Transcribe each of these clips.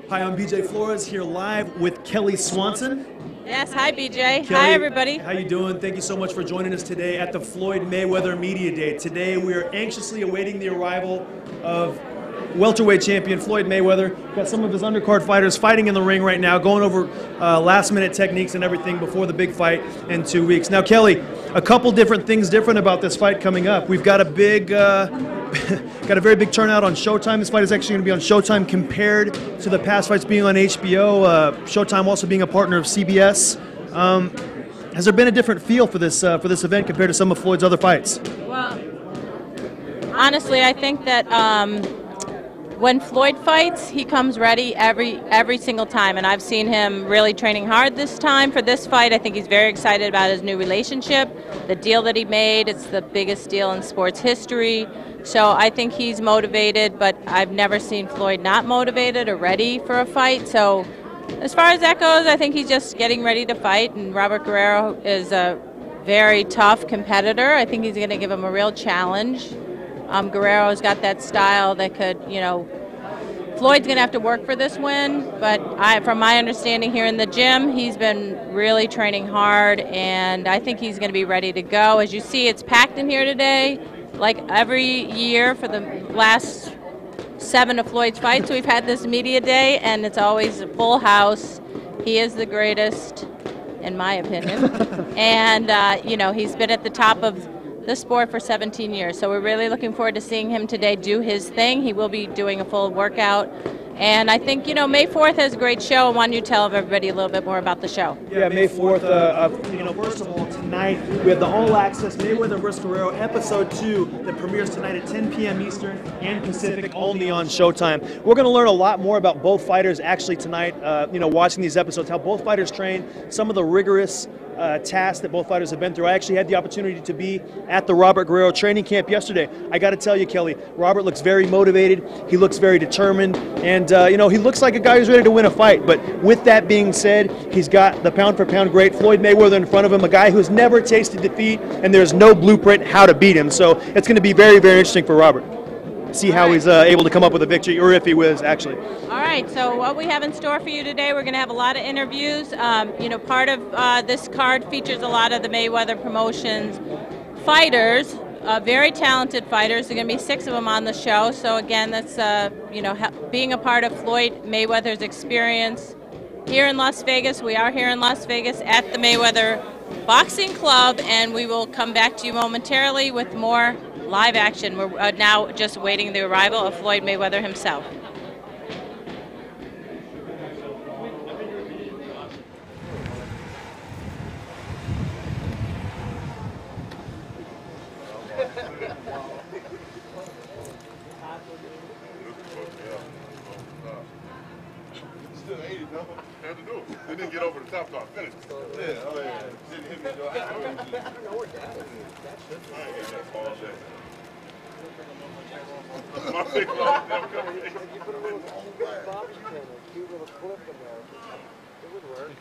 Hi, I'm BJ Flores here live with Kelly Swanson. Yes, hi BJ. Kelly, hi everybody. How you doing? Thank you so much for joining us today at the Floyd Mayweather Media Day. Today we are anxiously awaiting the arrival of welterweight champion Floyd Mayweather. Got some of his undercard fighters fighting in the ring right now, going over last-minute techniques and everything before the big fight in 2 weeks. Now, Kelly, a couple different things different about this fight coming up. We've got a big, got a very big turnout on Showtime. This fight is actually going to be on Showtime compared to the past fights being on HBO. Showtime also being a partner of CBS. Has there been a different feel for this event compared to some of Floyd's other fights? Well, honestly, I think that when Floyd fights, he comes ready every single time, and I've seen him really training hard this time for this fight. I think he's very excited about his new relationship, the deal that he made. It's the biggest deal in sports history. So I think he's motivated, but I've never seen Floyd not motivated or ready for a fight. So as far as that goes, I think he's just getting ready to fight, and Robert Guerrero is a very tough competitor. I think he's going to give him a real challenge. Guerrero's got that style that could, Floyd's going to have to work for this win, but from my understanding here in the gym, he's been really training hard, and I think he's going to be ready to go. As you see, it's packed in here today, like every year for the last 7 of Floyd's fights. We've had this media day, and it's always a full house. He is the greatest, in my opinion, and, he's been at the top of the sport for 17 years. So we're really looking forward to seeing him today do his thing. He will be doing a full workout. And I think, May 4th has a great show. Why don't you tell everybody a little bit more about the show? Yeah, May 4th, first of all, tonight we have the all-access Mayweather vs. Guerrero Episode 2 that premieres tonight at 10 p.m. Eastern and Pacific, only on Showtime. We're going to learn a lot more about both fighters actually tonight, watching these episodes, how both fighters train, some of the rigorous tasks that both fighters have been through. I actually had the opportunity to be at the Robert Guerrero training camp yesterday. I got to tell you, Kelly, Robert looks very motivated. He looks very determined, and he looks like a guy who's ready to win a fight. But with that being said, he's got the pound-for-pound great Floyd Mayweather in front of him, a guy who's never tasted defeat, and there's no blueprint how to beat him. So it's going to be very, very interesting for Robert. See how he's able to come up with a victory, or if he was actually. All right, so what we have in store for you today, we're going to have a lot of interviews. Part of this card features a lot of the Mayweather Promotions fighters, very talented fighters. There are going to be 6 of them on the show. So again, that's being a part of Floyd Mayweather's experience here in Las Vegas. We are here in Las Vegas at the Mayweather Boxing Club, and we will come back to you momentarily with more live action. We're now just waiting the arrival of Floyd Mayweather himself. Still 80, though. Had to do it. They didn't get over the top top finish. Yeah, oh yeah. Didn't hit me, though. I know what that is. I ain't getting that ball there. My face was never coming. You put a little Bobby pin, a cute little clip in there. It would work.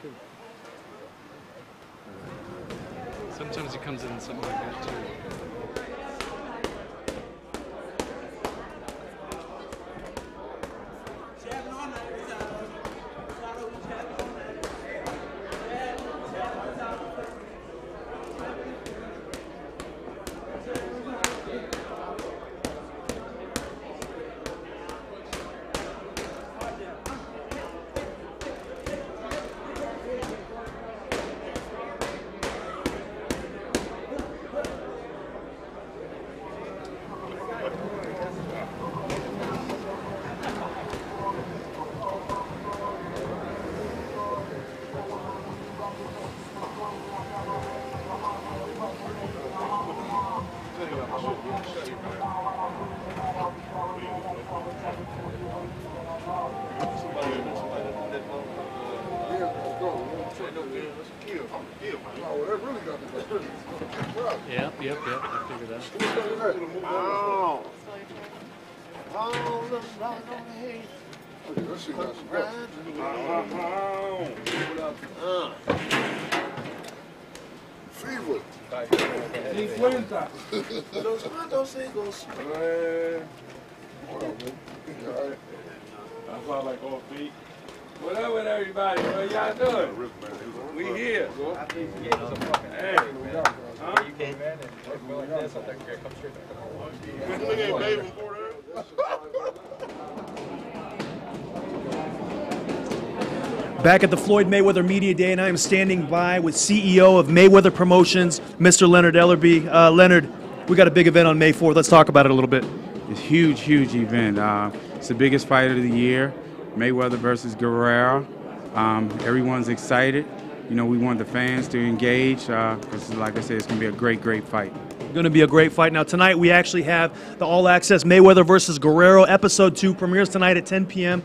Sometimes he comes in something like that too. Yep, I figured that. Ow. Oh, look, right on the head. Okay, let's see that. Fever. 50. Los cuantos hijos. That's why I like all feet. What up with everybody? What y'all doing? We here. Hey. Huh? You came in and go like this. I think you're come straight Back at the Floyd Mayweather Media Day, and I am standing by with CEO of Mayweather Promotions, Mr. Leonard Ellerby. Leonard, we got a big event on May 4th. Let's talk about it a little bit. It's a huge, huge event. It's the biggest fight of the year, Mayweather versus Guerrero. Everyone's excited. You know, we want the fans to engage because, like I said, it's going to be a great, great fight. Going to be a great fight. Now, tonight we actually have the all-access Mayweather versus Guerrero Episode 2 premieres tonight at 10 p.m.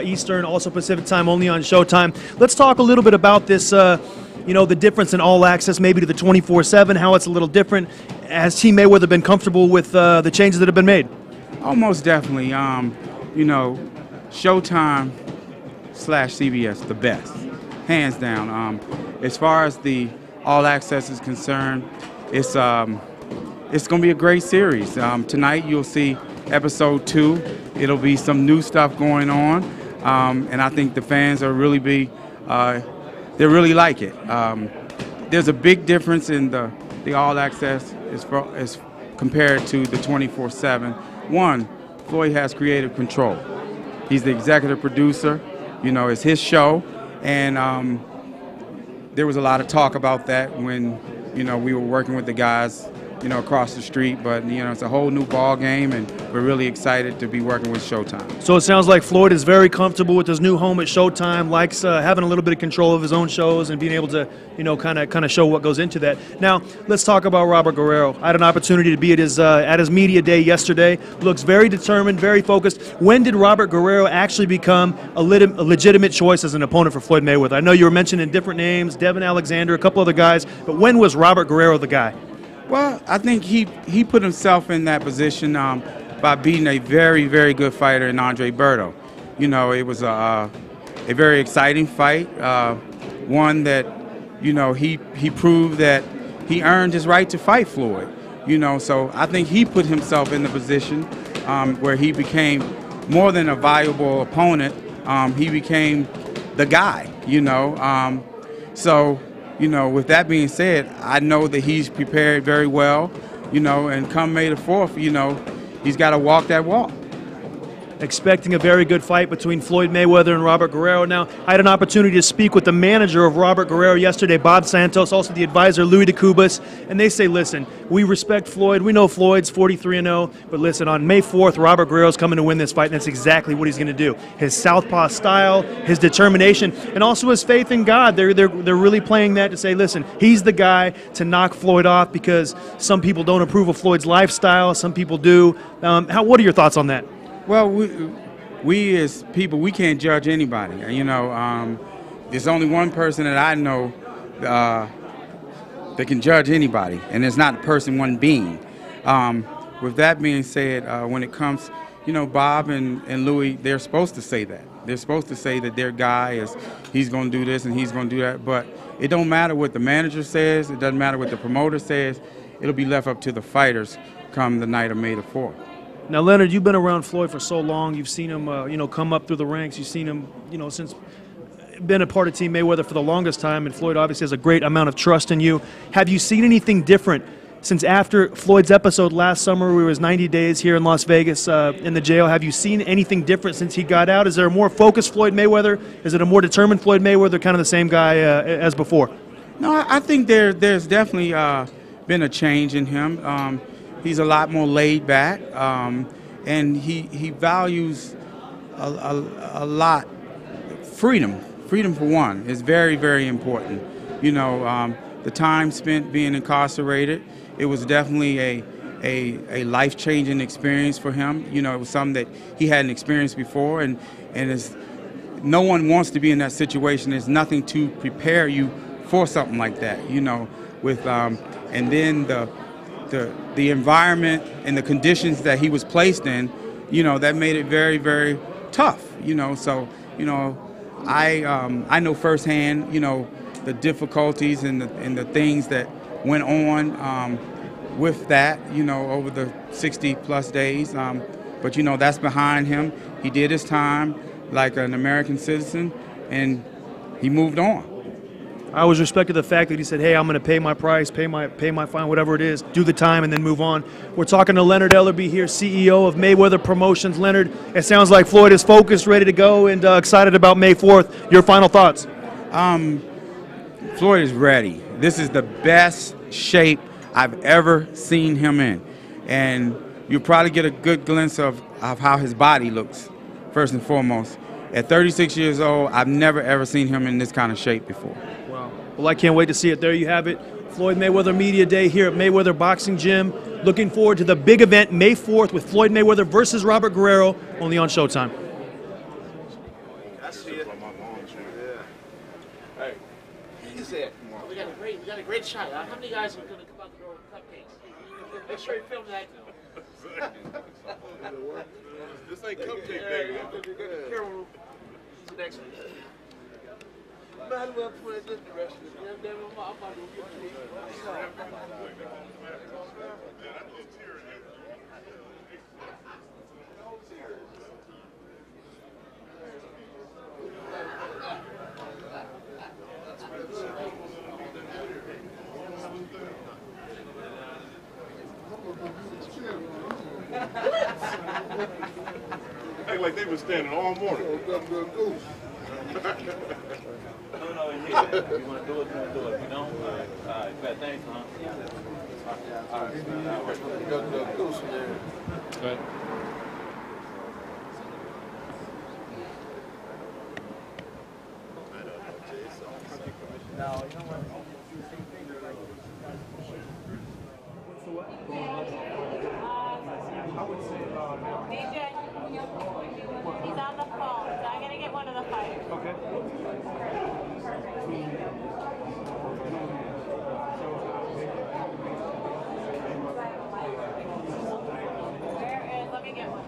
Eastern, also Pacific time, only on Showtime. Let's talk a little bit about this, you know, the difference in all-access maybe to the 24/7, how it's a little different. Has Team Mayweather been comfortable with the changes that have been made? Oh, most definitely. You know, Showtime / CBS, the best, hands down. As far as the all-access is concerned, it's going to be a great series. Tonight you'll see episode 2. It'll be some new stuff going on, and I think the fans are really they really like it. There's a big difference in the all access as compared to the 24/7. One, Floyd has creative control. He's the executive producer. You know, it's his show, and there was a lot of talk about that when, you know, we were working with the guys, you know, across the street, but, you know, it's a whole new ball game, and we're really excited to be working with Showtime. So it sounds like Floyd is very comfortable with his new home at Showtime, likes having a little bit of control of his own shows and being able to, you know, kind of show what goes into that. Now, let's talk about Robert Guerrero. I had an opportunity to be at his media day yesterday. Looks very determined, very focused. When did Robert Guerrero actually become a legitimate choice as an opponent for Floyd Mayweather? I know you were mentioning different names, Devin Alexander, a couple other guys, but when was Robert Guerrero the guy? Well, I think he put himself in that position by beating a very, very good fighter in Andre Berto. You know, it was a very exciting fight, one that, you know, he proved that he earned his right to fight Floyd. You know, so I think he put himself in the position where he became more than a valuable opponent. He became the guy, you know. So, you know, with that being said, I know that he's prepared very well, you know, and come May the 4th, you know, he's got to walk that walk. Expecting a very good fight between Floyd Mayweather and Robert Guerrero. Now, I had an opportunity to speak with the manager of Robert Guerrero yesterday, Bob Santos, also the advisor, Louis DeCubas, and they say, listen, we respect Floyd. We know Floyd's 43-0, but listen, on May 4th, Robert Guerrero's coming to win this fight, and that's exactly what he's going to do. His southpaw style, his determination, and also his faith in God. They're really playing that to say, listen, he's the guy to knock Floyd off because some people don't approve of Floyd's lifestyle, some people do. What are your thoughts on that? Well, we as people, we can't judge anybody. You know, there's only one person that I know that can judge anybody, and it's not a person, one being. With that being said, when it comes, you know, Bob and Louis, they're supposed to say that. They're supposed to say that their guy is, he's going to do this and he's going to do that. But it don't matter what the manager says. It doesn't matter what the promoter says. It'll be left up to the fighters come the night of May the 4th. Now, Leonard, you've been around Floyd for so long. You've seen him, you know, come up through the ranks. You've seen him, you know, since been a part of Team Mayweather for the longest time, and Floyd obviously has a great amount of trust in you. Have you seen anything different since after Floyd's episode last summer, where he was 90 days here in Las Vegas in the jail? Have you seen anything different since he got out? Is there a more focused Floyd Mayweather? Is it a more determined Floyd Mayweather, kind of the same guy as before? No, I think there's definitely been a change in him. He's a lot more laid back, and he values a lot freedom. Freedom, for one, is very, very important. You know, the time spent being incarcerated, it was definitely a life-changing experience for him. You know, it was something that he hadn't experienced before, and no one wants to be in that situation. There's nothing to prepare you for something like that. You know, with and then the environment and the conditions that he was placed in, you know, that made it very, very tough. You know, so, you know, I know firsthand, you know, the difficulties and the things that went on with that, you know, over the 60+ days. But, you know, that's behind him. He did his time like an American citizen, and he moved on. I always respected the fact that he said, "Hey, I'm going to pay my price, pay my fine, whatever it is, do the time, and then move on." We're talking to Leonard Ellerbe here, CEO of Mayweather Promotions. Leonard, it sounds like Floyd is focused, ready to go, and excited about May 4th. Your final thoughts? Floyd is ready. This is the best shape I've ever seen him in, and you'll probably get a good glimpse of how his body looks, first and foremost. At 36 years old, I've never ever seen him in this kind of shape before. Wow. Well, I can't wait to see it. There you have it. Floyd Mayweather Media Day here at Mayweather Boxing Gym. Looking forward to the big event May 4th with Floyd Mayweather versus Robert Guerrero, only on Showtime. I see it. Hey, he said, we got a great shot. How many guys are going to come out the door with cupcakes? Make sure you film that. This ain't cupcake day. Carol, the next one. Might as well put it this direction. I'm about to go get you. Act like they been standing all morning. No, yeah. If you want to do it, do it. If you don't, all right. You got things, huh? All right, But DJ, he's on the phone, so I'm going to get one of the fighters. Where is, let me get one.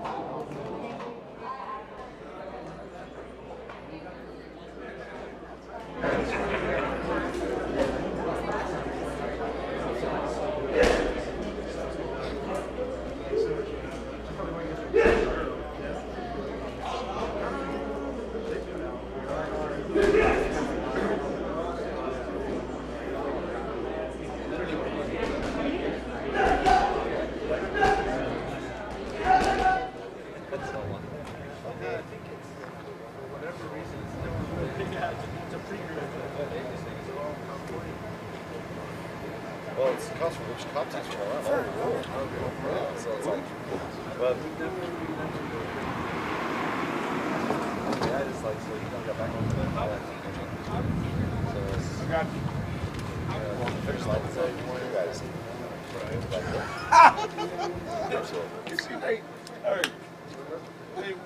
Well, it's cost for which context for all over the world. Yeah, so it's like, but yeah, it's like, so you don't get back onto the highlight. So it's, well, the finish line is like, you guys. Absolutely. You see,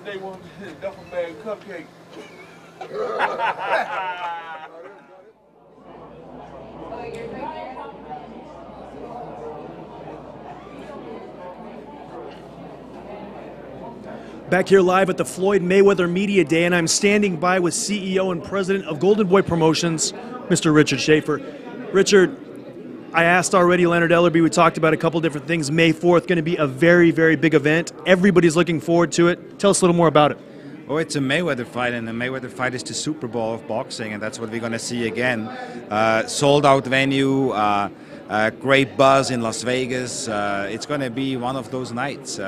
they want a duffel bag cupcake. Back here live at the Floyd Mayweather Media Day, and I'm standing by with CEO and President of Golden Boy Promotions, Mr. Richard Schaefer. Richard, I asked already Leonard Ellerbe, we talked about a couple different things. May 4th, going to be a very, very big event. Everybody's looking forward to it. Tell us a little more about it. Oh, it's a Mayweather fight, and the Mayweather fight is the Super Bowl of boxing, and that's what we're going to see again. Sold-out venue, great buzz in Las Vegas. It's going to be one of those nights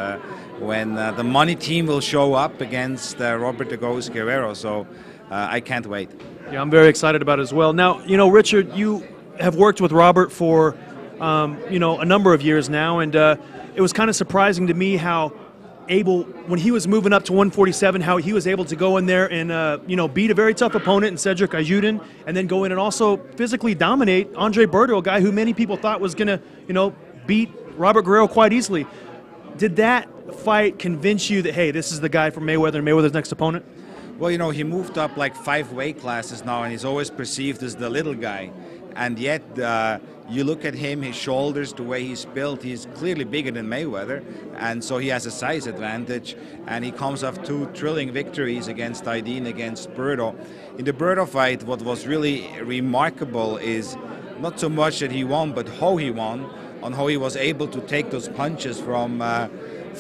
when the money team will show up against Robert the Ghost Guerrero, so I can't wait. Yeah, I'm very excited about it as well. Now, you know, Richard, you have worked with Robert for, you know, a number of years now, and it was kind of surprising to me how when he was moving up to 147, how he was able to go in there and, you know, beat a very tough opponent in Cedric Ayudin, and then go in and also physically dominate Andre Berto, a guy who many people thought was going to, you know, beat Robert Guerrero quite easily. Did that fight convince you that, hey, this is the guy for Mayweather and Mayweather's next opponent? Well, you know, he moved up like 5 weight classes now, and he's always perceived as the little guy. And yet, you look at him, his shoulders, the way he's built, he's clearly bigger than Mayweather, and so he has a size advantage, and he comes off 2 thrilling victories against Aydin, against Berto. In the Berto fight, what was really remarkable is not so much that he won, but how he won, on how he was able to take those punches from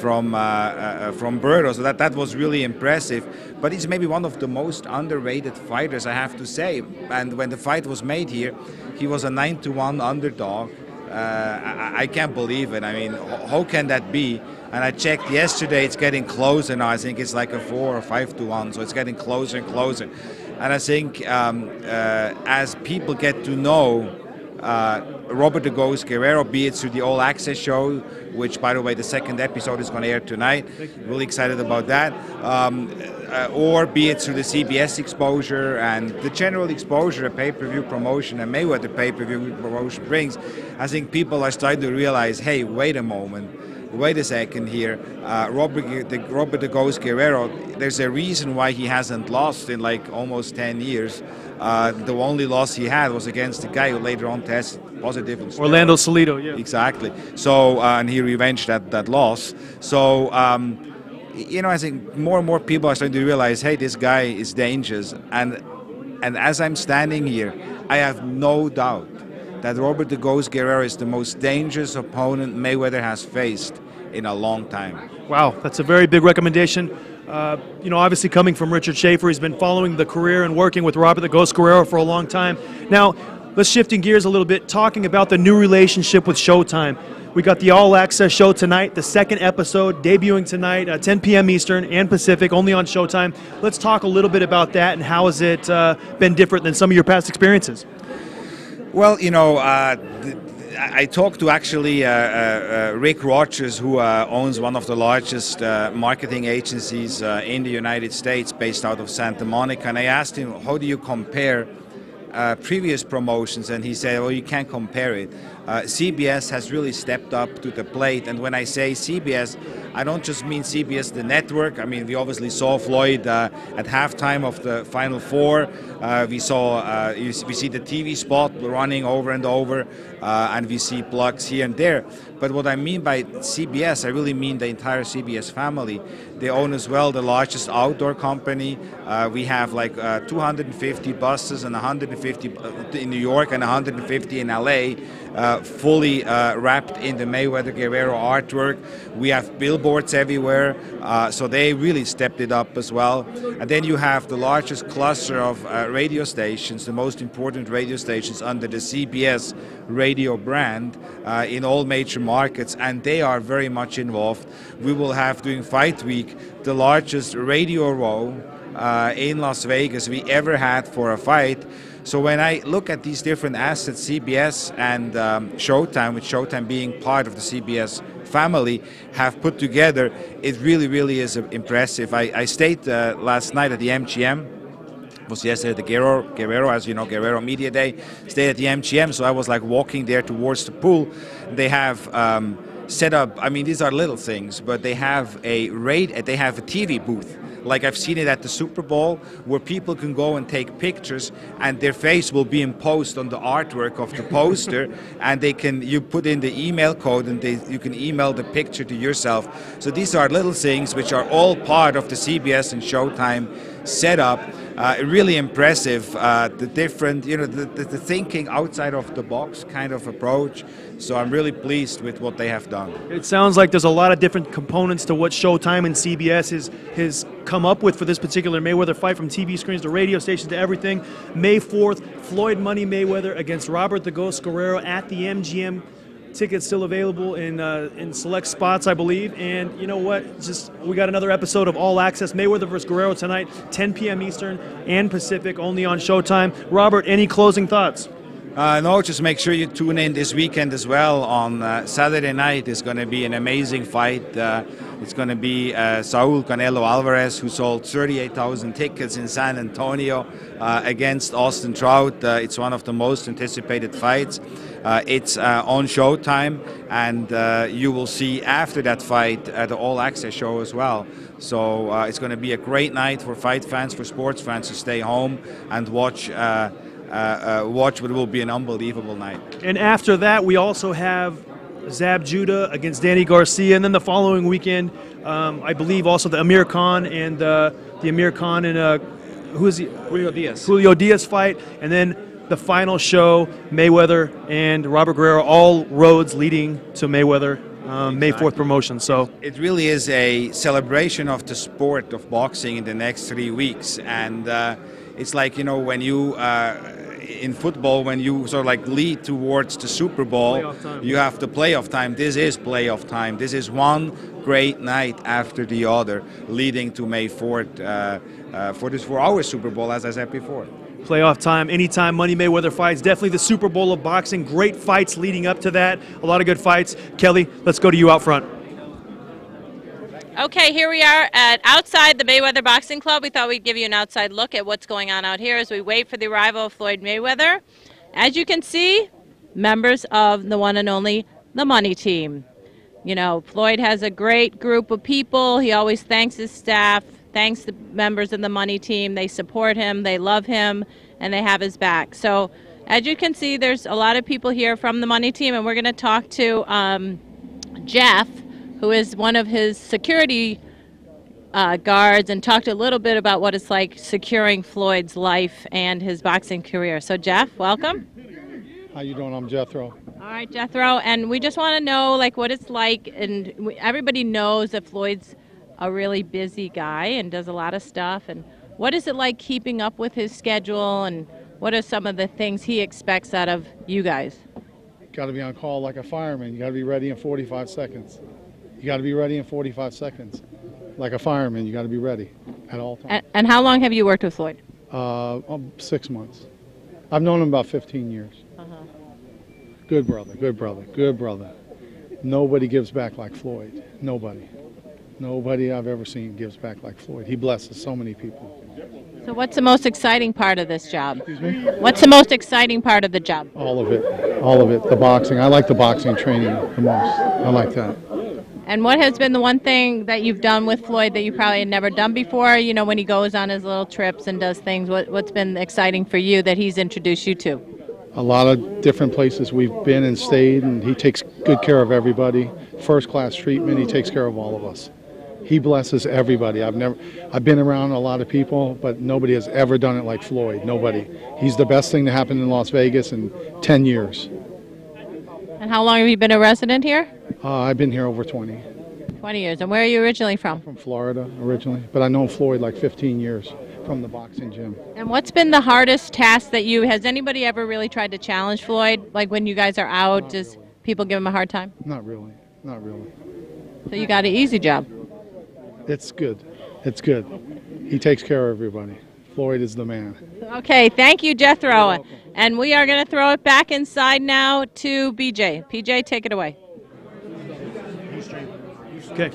Berto. So that was really impressive. But he's maybe one of the most underrated fighters, I have to say. And when the fight was made here, he was a 9-1 underdog. I can't believe it. I mean, how can that be? And I checked yesterday; it's getting closer now. I think it's like a 4 or 5-1, so it's getting closer and closer. And I think as people get to know Robert the Ghost Guerrero, be it through the All Access show, which, by the way, the second episode is going to air tonight. Really excited about that. Or be it through the CBS exposure and the general exposure a pay-per-view promotion and Mayweather pay-per-view promotion brings. I think people are starting to realize, hey, wait a moment. Wait a second here, Robert the Ghost Guerrero, there's a reason why he hasn't lost in like almost 10 years. The only loss he had was against the guy who later on tested positive. Orlando Salido, yeah. Exactly. So, and he revenged that loss. So, you know, I think more and more people are starting to realize, hey, this guy is dangerous. And as I'm standing here, I have no doubt that Robert the Ghost Guerrero is the most dangerous opponent Mayweather has faced in a long time. Wow, that's a very big recommendation. You know, obviously coming from Richard Schaefer, he's been following the career and working with Robert the Ghost Guerrero for a long time. Now, let's shifting gears a little bit, talking about the new relationship with Showtime. We got the All Access show tonight, the second episode debuting tonight at 10 p.m. Eastern and Pacific, only on Showtime. Let's talk a little bit about that and how has it been different than some of your past experiences? Well, you know, I talked to actually Rick Rogers, who owns one of the largest marketing agencies in the United States, based out of Santa Monica, and I asked him, how do you compare previous promotions? And he said, well, you can't compare it. CBS has really stepped up to the plate, and when I say CBS, I don't just mean CBS the network. I mean, we obviously saw Floyd at halftime of the Final Four. We see the TV spot running over and over, and we see plugs here and there. But what I mean by CBS, I really mean the entire CBS family. They own as well the largest outdoor company. We have like 250 buses and 150 in New York and 150 in LA, fully wrapped in the Mayweather Guerrero artwork. We have billboards everywhere, so they really stepped it up as well. And then you have the largest cluster of radio stations, the most important radio stations under the CBS radio brand in all major markets, and they are very much involved. We will have, during Fight Week, the largest radio row in Las Vegas we ever had for a fight. So when I look at these different assets, CBS and Showtime, with Showtime being part of the CBS family, have put together, it really is impressive. I stayed last night at the MGM. Was yesterday the Guerrero, as you know, Mayweather Media Day. Stayed at the MGM, so I was like walking there towards the pool. They have set up, I mean, these are little things, but they have a TV booth. Like I've seen it at the Super Bowl, where people can go and take pictures, and their face will be imposed on the artwork of the poster, and you put in the email code, and you can email the picture to yourself. So these are little things which are all part of the CBS and Showtime setup. Really impressive, the different, you know, the thinking outside of the box kind of approach. So I'm really pleased with what they have done. It sounds like there's a lot of different components to what Showtime and CBS has come up with for this particular Mayweather fight, from TV screens to radio stations to everything. May 4th, Floyd Money Mayweather against Robert the Ghost Guerrero at the MGM. Tickets still available in select spots, I believe. And you know what? We got another episode of All Access, Mayweather vs. Guerrero tonight, 10 p.m. Eastern and Pacific, only on Showtime. Robert, any closing thoughts? No, just make sure you tune in this weekend as well. On Saturday night is going to be an amazing fight. It's going to be Saul Canelo Alvarez, who sold 38,000 tickets in San Antonio against Austin Trout. It's one of the most anticipated fights. It's on Showtime, and you will see after that fight the All Access show as well. So it's going to be a great night for fight fans, for sports fans to stay home and watch what will be an unbelievable night. And after that, we also have Zab Judah against Danny Garcia, and then the following weekend, I believe also the Amir Khan and who is he? Julio Diaz fight, and then the final show, Mayweather and Robert Guerrero, all roads leading to Mayweather May 4th promotion. So it really is a celebration of the sport of boxing in the next 3 weeks, and it's like, you know, when you in football, when you sort of like lead towards the Super Bowl, you have the playoff time. This is playoff time. This is one great night after the other, leading to May 4th for our Super Bowl, as I said before. Playoff time, anytime Money Mayweather fights. Definitely the Super Bowl of boxing. Great fights leading up to that. A lot of good fights. Kelly, let's go to you out front. Okay, here we are at outside the Mayweather Boxing Club. We thought we'd give you an outside look at what's going on out here as we wait for the arrival of Floyd Mayweather. As you can see, members of the one and only The Money Team. You know, Floyd has a great group of people. He always thanks his staff, thanks the members of the Money Team. They support him, they love him, and they have his back. So as you can see, there's a lot of people here from the Money Team, and we're going to talk to Jeff, who is one of his security guards, and talked a little bit about what it's like securing Floyd's life and his boxing career. So Jeff, welcome. How you doing? I'm Jethro. All right, Jethro, and we just want to know like what it's like, and everybody knows that Floyd's a really busy guy and does a lot of stuff, and what is it like keeping up with his schedule, and what are some of the things he expects out of you guys? Got to be on call like a fireman. You got to be ready in 45 seconds. You got to be ready in 45 seconds. Like a fireman, you got to be ready at all times. And how long have you worked with Floyd? 6 months. I've known him about 15 years. Good brother, good brother, good brother. Nobody gives back like Floyd. Nobody. Nobody I've ever seen gives back like Floyd. He blesses so many people. So what's the most exciting part of this job? Excuse me? What's the most exciting part of the job? All of it. All of it. The boxing. I like the boxing training the most. I like that. And what has been the one thing that you've done with Floyd that you probably had never done before? You know, when he goes on his little trips and does things, what's been exciting for you that he's introduced you to? A lot of different places we've been and stayed, and he takes good care of everybody. First-class treatment. He takes care of all of us. He blesses everybody. I've been around a lot of people, but nobody has ever done it like Floyd. Nobody. He's the best thing to happen in Las Vegas in 10 years. And how long have you been a resident here? I've been here over 20. 20 years. And where are you originally from? From Florida originally, but I've known Floyd like 15 years from the boxing gym. And what's been the hardest task that has anybody ever really tried to challenge Floyd? Like when you guys are out, does people give him a hard time? Not really. Not really. So you got an easy job. It's good. It's good. He takes care of everybody. Floyd is the man. Okay, thank you, Jethro. And we are going to throw it back inside now to BJ. PJ, take it away. Okay.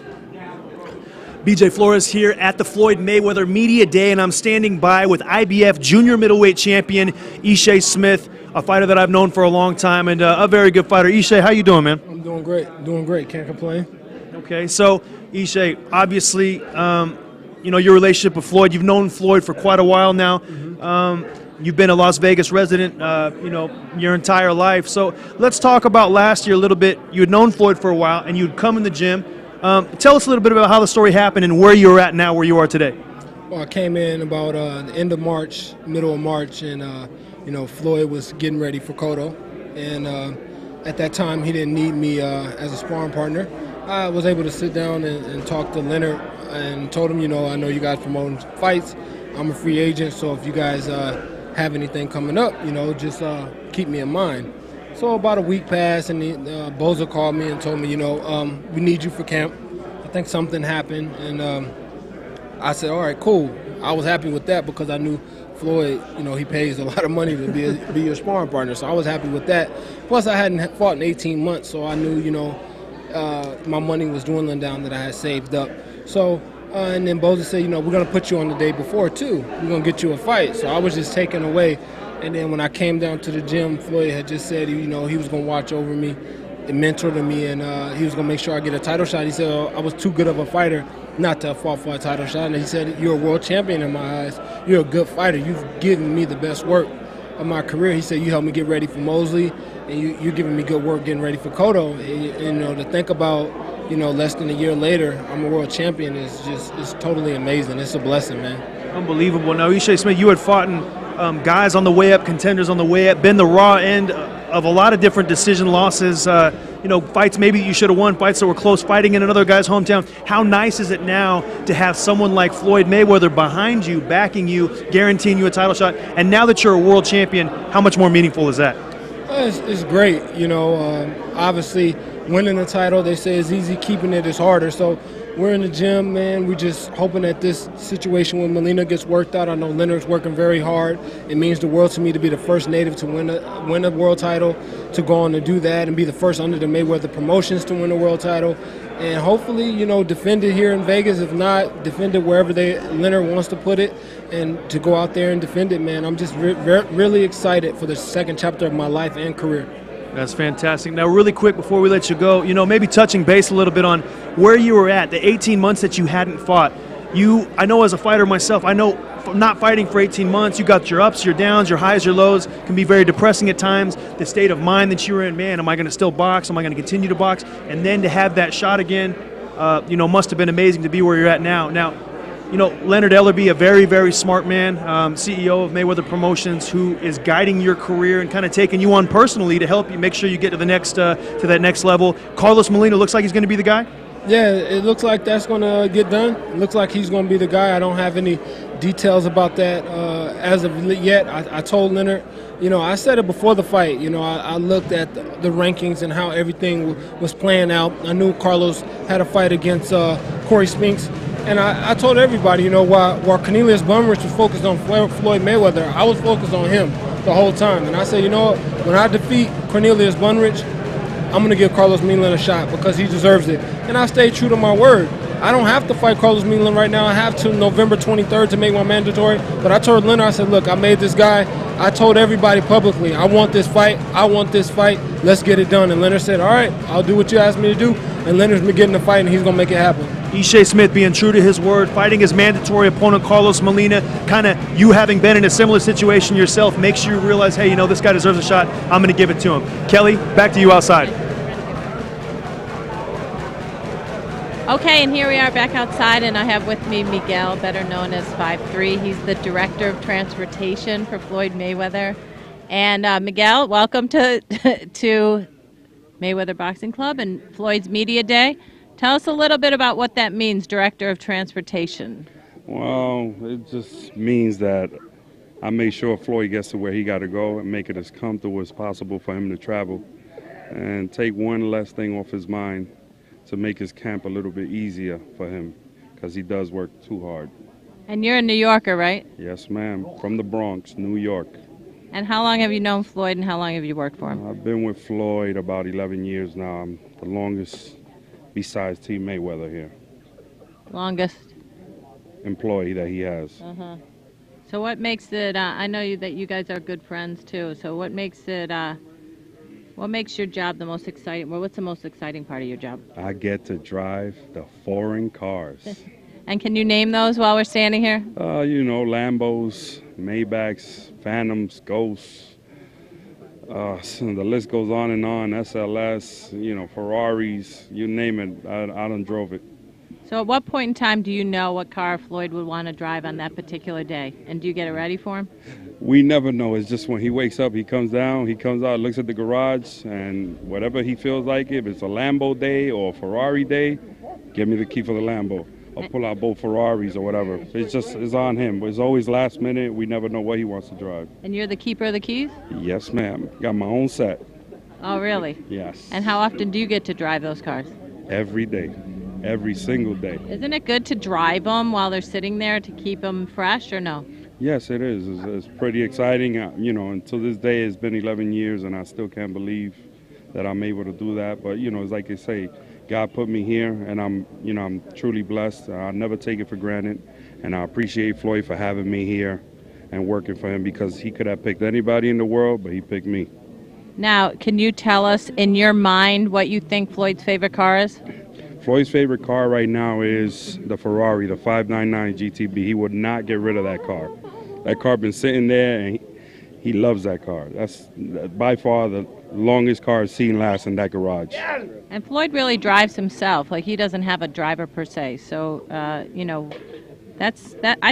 BJ Flores here at the Floyd Mayweather Media Day, and I'm standing by with IBF junior middleweight champion Ishe Smith, a fighter that I've known for a long time and a very good fighter. Ishe, how you doing, man? I'm doing great, can't complain. Okay, so Ishe, obviously, you know, your relationship with Floyd, you've known Floyd for quite a while now. You've been a Las Vegas resident, you know, your entire life. So let's talk about last year a little bit. You had known Floyd for a while, and you'd come in the gym. Tell us a little bit about how the story happened and where you're at now, where you are today. Well, I came in about the end of March, middle of March, and you know, Floyd was getting ready for Cotto, and at that time he didn't need me as a sparring partner. I was able to sit down and talk to Leonard and told him, you know, I know you guys promoting fights. I'm a free agent, so if you guys have anything coming up, you know, just keep me in mind. So about a week passed, and Boza called me and told me, you know, we need you for camp. I think something happened, and I said, all right, cool. I was happy with that because I knew Floyd, you know, he pays a lot of money to be your sparring partner, so I was happy with that. Plus, I hadn't fought in 18 months, so I knew, you know, my money was dwindling down that I had saved up. So, and then Boza said, you know, we're going to put you on the day before, too. We're going to get you a fight. So I was just taken away. And then when I came down to the gym, Floyd had just said, you know, he was going to watch over me and mentor to me, and he was going to make sure I get a title shot. He said, I was too good of a fighter not to have fought for a title shot. And he said, you're a world champion in my eyes. You're a good fighter. You've given me the best work of my career. He said, you helped me get ready for Mosley, and you're giving me good work getting ready for Cotto. And, you know, to think about, you know, less than a year later, I'm a world champion is just, it's totally amazing. It's a blessing, man. Unbelievable. Now, Ishe Smith, you had fought in guys on the way up, contenders on the way up, been the raw end of a lot of different decision losses. fights maybe you should have won, fights that were close, fighting in another guy's hometown. How nice is it now to have someone like Floyd Mayweather behind you, backing you, guaranteeing you a title shot? And now that you're a world champion, how much more meaningful is that? It's great. Obviously, winning the title, they say, is easy. Keeping it is harder. So we're in the gym, man. We're just hoping that this situation with Molina gets worked out. I know Leonard's working very hard. It means the world to me to be the first native to win a world title, to go on to do that and be the first under the Mayweather promotions to win a world title. And hopefully, defend it here in Vegas. If not, defend it wherever Leonard wants to put it, and to go out there and defend it, man. I'm just really excited for the second chapter of my life and career. That's fantastic. Now, really quick before we let you go, maybe touching base a little bit on where you were at, the 18 months that you hadn't fought. I know as a fighter myself, I know not fighting for 18 months, you got your ups, your downs, your highs, your lows, can be very depressing at times. The state of mind that you were in, man, am I going to still box? Am I going to continue to box? And then to have that shot again, must have been amazing to be where you're at now. Now, Leonard Ellerbe, a very, very smart man, CEO of Mayweather Promotions, who is guiding your career and kind of taking you on personally to help you make sure you get to the next to that next level. Carlos Molina looks like he's going to be the guy? Yeah, it looks like that's going to get done. It looks like he's going to be the guy. I don't have any details about that as of yet. I told Leonard, I said it before the fight. I looked at the rankings and how everything was playing out. I knew Carlos had a fight against Corey Spinks. And I told everybody, while Cornelius Bunrich was focused on Floyd Mayweather, I was focused on him the whole time. And I said, when I defeat Cornelius Bunrich, I'm going to give Carlos Molina a shot because he deserves it. And I stayed true to my word. I don't have to fight Carlos Molina right now. I have till November 23rd to make my mandatory. But I told Leonard, I said, look, I made this guy. I told everybody publicly, I want this fight. I want this fight. Let's get it done. And Leonard said, all right, I'll do what you asked me to do. And Leonard's been getting the fight, and he's going to make it happen. Ishe Smith being true to his word, fighting his mandatory opponent, Carlos Molina, kind of you having been in a similar situation yourself, makes you realize, hey, this guy deserves a shot. I'm going to give it to him. Kelly, back to you outside. Okay, and here we are back outside, and I have with me Miguel, better known as 5'3". He's the Director of Transportation for Floyd Mayweather. And Miguel, welcome to Mayweather Boxing Club and Floyd's Media Day. Tell us a little bit about what that means, Director of Transportation. Well, it just means that I make sure Floyd gets to where he got to go and make it as comfortable as possible for him to travel and take one less thing off his mind to make his camp a little bit easier for him because he does work too hard. And you're a New Yorker, right? Yes, ma'am. From the Bronx, New York. And how long have you known Floyd and how long have you worked for him? I've been with Floyd about 11 years now. I'm the longest besides Team Mayweather here. Longest employee that he has. So what makes it, I know that you guys are good friends too, so what makes it, what makes your job the most exciting? Well, what's the most exciting part of your job? I get to drive the foreign cars. And can you name those while we're standing here? Lambos, Maybachs, Phantoms, Ghosts. So the list goes on and on. SLS, Ferraris, you name it. I done drove it. So at what point in time do you know what car Floyd would want to drive on that particular day? And do you get it ready for him? We never know. It's just when he wakes up, he comes down, he comes out, looks at the garage, and whatever he feels like, if it's a Lambo day or a Ferrari day, give me the key for the Lambo. Or pull out both Ferraris or whatever. It's on him. It's always last minute. We never know what he wants to drive. And you're the keeper of the keys? Yes, ma'am. Got my own set. Oh, really? Yes. And how often do you get to drive those cars? Every day. Every single day. Isn't it good to drive them while they're sitting there to keep them fresh, or no? Yes, it is. It's pretty exciting. Until this day, it's been 11 years, and I still can't believe that I'm able to do that. But, it's like they say, God put me here, and I'm truly blessed. I'll never take it for granted, and I appreciate Floyd for having me here and working for him because he could have picked anybody in the world, but he picked me. Now, can you tell us, in your mind, what you think Floyd's favorite car is? Floyd's favorite car right now is the Ferrari, the 599 GTB. He would not get rid of that car. That car been sitting there, and he loves that car. That's by far the longest car I've seen last in that garage. And Floyd really drives himself. Like, he doesn't have a driver per se. So, I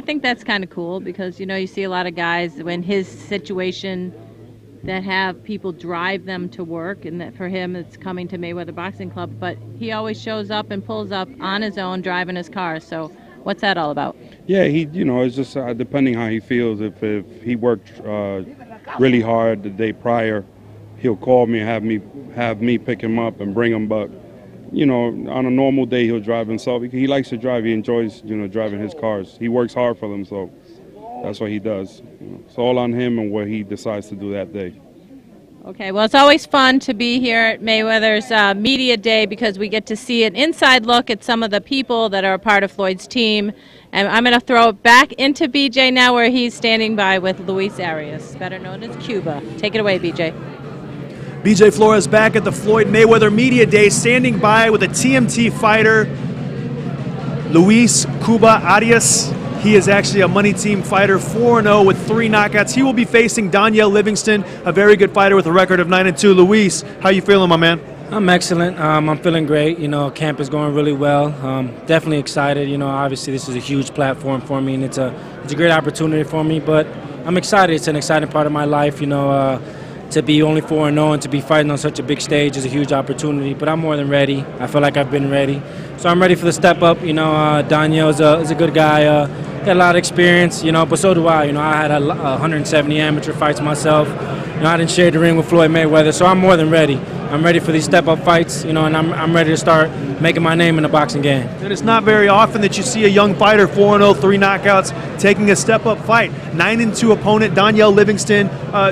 think that's kind of cool because, you see a lot of guys when his situation that have people drive them to work, and that for him it's coming to Mayweather Boxing Club, but he always shows up and pulls up on his own driving his car. So what's that all about? Yeah, it's just depending how he feels. If he worked really hard the day prior, he'll call me and have me pick him up and bring him. But on a normal day, he'll drive himself. He likes to drive. He enjoys driving his cars. He works hard for them, so that's what he does. It's all on him and what he decides to do that day. Okay, well, it's always fun to be here at Mayweather's Media Day because we get to see an inside look at some of the people that are a part of Floyd's team. And I'm going to throw it back into BJ now, where he's standing by with Luis Arias, better known as Cuba. Take it away, BJ. BJ Flores back at the Floyd Mayweather Media Day, standing by with a TMT fighter, Luis Cuba Arias. He is actually a money team fighter, 4-0 with 3 knockouts. He will be facing Daniel Livingston, a very good fighter with a record of 9-2. Luis, how you feeling, my man? I'm excellent. I'm feeling great. Camp is going really well. Definitely excited. Obviously this is a huge platform for me, and it's a great opportunity for me. But I'm excited. It's an exciting part of my life. To be only 4-0 and to be fighting on such a big stage is a huge opportunity. But I'm more than ready. I feel like I've been ready, so I'm ready for the step up. Daniel is a good guy. Got a lot of experience. But so do I. I had 170 amateur fights myself. I didn't share the ring with Floyd Mayweather, so I'm more than ready. I'm ready for these step-up fights, and I'm ready to start making my name in the boxing game. And it's not very often that you see a young fighter, 4-0, 3 knockouts, taking a step-up fight. 9-2 opponent, Daniel Livingston,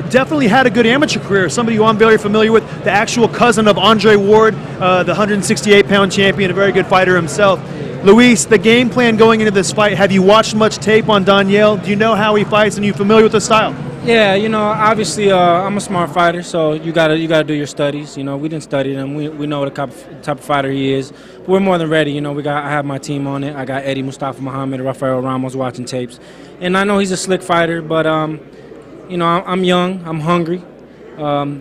definitely had a good amateur career. Somebody who I'm very familiar with, the actual cousin of Andre Ward, the 168-pound champion, a very good fighter himself. Luis, the game plan going into this fight, have you watched much tape on Daniel? Do you know how he fights, and are you familiar with the style? Yeah, obviously I'm a smart fighter, so you gotta do your studies. We didn't study him. We know the type of fighter he is. But we're more than ready. I have my team on it. I got Eddie Mustafa Muhammad, Rafael Ramos watching tapes, and I know he's a slick fighter. But I'm young. I'm hungry.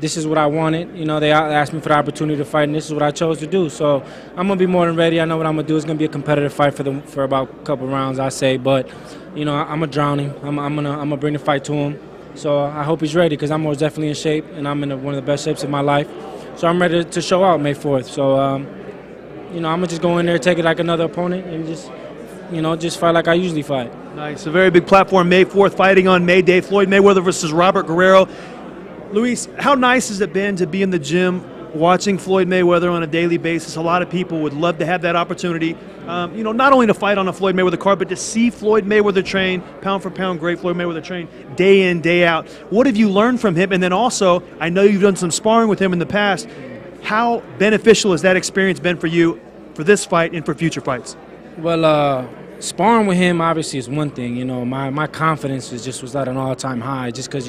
This is what I wanted. They asked me for the opportunity to fight, and this is what I chose to do. So I'm gonna be more than ready. I know what I'm gonna do. It's gonna be a competitive fight for about a couple rounds, I say. But I'm gonna drown him. I'm gonna bring the fight to him. So I hope he's ready, because I'm most definitely in shape, and I'm in one of the best shapes of my life. So I'm ready to show out May 4th. So I'm gonna just go in there, take it like another opponent, and just fight like I usually fight. Nice. A very big platform, May 4th, fighting on May Day. Floyd Mayweather versus Robert Guerrero. Luis, how nice has it been to be in the gym watching Floyd Mayweather on a daily basis? A lot of people would love to have that opportunity, not only to fight on a Floyd Mayweather card, but to see Floyd Mayweather train, pound for pound, great Floyd Mayweather train, day in, day out. What have you learned from him? And then also, I know you've done some sparring with him in the past. How beneficial has that experience been for you for this fight and for future fights? Well, sparring with him obviously is one thing. My confidence was at an all-time high, just because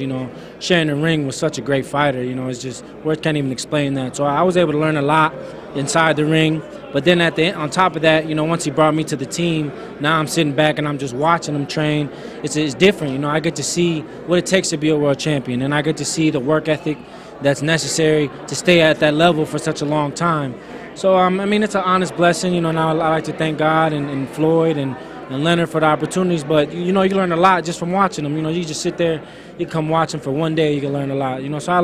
sharing the ring with such a great fighter. It's just words can't even explain that. So I was able to learn a lot inside the ring. But then on top of that, once he brought me to the team, now I'm sitting back and I'm just watching him train. It's different. I get to see what it takes to be a world champion, and I get to see the work ethic that's necessary to stay at that level for such a long time. So, it's an honest blessing. Now I like to thank God and Floyd and Leonard for the opportunities. But, you learn a lot just from watching them. You just sit there, you come watching for one day, you can learn a lot. So I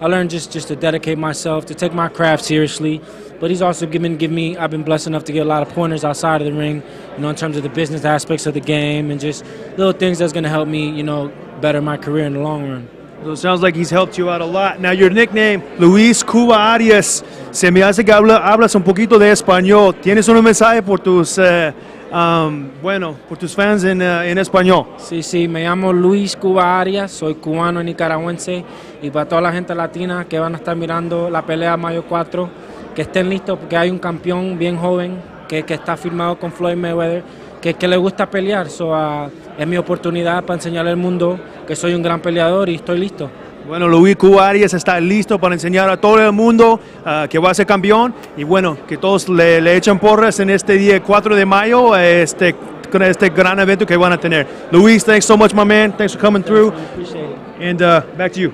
learned just to dedicate myself, to take my craft seriously. But he's also I've been blessed enough to get a lot of pointers outside of the ring, in terms of the business aspects of the game and just little things that's going to help me, better my career in the long run. So it sounds like he's helped you out a lot. Now, your nickname, Luis Cuba Arias, se me hace que hablas un poquito de español. ¿Tienes un mensaje por tus, por tus fans en español? Sí, me llamo Luis Cuba Arias, soy cubano y nicaragüense. Y para toda la gente latina que van a estar mirando la pelea mayo 4, que estén listos, porque hay un campeón bien joven que está firmado con Floyd Mayweather, que le gusta pelear. Es mi oportunidad para enseñarle al mundo que soy un gran peleador y estoy listo. Bueno, Luis Cuba Arias está listo para enseñar a todo el mundo que va a ser campeón, y bueno, que todos le echen porras en este día 4 de mayo, con este gran evento que van a tener. Luis, thanks so much, my man. Thanks for coming through. Appreciate it. And back to you.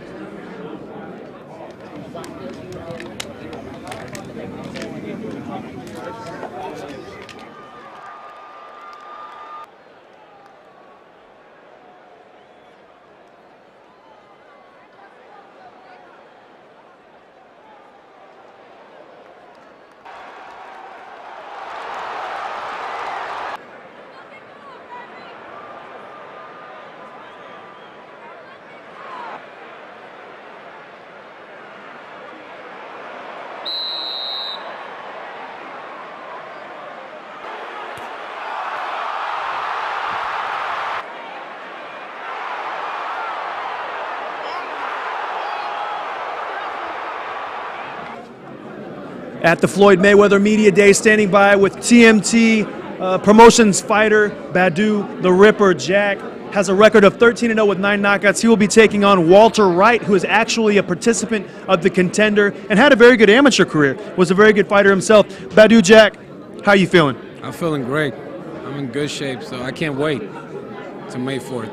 at the Floyd Mayweather Media Day, standing by with TMT Promotions fighter Badu the Ripper Jack. Has a record of 13-0 with 9 knockouts. He will be taking on Walter Wright, who is actually a participant of the Contender and had a very good amateur career. Was a very good fighter himself. Badu Jack, how you feeling? I'm feeling great. I'm in good shape, so I can't wait to May 4th.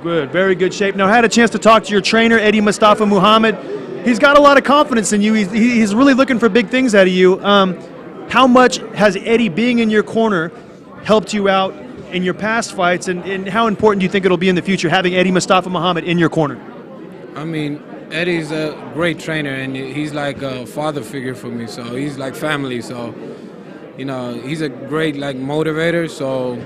Good, very good shape. Now, I had a chance to talk to your trainer, Eddie Mustafa Muhammad. He's got a lot of confidence in you. He's really looking for big things out of you. How much has Eddie being in your corner helped you out in your past fights, and how important do you think it'll be in the future having Eddie Mustafa Muhammad in your corner? I mean, Eddie's a great trainer, and he's like a father figure for me, so he's like family. So, you know, he's a great like motivator, so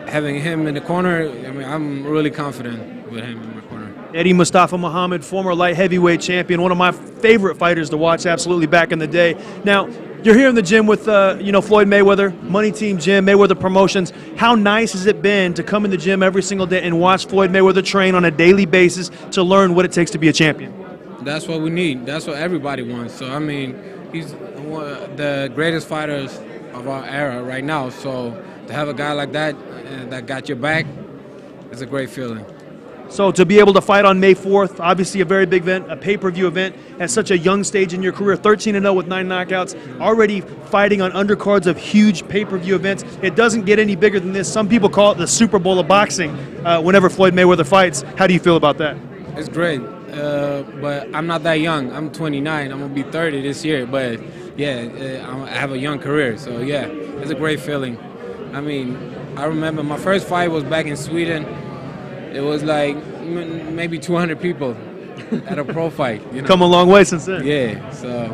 having him in the corner, I mean, I'm really confident with him in my corner. Eddie Mustafa Muhammad, former light heavyweight champion, one of my favorite fighters to watch absolutely back in the day. Now, you're here in the gym with Floyd Mayweather, Money Team Gym, Mayweather Promotions. How nice has it been to come in the gym every single day and watch Floyd Mayweather train on a daily basis to learn what it takes to be a champion? That's what we need. That's what everybody wants. So, I mean, he's one of the greatest fighters of our era right now. So to have a guy like that that got your back is a great feeling. So to be able to fight on May 4th, obviously a very big event, a pay-per-view event, at such a young stage in your career, 13-0 with 9 knockouts, already fighting on undercards of huge pay-per-view events. It doesn't get any bigger than this. Some people call it the Super Bowl of boxing whenever Floyd Mayweather fights. How do you feel about that? It's great, but I'm not that young. I'm 29. I'm going to be 30 this year, but yeah, I have a young career, so yeah, it's a great feeling. I mean, I remember my first fight was back in Sweden. It was like maybe 200 people at a pro fight. You know? Come a long way since then. Yeah, so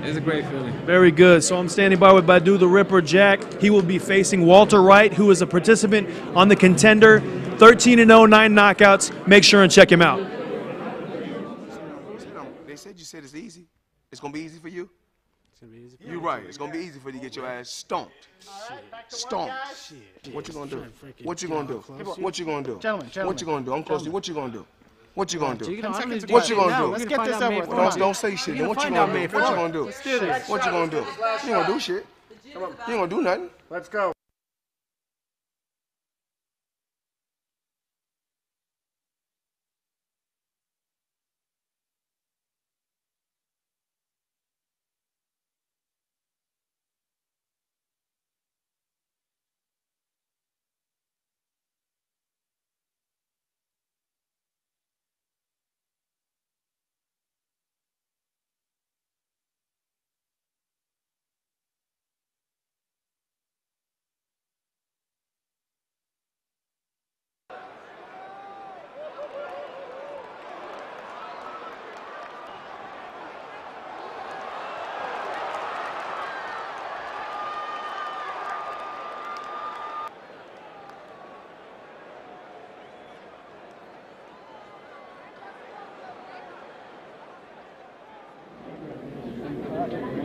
it's a great feeling. Very good. So I'm standing by with Badu the Ripper Jack. He will be facing Walter Wright, who is a participant on the Contender. 13-0, 9 knockouts. Make sure and check him out. They said you said it's easy. It's going to be easy for you? You're right. It's going to be easy for you to get your ass stomped. Stomped. What you going to do? What you going to do? What you going to do? Gentlemen. What you going to do? I'm close to you. What you going to do? What you going to do? 10 seconds What you ago. going to do? Let's get this over with. Don't say shit. Then what you going to do? What you going to do? Let's do this. What you going to do? You ain't going to do shit. You ain't going to do nothing. Let's go.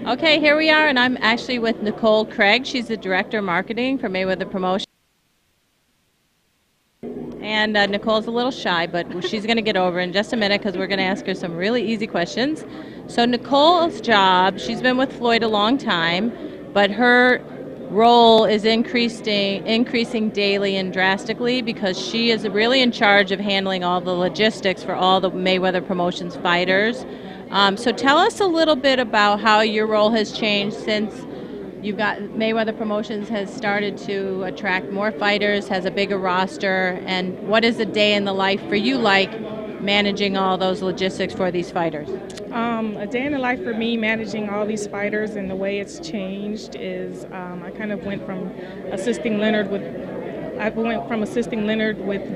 Okay, here we are, and I'm actually with Nicole Craig. She's the Director of Marketing for Mayweather Promotions. And Nicole's a little shy, but she's going to get over in just a minute because we're going to ask her some really easy questions. So Nicole's job, she's been with Floyd a long time, but her role is increasing daily and drastically because she is really in charge of handling all the logistics for all the Mayweather Promotions fighters. So tell us a little bit about how your role has changed since you've got Mayweather Promotions has started to attract more fighters, has a bigger roster, and what is a day in the life for you like managing all those logistics for these fighters? A day in the life for me managing all these fighters and the way it's changed is I kind of went from assisting Leonard with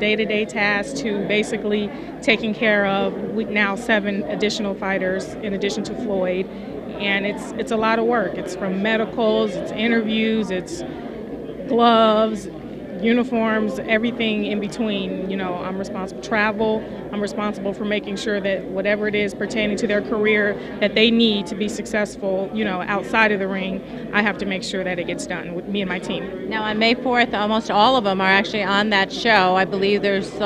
day-to-day tasks to basically taking care of now 7 additional fighters in addition to Floyd, and it's a lot of work. It's from medicals, it's interviews, it's gloves, uniforms, everything in between. You know, I'm responsible for travel. I'm responsible for making sure that whatever it is pertaining to their career that they need to be successful, you know, outside of the ring, I have to make sure that it gets done with me and my team. Now on May 4th, almost all of them are actually on that show. I believe there's six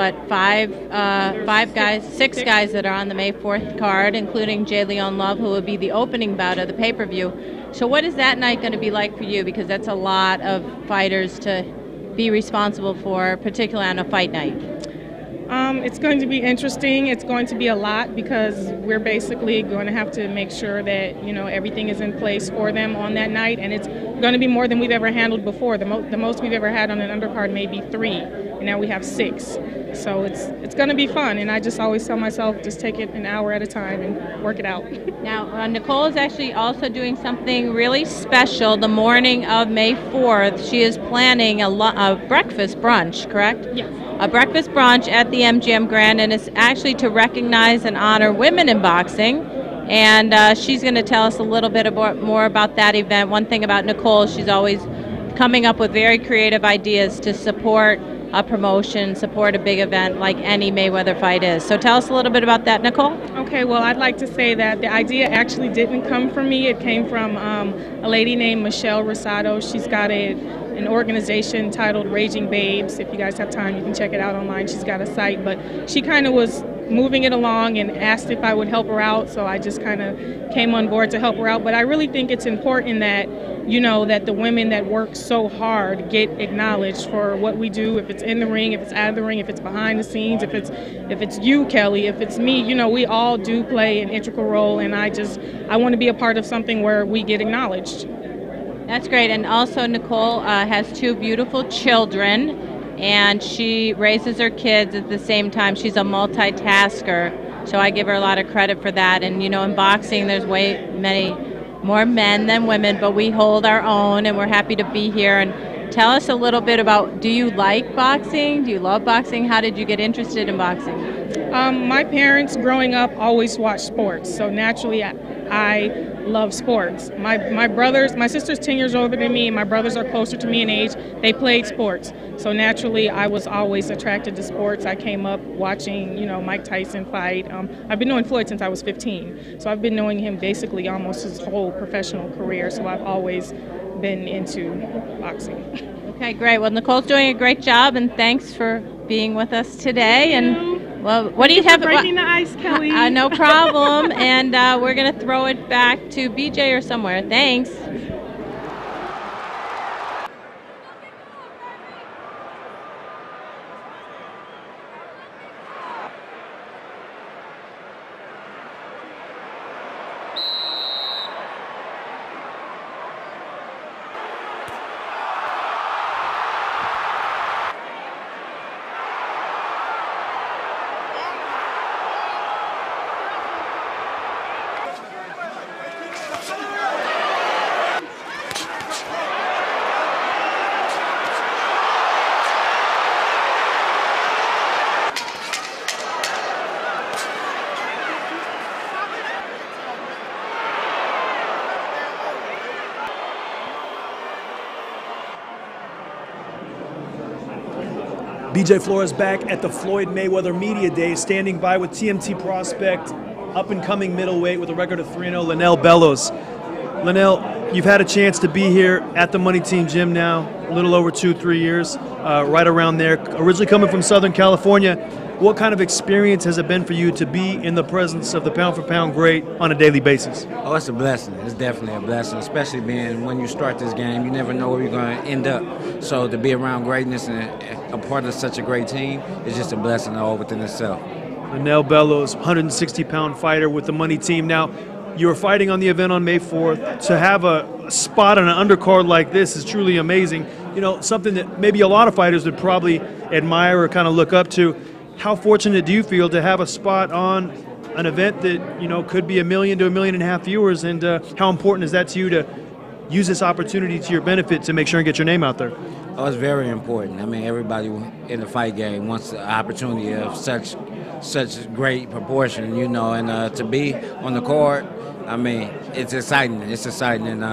guys that are on the May 4th card, including J. Leon Love, who will be the opening bout of the pay-per-view. So what is that night going to be like for you? Because that's a lot of fighters to be responsible for, particularly on a fight night. It's going to be interesting. It's going to be a lot because we're basically going to have to make sure that, you know, everything is in place for them on that night, and it's going to be more than we've ever handled before. The most we've ever had on an undercard may be 3, and now we have 6. So it's going to be fun, and I just always tell myself, just take it an hour at a time and work it out. Now, Nicole is actually also doing something really special the morning of May 4th. She is planning a breakfast brunch, correct? Yes. A breakfast brunch at the MGM Grand, and it's actually to recognize and honor women in boxing. And she's going to tell us a little bit more about that event. One thing about Nicole, she's always coming up with very creative ideas to support a promotion, support a big event like any Mayweather fight is. So tell us a little bit about that, Nicole. Okay, well, I'd like to say that the idea actually didn't come from me. It came from a lady named Michelle Rosado. She's got an organization titled Raging Babes. If you guys have time, you can check it out online. She's got a site, but she kind of was moving it along and asked if I would help her out, so I just kind of came on board to help her out. But I really think it's important that, you know, that the women that work so hard get acknowledged for what we do, if it's in the ring, if it's out of the ring, if it's behind the scenes, if it's you, Kelly, if it's me. You know, we all do play an integral role, and I want to be a part of something where we get acknowledged. That's great. And also Nicole has 2 beautiful children, and she raises her kids at the same time. She's a multitasker, so I give her a lot of credit for that. And, you know, in boxing, there's many more men than women, but we hold our own, and we're happy to be here. And tell us a little bit about, do you like boxing? Do you love boxing? How did you get interested in boxing? My parents, growing up, always watched sports, so naturally I love sports. My sister's 10 years older than me, and my brothers are closer to me in age. They played sports, so naturally I was always attracted to sports. I came up watching, you know, Mike Tyson fight. I've been knowing Floyd since I was 15, so I've been knowing him basically almost his whole professional career, so I've always been into boxing. Okay, great. Well, Nicole's doing a great job, and thanks for being with us today. And well, what do you have? Breaking the ice, Kelly. No problem. And we're going to throw it back to BJ or somewhere. Thanks. BJ Flores back at the Floyd Mayweather Media Day, standing by with TMT prospect, up-and-coming middleweight with a record of 3-0, Linnell Bellows. Linnell, you've had a chance to be here at the Money Team Gym now, a little over 2-3 years, right around there. Originally coming from Southern California, what kind of experience has it been for you to be in the presence of the pound-for-pound great on a daily basis? Oh, it's a blessing. It's definitely a blessing, especially being when you start this game, you never know where you're going to end up. So to be around greatness and a part of such a great team is just a blessing all within itself. Linnell Bellows, 160-pound fighter with the Money Team. Now, you were fighting on the event on May 4th. To have a spot on an undercard like this is truly amazing. You know, something that maybe a lot of fighters would probably admire or kind of look up to. How fortunate do you feel to have a spot on an event that, you know, could be 1 million to 1.5 million viewers, and how important is that to you to use this opportunity to your benefit to make sure and get your name out there? Oh, it's very important. I mean, everybody in the fight game wants the opportunity of such great proportion, you know, and to be on the card, I mean, it's exciting. It's exciting, and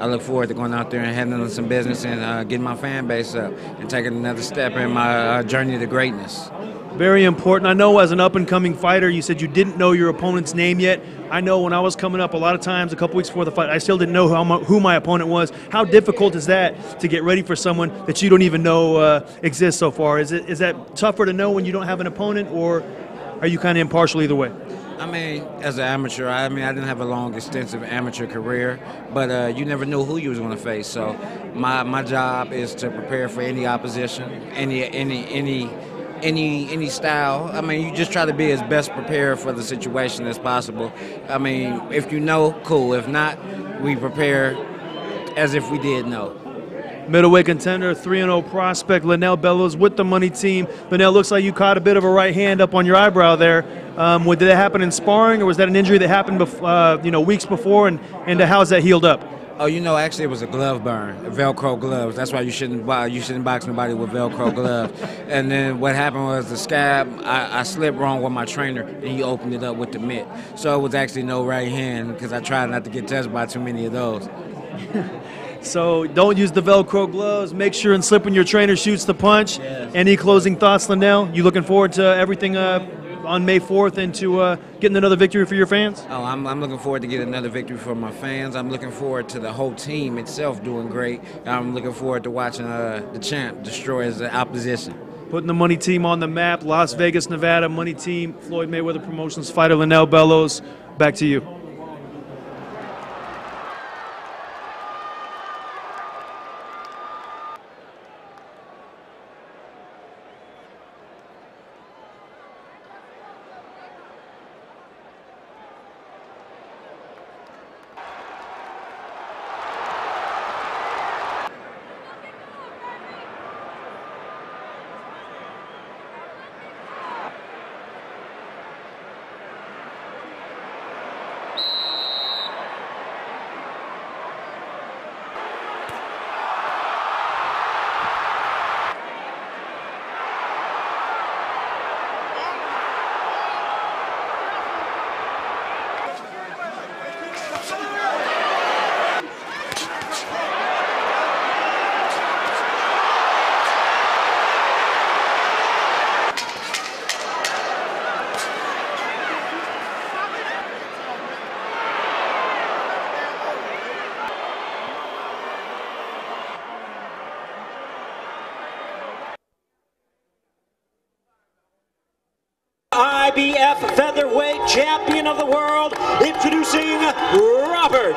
I look forward to going out there and handling some business and getting my fan base up and taking another step in my journey to greatness. Very important. I know as an up-and-coming fighter, you said you didn't know your opponent's name yet. I know when I was coming up a lot of times, a couple weeks before the fight, I still didn't know who my opponent was. How difficult is that to get ready for someone that you don't even know exists so far? Is that tougher to know when you don't have an opponent, or are you kind of impartial either way? I mean, as an amateur, I didn't have a long, extensive amateur career, but you never knew who you was going to face. So my job is to prepare for any opposition, any style. I mean, you just try to be as best prepared for the situation as possible. I mean, if you know, cool. If not, we prepare as if we did know. Middleweight contender, 3-0 prospect, Linnell Bellows with the money team. Linnell, looks like you caught a bit of a right hand up on your eyebrow there. Did that happen in sparring, or was that an injury that happened weeks before, and how's that healed up? Oh, actually it was a glove burn, Velcro gloves. That's why you shouldn't box nobody with Velcro gloves. And then what happened was the scab, I slipped wrong with my trainer, and he opened it up with the mitt. So it was actually no right hand, because I tried not to get touched by too many of those. So don't use the Velcro gloves. Make sure and slip when your trainer shoots the punch. Yes. Any closing thoughts, Linnell? You looking forward to everything on May 4th and to getting another victory for your fans? Oh, I'm looking forward to getting another victory for my fans. I'm looking forward to the whole team itself doing great. I'm looking forward to watching the champ destroy his opposition. Putting the money team on the map, Las Vegas, Nevada, money team, Floyd Mayweather Promotions fighter Linnell Bellows. Back to you. IBF featherweight champion of the world, introducing Robert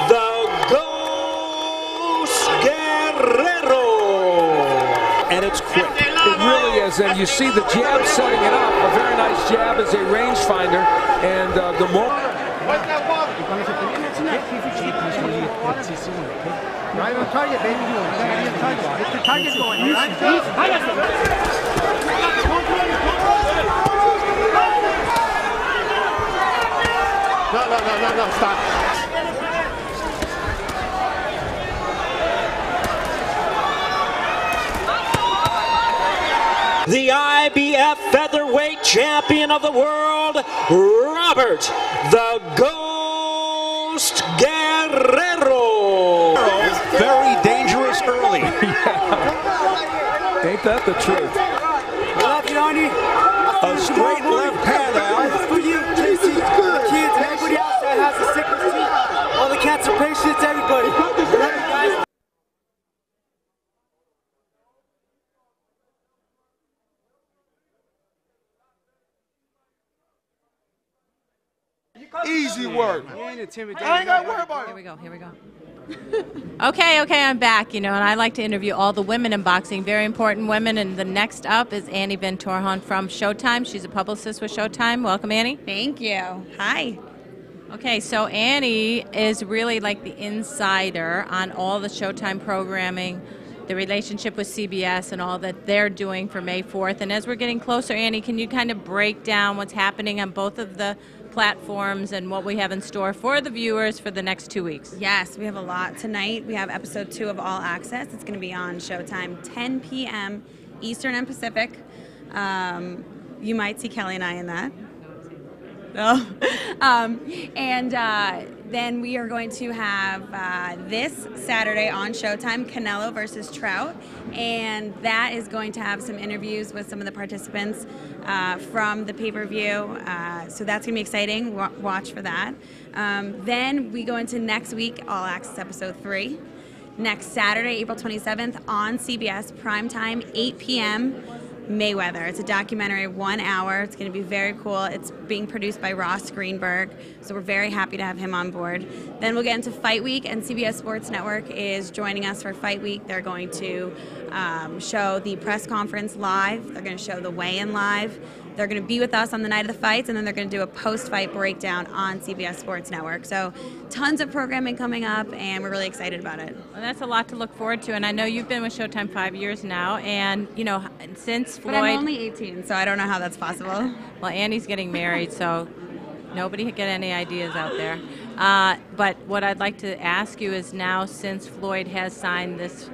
the Ghost Guerrero. And it's quick. It really is, and you see the jab setting it up. A very nice jab as a rangefinder, and the moment. Right on target, baby. Right on target. Get the target going, all right? No, stop. The IBF featherweight champion of the world, Robert the Ghost Guerrero. Very dangerous early. Ain't that the truth? Love you, Arnie. A straight left hand out. For you, JC, the kids, and everybody else that has a sickness too. All the cancer patients, everybody. Love you guys. Easy work. I ain't got to worry about it. Here we go. Okay, I'm back, and I like to interview all the women in boxing, very important women, and the next up is Annie Van Torhan from Showtime. She's a publicist with Showtime. Welcome, Annie. Thank you. Hi. Okay, so Annie is really like the insider on all the Showtime programming, the relationship with CBS and all that they're doing for May 4th. And as we're getting closer, Annie, can you kind of break down what's happening on both of the platforms and what we have in store for the viewers for the next 2 weeks? Yes, we have a lot tonight. We have episode 2 of All Access. It's going to be on Showtime, 10 p.m. Eastern and Pacific. You might see Kelly and I in that. Then we are going to have this Saturday on Showtime, Canelo versus Trout, and that is going to have some interviews with some of the participants from the pay-per-view. So that's going to be exciting. Watch for that. Then we go into next week, All Access Episode 3. Next Saturday, April 27th, on CBS, primetime, 8 p.m., Mayweather. It's a documentary, 1 hour. It's going to be very cool. It's being produced by Ross Greenberg, so we're very happy to have him on board. Then we'll get into Fight Week, and CBS Sports Network is joining us for Fight Week. They're going to show the press conference live. They're going to show the weigh-in live. They're going to be with us on the night of the fights, and then they're going to do a post-fight breakdown on CBS Sports Network. So tons of programming coming up, and we're really excited about it. Well, that's a lot to look forward to, and I know you've been with Showtime 5 years now, and, you know, since Floyd... But I'm only 18, so I don't know how that's possible. Well, Annie's getting married, so nobody could get any ideas out there. But what I'd like to ask you is now, since Floyd has signed this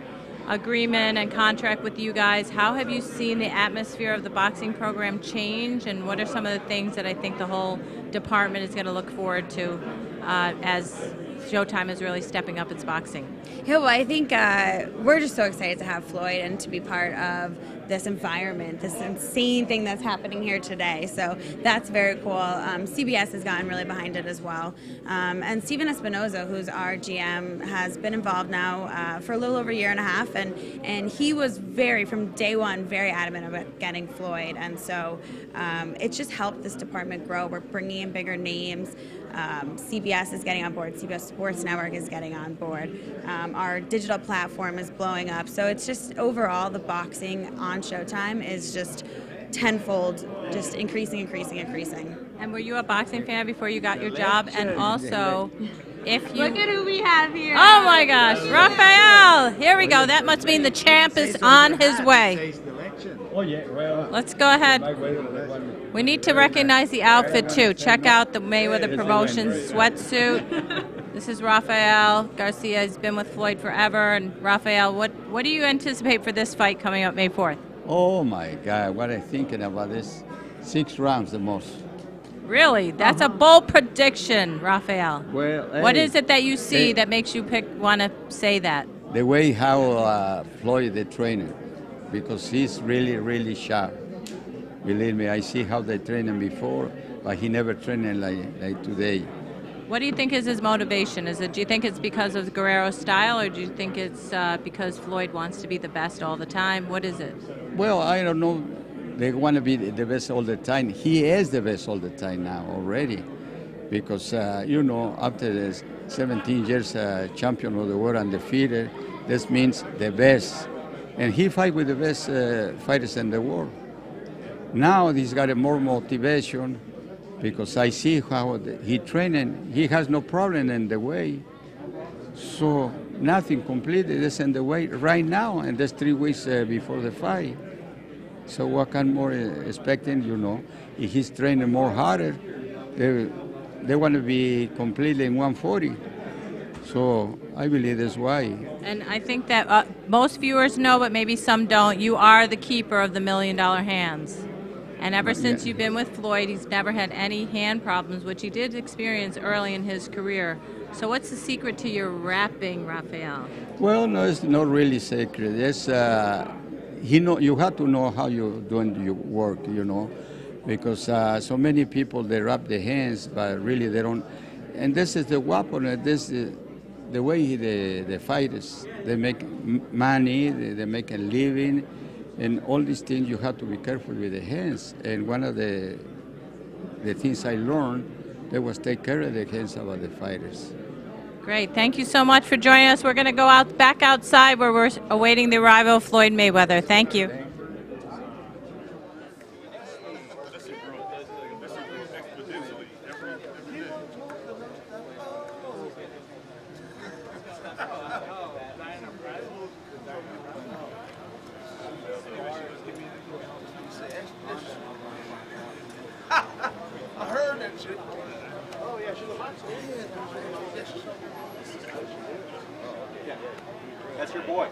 agreement and contract with you guys, how have you seen the atmosphere of the boxing program change, and what are some of the things that I think the whole department is going to look forward to as Showtime is really stepping up its boxing? Yeah, well, I think we're just so excited to have Floyd and to be part of this environment, this insane thing that's happening here today. So that's very cool. CBS has gotten really behind it as well. And Steven Espinoza, who's our GM, has been involved now for a little over a year and a half, and he was from day one, very adamant about getting Floyd. And so it's just helped this department grow. We're bringing in bigger names. CBS is getting on board. CBS Sports Network is getting on board. Our digital platform is blowing up. So it's just overall the boxing on Showtime is just tenfold, just increasing. And were you a boxing fan before you got your job? And also, if you... Look at who we have here. Oh my gosh, Rafael! Here we go. That must mean the champ is on his way. Oh yeah, well. Let's go ahead. We need to recognize the outfit too. Check out the Mayweather Promotions sweatsuit. This is Rafael Garcia. He's been with Floyd forever. And Rafael, what do you anticipate for this fight coming up May 4th? Oh my God, what I'm thinking about this, 6 rounds the most. Really? That's a bold prediction, Rafael. Well, what hey, is it that you see that makes you want to say that? The way how Floyd the trainer, because he's really sharp. Believe me, I see how they train him before, but he never trained him like today. What do you think is his motivation? Do you think it's because of Guerrero's style, or do you think it's because Floyd wants to be the best all the time? What is it? Well, I don't know. They want to be the best all the time. He is the best all the time now already, because you know, after the 17 years champion of the world undefeated, this means the best, and he fight with the best fighters in the world. Now he's got more motivation, because I see how he training. He has no problem in the way, so nothing completely is in the way right now, and that's 3 weeks before the fight. So what can more expecting, you know? If he's training more harder, they want to be completely in 140. So I believe that's why. And I think that most viewers know, but maybe some don't, you are the keeper of the $1 million hands. And ever since you've been with Floyd, he's never had any hand problems, which he did experience early in his career. So what's the secret to your rapping, Rafael? Well, no, it's not really secret. It's, you have to know how you're doing your work, you know, because so many people, they wrap their hands, but really they don't. And this is the weapon, this is the way the fighters, they make money, they make a living, and all these things you have to be careful with the hands. And one of the things I learned, they was take care of the hands about the fighters. Great. Thank you so much for joining us. We're going to go back outside where we're awaiting the arrival of Floyd Mayweather. Thank you. I heard that shit. Oh yeah, she's a boxer. Yeah. That's your boy.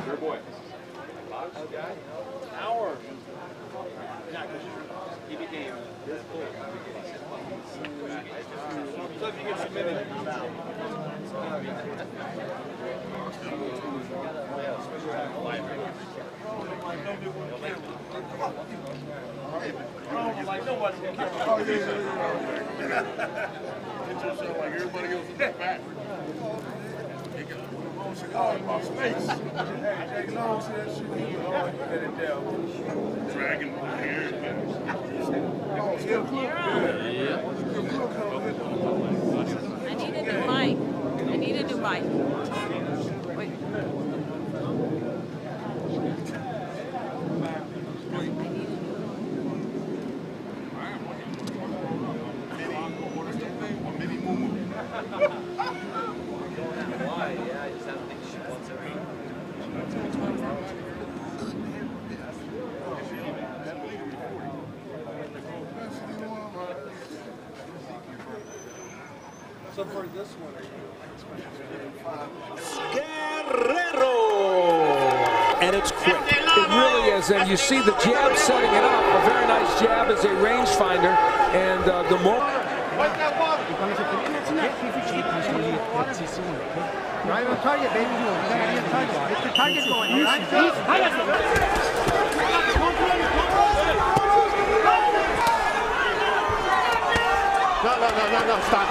Your boy. Okay. Hour. Yeah, because he became this cool. I need a new mic. Wait. So for this one, are you Guerrero. And it's quick. It really is, and you see the jab setting it up. A very nice jab as a rangefinder, and the more. Right on target, baby. You gotta be on target. Get the target going, all right? No, stop.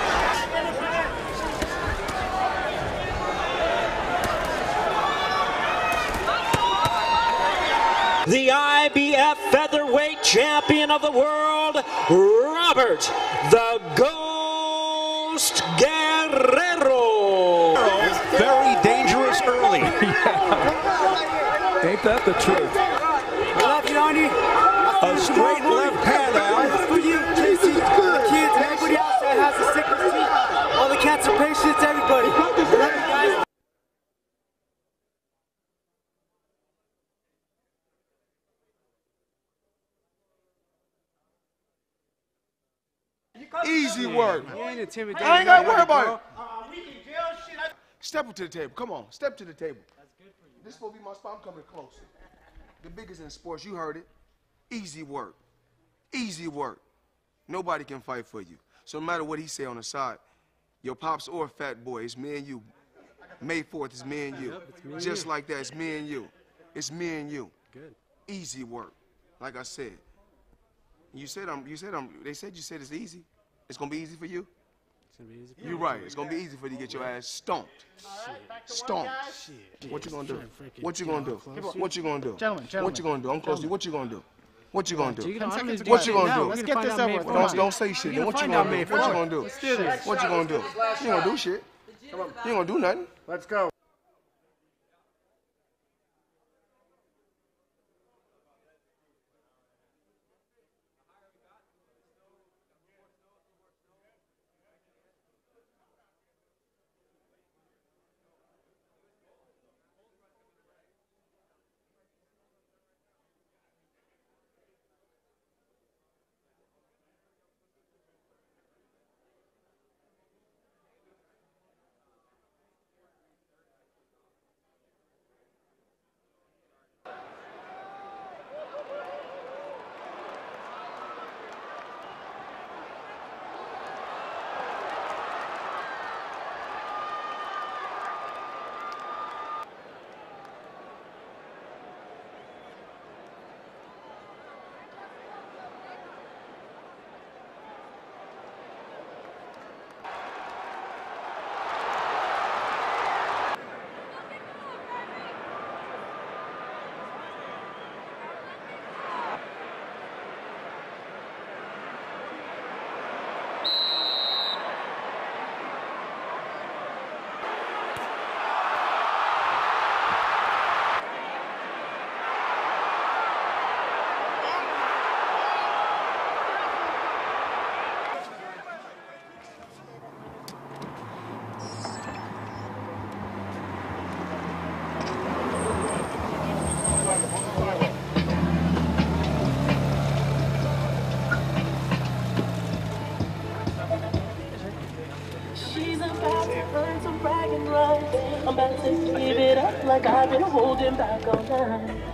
The IBF featherweight champion of the world, Robert the Ghost Guerrero. Very dangerous early. Ain't that the truth? I love you, Arnie. A straight left hand out. For you, JC, the kids, and everybody else that has a sickness too. All the cancer patients, everybody. I love you guys. Easy work. You ain't intimidating. I ain't got to worry about it. Step up to the table. Come on, step to the table. That's good for you. This is supposed to be my spot. I'm coming closer. The biggest in sports, you heard it. Easy work. Easy work. Nobody can fight for you. So no matter what he say on the side, your pops or fat boy, it's me and you. May 4th, it's me and you. Just like that, it's me and you. It's me and you. Good. Easy work. Like I said. You said they said you said it's easy. It's gonna be easy for you? It's gonna be easy for You're right. It's gonna be easy for you to get your ass stomped. Stomped. Shit. What you gonna do? What you gonna do? What you gonna do? Gentlemen. What you gonna do? I'm close to you. What you gonna do? What you gonna do? What you gonna do? Let's get this over with. Don't say shit. Then what you gonna do? What you gonna do? Let's do this. What you gonna do? You ain't gonna do shit. You ain't gonna do nothing. Let's go.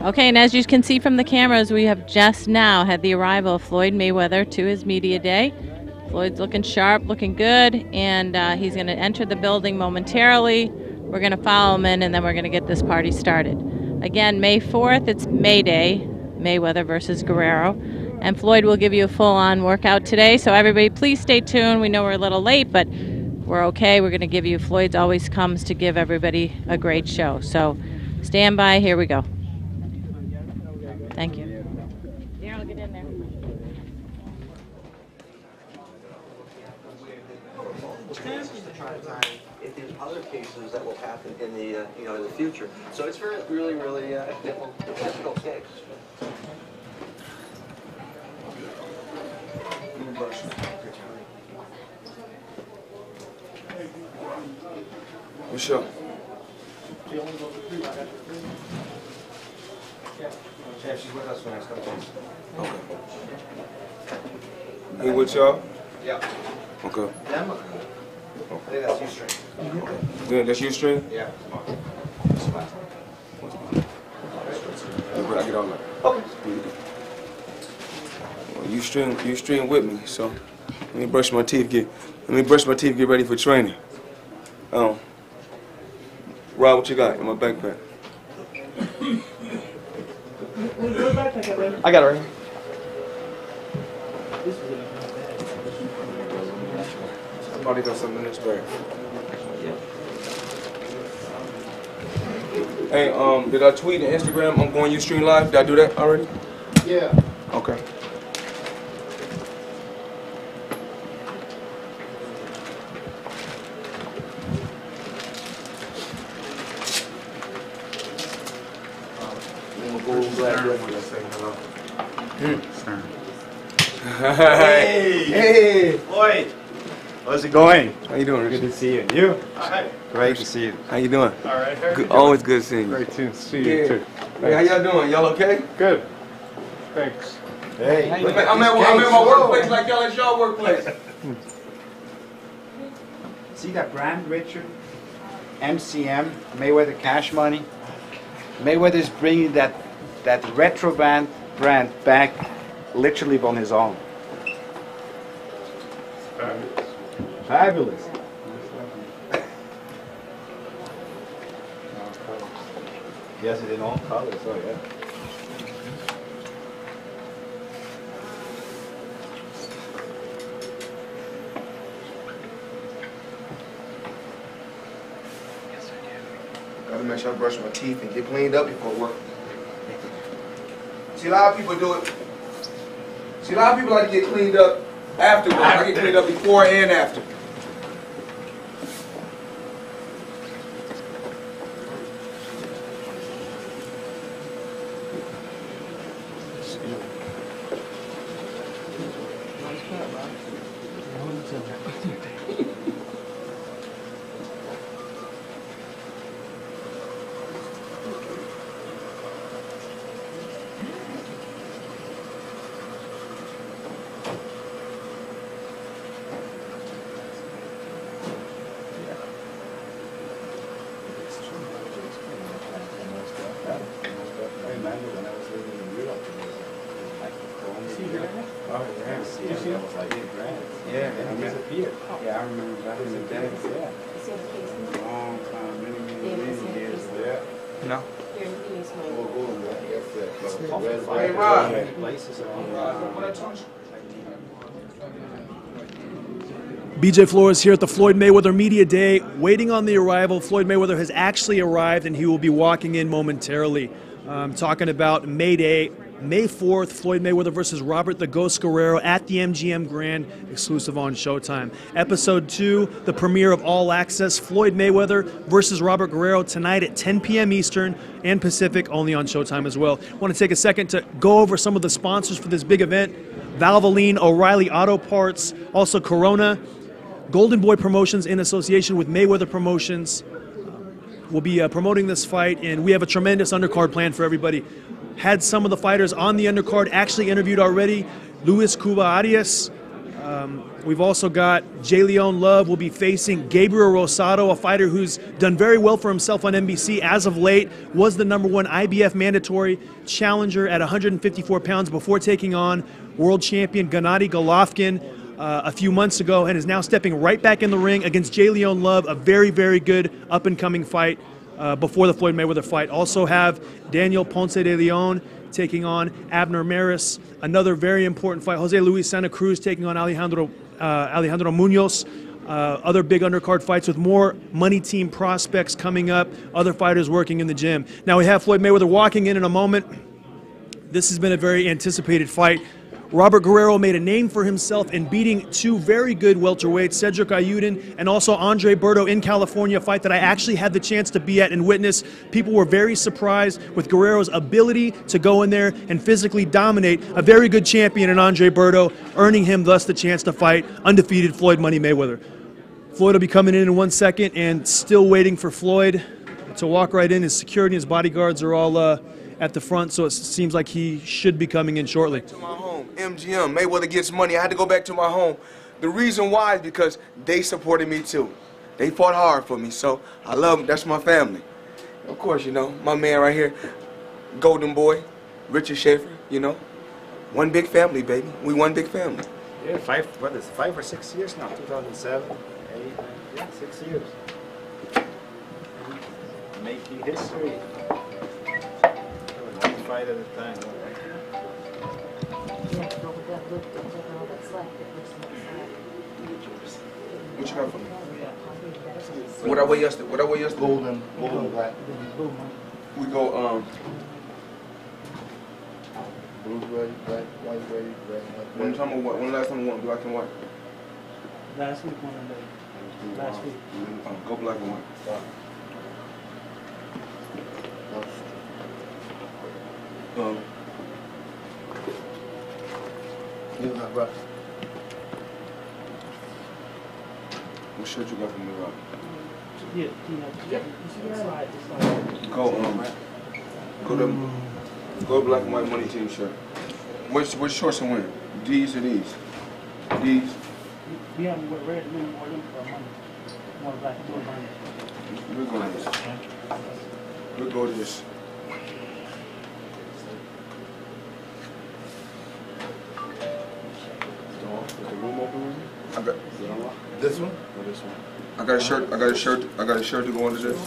Okay, and as you can see from the cameras, we have just now had the arrival of Floyd Mayweather to his media day. Floyd's looking sharp, looking good, and he's going to enter the building momentarily. We're going to follow him in, and then we're going to get this party started. Again, May 4th, it's May Day, Mayweather versus Guerrero. And Floyd will give you a full-on workout today, so everybody please stay tuned. We know we're a little late, but we're okay. We're going to give you, Floyd always comes to give everybody a great show. So stand by, here we go. Thank you. Daryl, get in there. If there's other cases that will happen in the in the future, so it's really difficult case. Michelle. Chef, she's with us for the next couple days. Okay. He with y'all? Yeah. Okay. Them? I think that's you straight. Yeah, that's you string? Yeah. I get all that. Okay. Well, you string with me, so let me brush my teeth, get ready for training. Rob, what you got in my backpack? I got it right here. Somebody got something in this bag. Hey, did I tweet and Instagram I'm going Ustream Live? Did I do that already? Yeah. Okay. Hey, Floyd. How's it going? How you doing? Good to see you. You? Hi. Great to see you. How you doing? All right. How are you doing? Always good seeing you. Great to see you too. Hey, how y'all doing? Y'all okay? Good. Thanks. Hey. I'm at my workplace like y'all at y'all workplace. See that brand, Richard? MCM, Mayweather Cash Money. Mayweather's bringing that retro brand back literally on his own. Fabulous. Yes, it in all colors. Oh yeah. Gotta make sure I brush my teeth and get cleaned up before work. See, a lot of people do it. See, a lot of people like to get cleaned up after work. I get cleaned up before and after. Yeah, it disappeared. Yeah, I remember back in the day. Yeah. Long time, many years. Yeah. No. Hey, Rob. BJ Flores here at the Floyd Mayweather Media Day, waiting on the arrival. Floyd Mayweather has actually arrived, and he will be walking in momentarily. Talking about May Day, May 4th, Floyd Mayweather versus Robert the Ghost Guerrero at the MGM Grand, exclusive on Showtime. Episode 2, the premiere of All Access, Floyd Mayweather versus Robert Guerrero tonight at 10 p.m. Eastern and Pacific, only on Showtime as well. I want to take a second to go over some of the sponsors for this big event. Valvoline, O'Reilly Auto Parts, also Corona, Golden Boy Promotions in association with Mayweather Promotions. We'll be promoting this fight, and we have a tremendous undercard plan for everybody. Had some of the fighters on the undercard actually interviewed already. Luis Cuba Arias. We've also got J. Leon Love will be facing Gabriel Rosado, a fighter who's done very well for himself on NBC as of late, was the #1 IBF mandatory challenger at 154 pounds before taking on world champion Gennady Golovkin. a few months ago and is now stepping right back in the ring against J. Leon Love, a very, very good up-and-coming fight before the Floyd Mayweather fight. Also have Daniel Ponce de Leon taking on Abner Maris, another very important fight. Jose Luis Santa Cruz taking on Alejandro Munoz. Other big undercard fights with more money team prospects coming up, other fighters working in the gym. Now we have Floyd Mayweather walking in a moment. This has been a very anticipated fight. Robert Guerrero made a name for himself in beating two very good welterweights, Cedric Ayudin and also Andre Berto in California, a fight that I actually had the chance to be at and witness. People were very surprised with Guerrero's ability to go in there and physically dominate a very good champion in Andre Berto, earning him thus the chance to fight undefeated Floyd Money Mayweather. Floyd will be coming in 1 second and still waiting for Floyd to walk right in. His security and his bodyguards are all at the front, so it seems like he should be coming in shortly. To my home, MGM, Mayweather gets money. I had to go back to my home. The reason why is because they supported me too. They fought hard for me, so I love them. That's my family. Of course, you know, my man right here, Golden Boy, Richard Schaefer, you know. One big family, baby. We one big family. Yeah, 5 or 6 years now, 2007, 8, yeah, 6 years. Making history. One fight at a time. What you got for me? What I weigh yesterday? Golden black. We go, Blue, red, black, white, red, when last time we went black and white? Last week, last week. Go black and white. What shirt you got for me, Rob? Yeah. Go black and white money team shirt. Which shorts and when? These or these? These? We have red, more money. More black, more money. We'll go to this. We'll go to this. I got this one? Or this one? I got a shirt to go under this.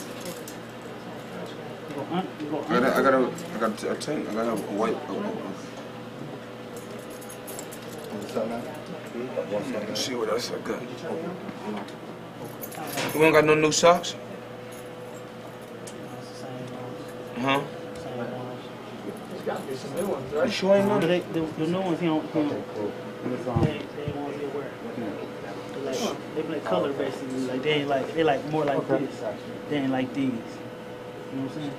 I got a tank. I got a white. Let's see what else I got. We don't got no new socks? Huh? You sure ain't none? The new ones, he don't. They won't be aware. They play color basically. Like they like more like this. They ain't like these. You know what I'm saying?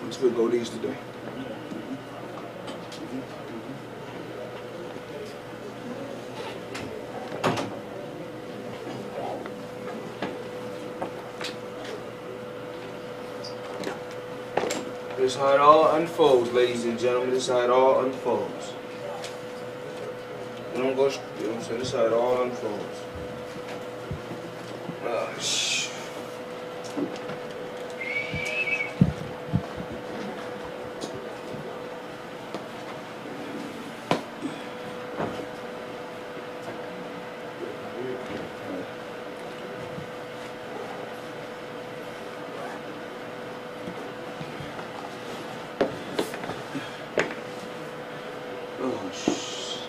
Let's go these today. This is how it all unfolds, ladies and gentlemen. This is how it all unfolds. We don't go, you know what I'm saying? This is how it all unfolds.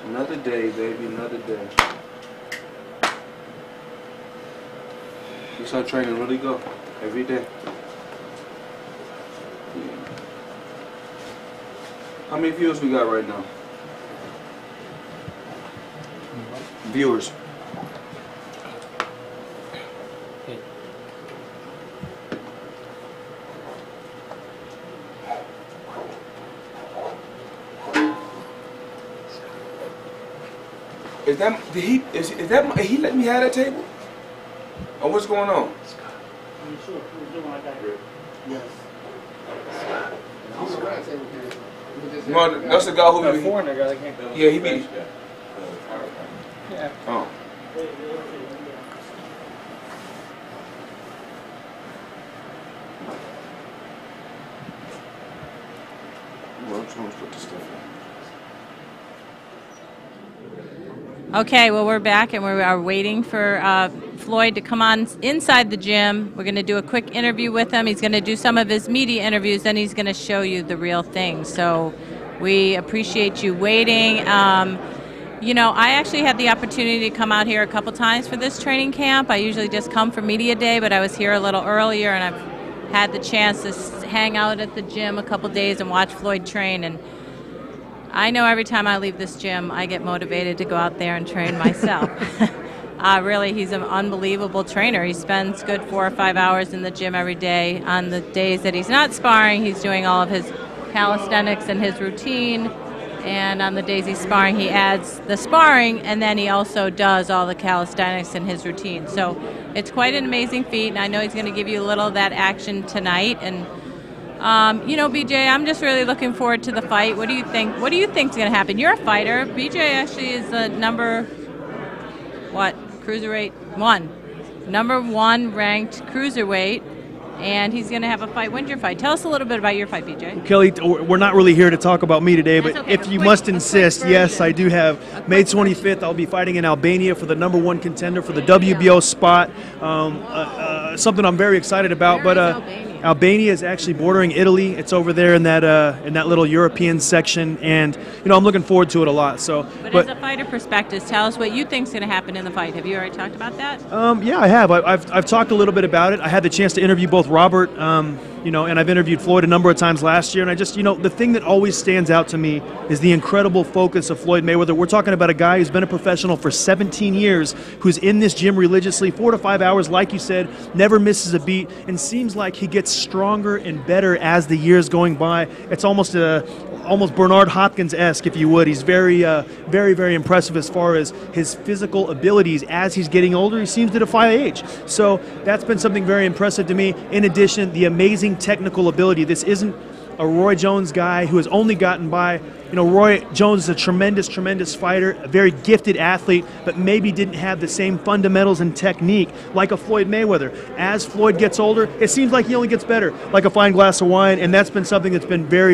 Another day, baby, another day. This is how training really go, every day. How many viewers we got right now? Viewers. Is that he let me have that table? Or what's going on? I'm sure we're doing like that. Yes. No, that's the guy who yeah, he be. Yeah. Oh. Well, I'm just going to put the stuff in. Okay, well, we're back and we are waiting for Floyd to come on inside the gym. We're going to do a quick interview with him. He's going to do some of his media interviews, then he's going to show you the real thing. So we appreciate you waiting. You know, I actually had the opportunity to come out here a couple times for this training camp. I usually just come for media day, but I was here a little earlier, and I've had the chance to hang out at the gym a couple days and watch Floyd train. And I know every time I leave this gym, I get motivated to go out there and train myself. Really, he's an unbelievable trainer. He spends good 4 or 5 hours in the gym every day. On the days that he's not sparring, he's doing all of his calisthenics and his routine. And on the days he's sparring, he adds the sparring, and then he also does all the calisthenics in his routine. So it's quite an amazing feat, and I know he's going to give you a little of that action tonight. And you know, BJ, I'm just really looking forward to the fight. What do you think? What do you think's going to happen? You're a fighter. BJ actually is the cruiserweight number one ranked cruiserweight. And he's going to have a fight. When's your fight? Tell us a little bit about your fight, BJ. Kelly, we're not really here to talk about me today, but okay. if you must insist, yes, I do have May 25th. I'll be fighting in Albania for the #1 contender for the WBO spot. Something I'm very excited about. But Albania is actually bordering Italy. It's over there in that little European section, and you know I'm looking forward to it a lot. So, but as a fighter perspective, tell us what you think's going to happen in the fight. Have you already talked about that? Yeah, I have. I've talked a little bit about it. I had the chance to interview both Robert, you know, and I've interviewed Floyd a number of times last year. And I just, you know, the thing that always stands out to me is the incredible focus of Floyd Mayweather. We're talking about a guy who's been a professional for 17 years, who's in this gym religiously, 4 to 5 hours, like you said, never misses a beat, and seems like he gets stronger and better as the years going by. It's almost Bernard Hopkins-esque, if you would. He's very, very impressive as far as his physical abilities. As he's getting older, he seems to defy age. So that's been something very impressive to me. In addition, the amazing technical ability. This isn't a Roy Jones guy who has only gotten by. You know, Roy Jones is a tremendous fighter, a very gifted athlete, but maybe didn't have the same fundamentals and technique like a Floyd Mayweather. As Floyd gets older, it seems like he only gets better, like a fine glass of wine, and that's been something that's been very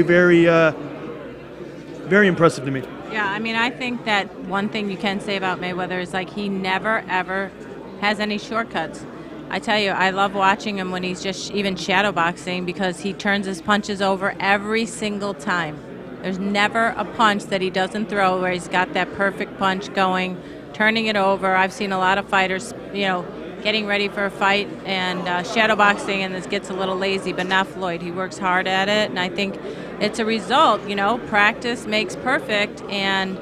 impressive to me. Yeah, I mean, I think that one thing you can say about Mayweather is like he never ever has any shortcuts. I tell you, I love watching him when he's just even shadowboxing because he turns his punches over every single time. There's never a punch that he doesn't throw where he's got that perfect punch going, turning it over. I've seen a lot of fighters, you know, getting ready for a fight and shadowboxing, and this gets a little lazy, but not Floyd. He works hard at it, and I think it's a result. You know, practice makes perfect, and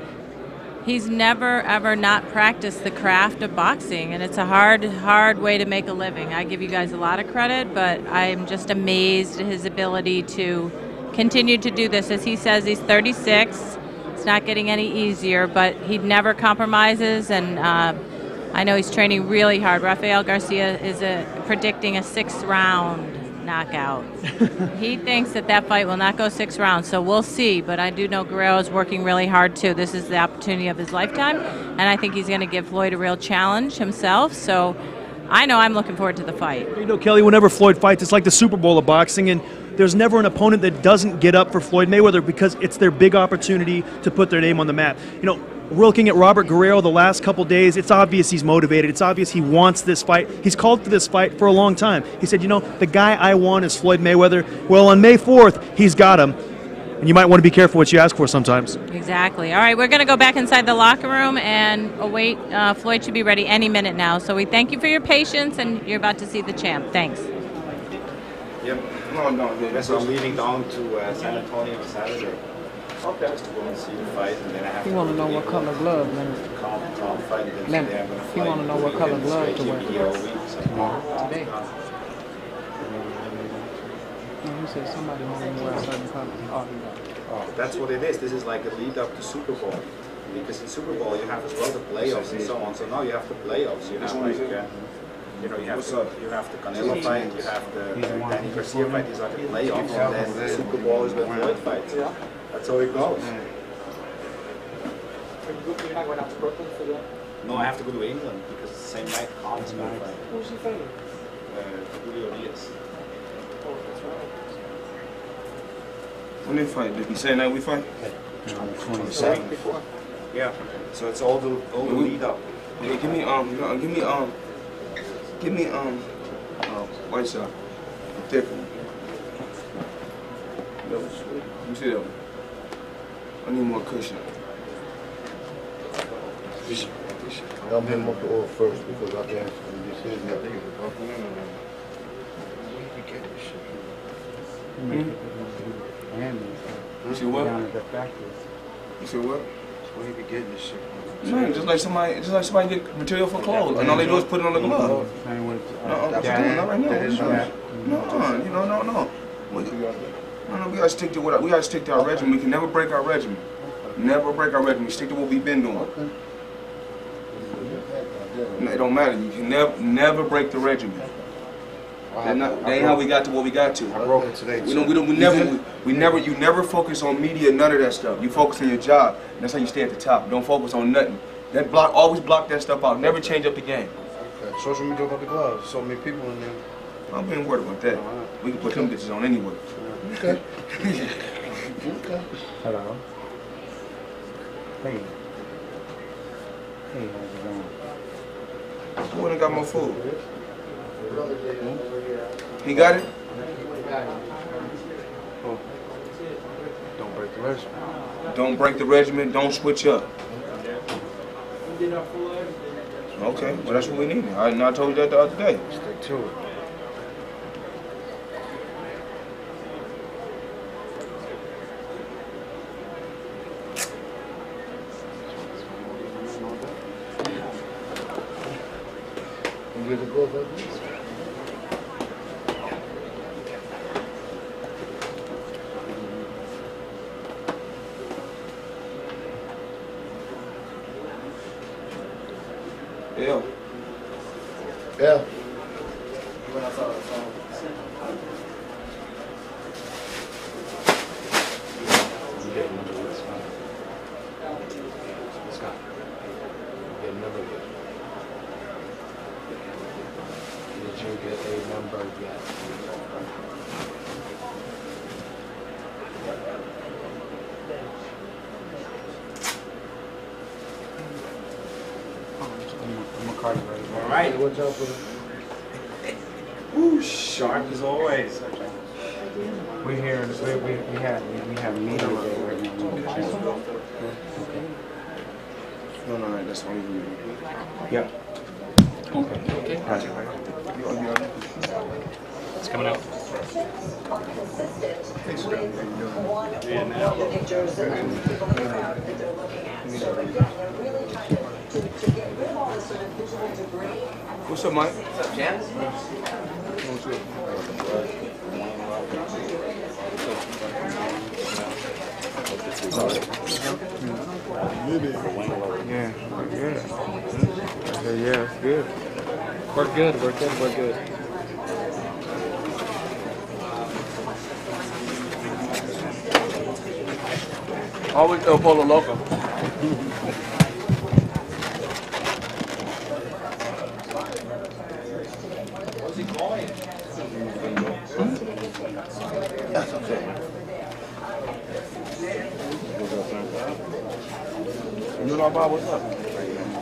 he's never ever not practiced the craft of boxing, and it's a hard way to make a living. I give you guys a lot of credit, but I'm just amazed at his ability to continue to do this. As he says, he's 36. It's not getting any easier, but he never compromises, and I know he's training really hard. Rafael Garcia is predicting a 6th round knockout. He thinks that fight will not go 6 rounds, so we'll see. But I do know Guerrero's working really hard too. This is the opportunity of his lifetime, and I think he's going to give Floyd a real challenge himself. So I know I'm looking forward to the fight. You know, Kelly, whenever Floyd fights, it's like the Super Bowl of boxing, and there's never an opponent that doesn't get up for Floyd Mayweather because it's their big opportunity to put their name on the map. You know, we're looking at Robert Guerrero the last couple days. It's obvious he's motivated. It's obvious he wants this fight. He's called for this fight for a long time. He said, you know, the guy I want is Floyd Mayweather. Well, on May 4th, he's got him. And you might want to be careful what you ask for sometimes. Exactly. All right, we're going to go back inside the locker room and await. Floyd should be ready any minute now. So we thank you for your patience, and you're about to see the champ. Thanks. Yep. No. So I'm leaving down to San Antonio on Saturday. Okay. Just to go and see the fight, and then I have to want to know what color glove, calm fight, and then today I'm going to fly. You want to know what color glove to wear today. You said somebody wanted to wear a certain color. Oh, that's what it is. This is like a lead up to Super Bowl. Because in Super Bowl you have as well the playoffs and so on. So now you have the playoffs. You have like, you know, you have the Canelo fight, you have the Danny Garcia fight. These are the playoffs, and then the Super Bowl is when Floyd fights. That's how it goes. You're not going out to Brooklyn for that? No, I have to go to England because it's the same night Khan's going to fight. Who's he fighting? Julio Diaz. Oh, that's right. When they fight? Did we say that we fight? 27. Yeah. So it's all the lead up. Yeah, give me white shot. Thick one. Let me see that one. I need more cushion. I'm hitting up the oil first because I can't this is nothing. You see what? Down at the factory. You see what? Where you be getting this shit from? Man, just like somebody get material for clothes, and all they do is put it on the glove. No, not right now. No. We gotta stick to we gotta stick to our regimen. We can never break our regimen. Never break our regimen. Stick to what we've been doing. No, it don't matter. You can never break the regimen. That ain't how we got to what we got to. I broke it today. You never focus on media, none of that stuff. You focus on your job. That's how you stay at the top. Don't focus on nothing. Always block that stuff out. Never change up the game. Okay. Social media about the gloves. So many people in there. I'm being worried about that. We can put them bitches on anyway. Okay. Hello. Hey. Hey, how's it going? Who wouldn't got my food? He got it? Oh. Don't break the regimen. Don't break the regimen. Don't switch up. Okay, well that's what we need. I told you that the other day. Stick to it. You get the gloves like this? Yeah. Yeah. Did you get a number yet? All right. What's up with it? Ooh, sharp as always. We're here. We have a meeting today right now. No, that's only you. Yeah. Okay. Gotcha. It's coming out. What's up, Mike? What's up, Jan? Yeah, it's good. We're good. Always El Polo Loco. What's he calling? That's okay. You know about what's up?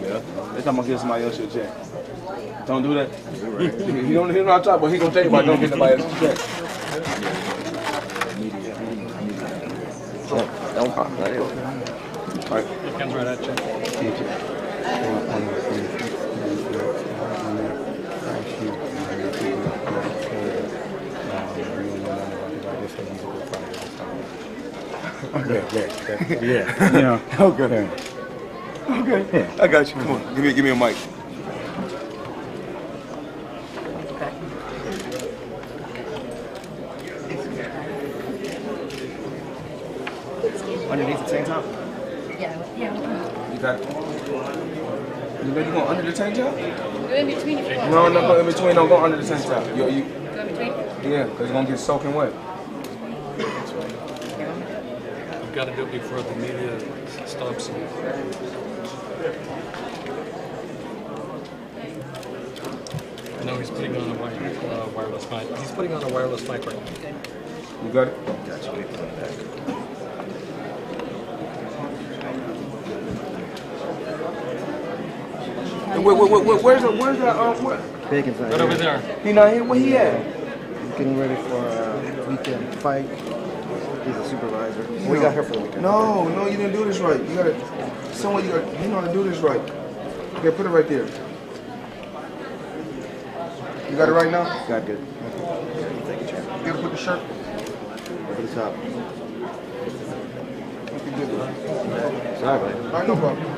Yeah. Next time I'm gonna get somebody else your check. Don't do that. He don't know how to talk, but he gonna tell you about don't get somebody else's check. Don't pop that in. All right. It comes right at you. Okay. Yeah. You know. Okay. Okay. I got you. Come on. Give me a mic. Underneath the tank top? You got it. You going under the tank top? Go in between if you want. No, go in between. Don't go under the tank top. Go in between? Yeah, because you're going to get soaking wet. You've got to do it before the media stops you. No, he's putting on a wireless mic. He's putting on a wireless mic right now. You got it? Gotcha. Let me put it back. And where's that? Bacon's not Right here. over there. He not here? Where he at? He's getting ready for a weekend fight. He's a supervisor. We got here for the weekend. No, you didn't do this right. You gotta, someone you know how to do this right. Okay, put it right there. You got it right now? Got good. You gotta put the shirt. Over the top. Okay, good. Sorry, buddy. All right, no problem.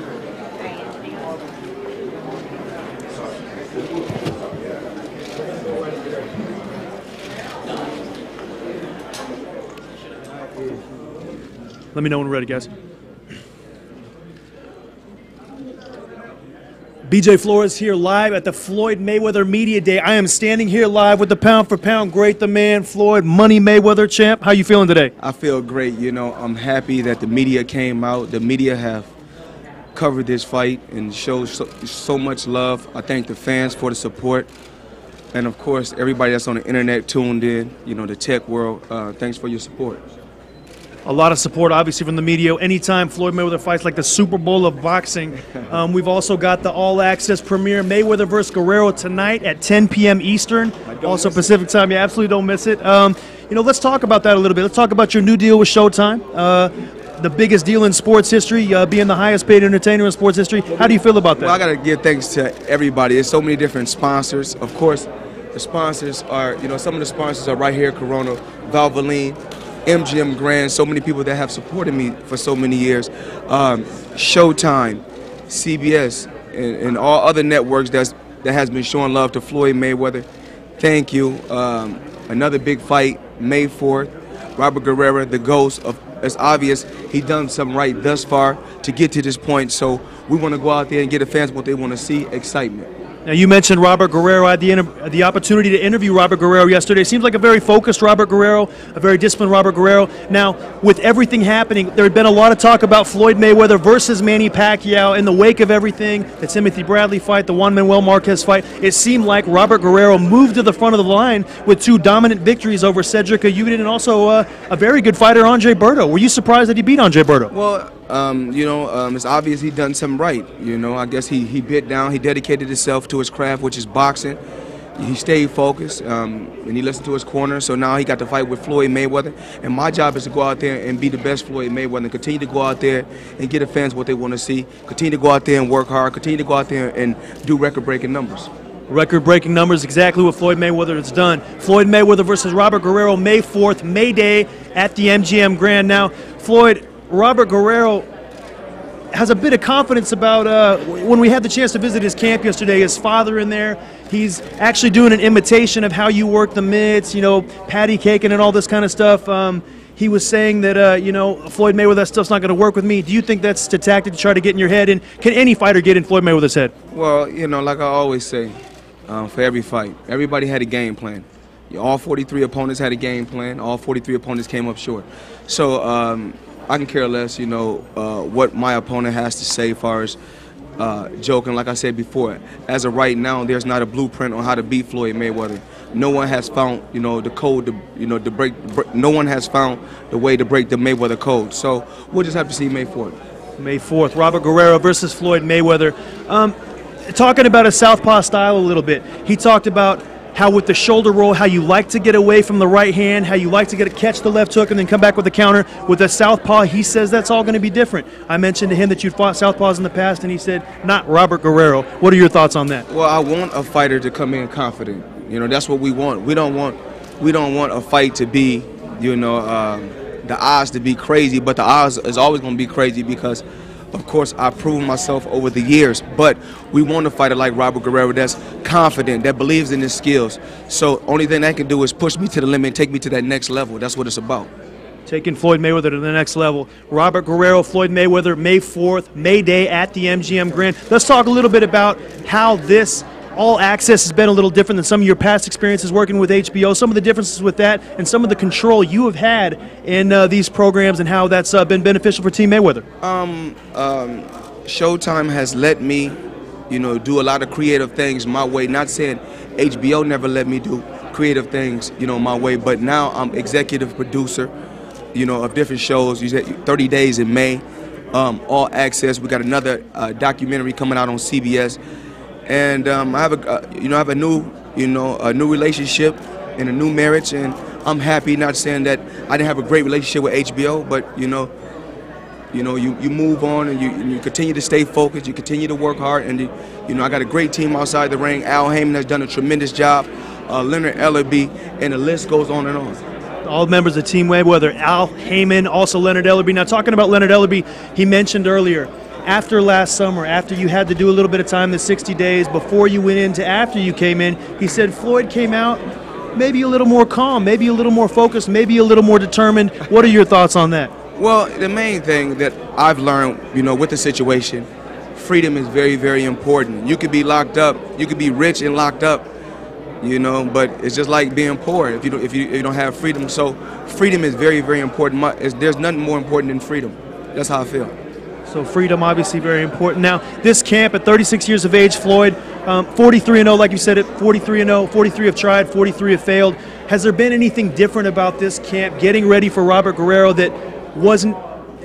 Let me know when we're ready, guys. BJ Flores here live at the Floyd Mayweather Media Day. I am standing here live with the pound-for-pound great, the man, Floyd Money Mayweather champ. How you feeling today? I feel great. You know, I'm happy that the media came out. The media have covered this fight and showed so much love. I thank the fans for the support. And, of course, everybody that's on the internet tuned in, you know, the tech world, thanks for your support. A lot of support, obviously, from the media. Anytime Floyd Mayweather fights like the Super Bowl of boxing. We've also got the all-access premiere, Mayweather vs. Guerrero, tonight at 10 p.m. Eastern, also Pacific time. You absolutely don't miss it. You know, let's talk about that a little bit. Let's talk about your new deal with Showtime, the biggest deal in sports history, being the highest-paid entertainer in sports history. How do you feel about that? Well, I got to give thanks to everybody. There's so many different sponsors. Of course, the sponsors are, you know, some of the sponsors are right here, Corona, Valvoline, MGM Grand, so many people that have supported me for so many years. Showtime, CBS, and all other networks that has been showing love to Floyd Mayweather. Thank you. Another big fight, May 4th. Robert Guerrero, the ghost of. It's obvious he done something right thus far to get to this point. So we want to go out there and get the fans what they want to see: excitement. Now, you mentioned Robert Guerrero. I had the opportunity to interview Robert Guerrero yesterday. Seems like a very focused Robert Guerrero, a very disciplined Robert Guerrero. Now, with everything happening, there had been a lot of talk about Floyd Mayweather versus Manny Pacquiao. In the wake of everything, the Timothy Bradley fight, the Juan Manuel Marquez fight, it seemed like Robert Guerrero moved to the front of the line with two dominant victories over Cedric Ayudin and also a very good fighter, Andre Berto. Were you surprised that he beat Andre Berto? Well, you know, it's obvious he done something right. You know, I guess he bit down. He dedicated himself to his craft, which is boxing. He stayed focused, and he listened to his corner. So now he got to fight with Floyd Mayweather. And my job is to go out there and be the best Floyd Mayweather and continue to go out there and get the fans what they want to see. Continue to go out there and work hard. Continue to go out there and do record-breaking numbers. Record-breaking numbers, exactly what Floyd Mayweather has done. Floyd Mayweather versus Robert Guerrero, May 4th, May Day at the MGM Grand. Now, Floyd, Robert Guerrero has a bit of confidence about when we had the chance to visit his camp yesterday, his father in there. He's actually doing an imitation of how you work the mitts, you know, patty caking and all this kind of stuff. He was saying that, you know, Floyd Mayweather, that stuff's not going to work with me. Do you think that's a tactic to try to get in your head? And can any fighter get in Floyd Mayweather's head? Well, you know, like I always say, for every fight, everybody had a game plan. All 43 opponents had a game plan. All 43 opponents came up short. So I can care less, you know, what my opponent has to say as far as joking. Like I said before, as of right now, there's not a blueprint on how to beat Floyd Mayweather. No one has found, you know, the code to, you know, to break. No one has found the way to break the Mayweather code. So we'll just have to see May 4th. May 4th, Robert Guerrero versus Floyd Mayweather. Talking about his southpaw style a little bit, he talked about how with the shoulder roll, how you like to get away from the right hand, how you like to catch the left hook and then come back with a counter. With the southpaw, he says that's all going to be different. I mentioned to him that you'd fought southpaws in the past, and he said, not Robert Guerrero. What are your thoughts on that? Well, I want a fighter to come in confident. You know, that's what we want. We don't want a fight to be, you know, the odds to be crazy, but the odds is always going to be crazy because, of course, I've proven myself over the years, but we want a fighter like Robert Guerrero that's confident, that believes in his skills. So only thing that can do is push me to the limit and take me to that next level. That's what it's about. Taking Floyd Mayweather to the next level. Robert Guerrero, Floyd Mayweather, May 4th, May Day at the MGM Grand. Let's talk a little bit about how this All Access has been a little different than some of your past experiences working with HBO, some of the differences with that, and some of the control you have had in these programs and how that's been beneficial for Team Mayweather. Showtime has let me, you know, do a lot of creative things my way. Not saying HBO never let me do, creative things, you know, my way. But now I'm executive producer, you know, of different shows. You said 30 Days in May, All Access. We got another documentary coming out on CBS, and I have a new relationship and a new marriage, and I'm happy. Not saying that I didn't have a great relationship with HBO, but you move on and you continue to stay focused. You continue to work hard, and I got a great team outside the ring. Al Heyman has done a tremendous job. Leonard Ellerby, and the list goes on and on. All members of Team Mayweather, Al Heyman, also Leonard Ellerby. Now, talking about Leonard Ellerby, he mentioned earlier, after last summer, after you had to do a little bit of time, the 60 days, before you went into after you came in, he said Floyd came out maybe a little more calm, maybe a little more focused, maybe a little more determined. What are your thoughts on that? Well, the main thing that I've learned, with the situation, freedom is very, very important. You could be locked up, you could be rich and locked up, but it's just like being poor if you don't have freedom. So freedom is very, very important. There's nothing more important than freedom. That's how I feel. So freedom, obviously, very important. Now, this camp at 36 years of age, Floyd, 43-0, like you said it, 43-0, 43 have tried, 43 have failed. Has there been anything different about this camp, getting ready for Robert Guerrero, that wasn't,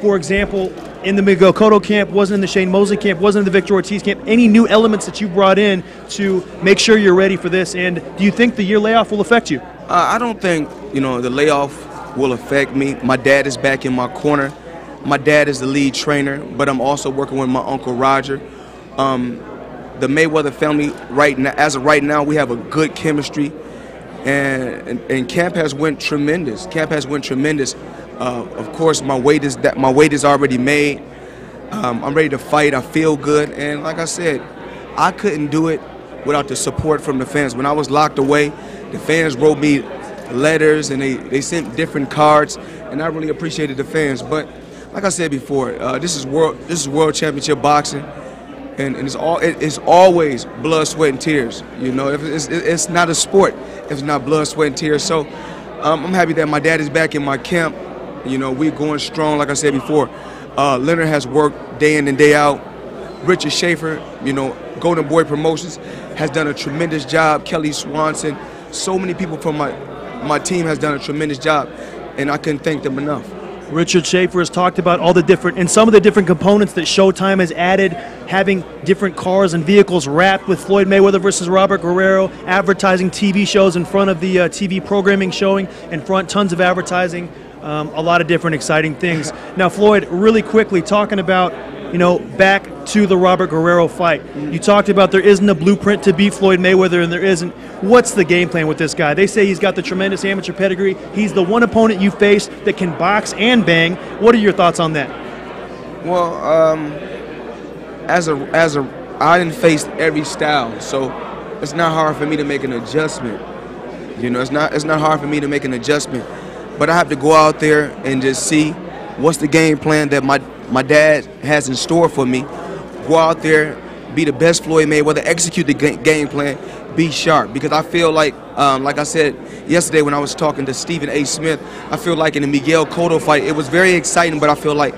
for example, in the Miguel Cotto camp, wasn't in the Shane Mosley camp, wasn't in the Victor Ortiz camp? Any new elements that you brought in to make sure you're ready for this? And do you think the year layoff will affect you? I don't think, the layoff will affect me. My dad is back in my corner. My dad is the lead trainer, but I'm also working with my Uncle Roger. The Mayweather family, as of right now, we have a good chemistry, and camp has went tremendous. Camp has went tremendous. Of course, my weight is already made. I'm ready to fight. I feel good, and like I said, I couldn't do it without the support from the fans. When I was locked away, the fans wrote me letters and they sent different cards, and I really appreciated the fans. But like I said before, this is world championship boxing, and it's always blood, sweat, and tears. It's not a sport if it's not blood, sweat, and tears. So I'm happy that my dad is back in my camp. We're going strong, like I said before. Leonard has worked day in and day out. Richard Schaefer, Golden Boy Promotions, has done a tremendous job. Kelly Swanson, so many people from my team has done a tremendous job, and I couldn't thank them enough. Richard Schaefer has talked about all the different, and some of the different components that Showtime has added, having different cars and vehicles wrapped with Floyd Mayweather versus Robert Guerrero, advertising TV shows in front of the TV programming showing in front, tons of advertising, a lot of different exciting things. Now, Floyd, really quickly, talking about, back to the Robert Guerrero fight. You talked about there isn't a blueprint to beat Floyd Mayweather, and there isn't. What's the game plan with this guy? They say he's got the tremendous amateur pedigree. He's the one opponent you faced that can box and bang. What are your thoughts on that? Well, I didn't face every style, so it's not hard for me to make an adjustment. It's not hard for me to make an adjustment, but I have to go out there and just see what's the game plan that my dad has in store for me. Go out there, be the best Floyd Mayweather, execute the game plan, be sharp. Because I feel like I said yesterday when I was talking to Stephen A. Smith, I feel like in the Miguel Cotto fight, it was very exciting, but I feel like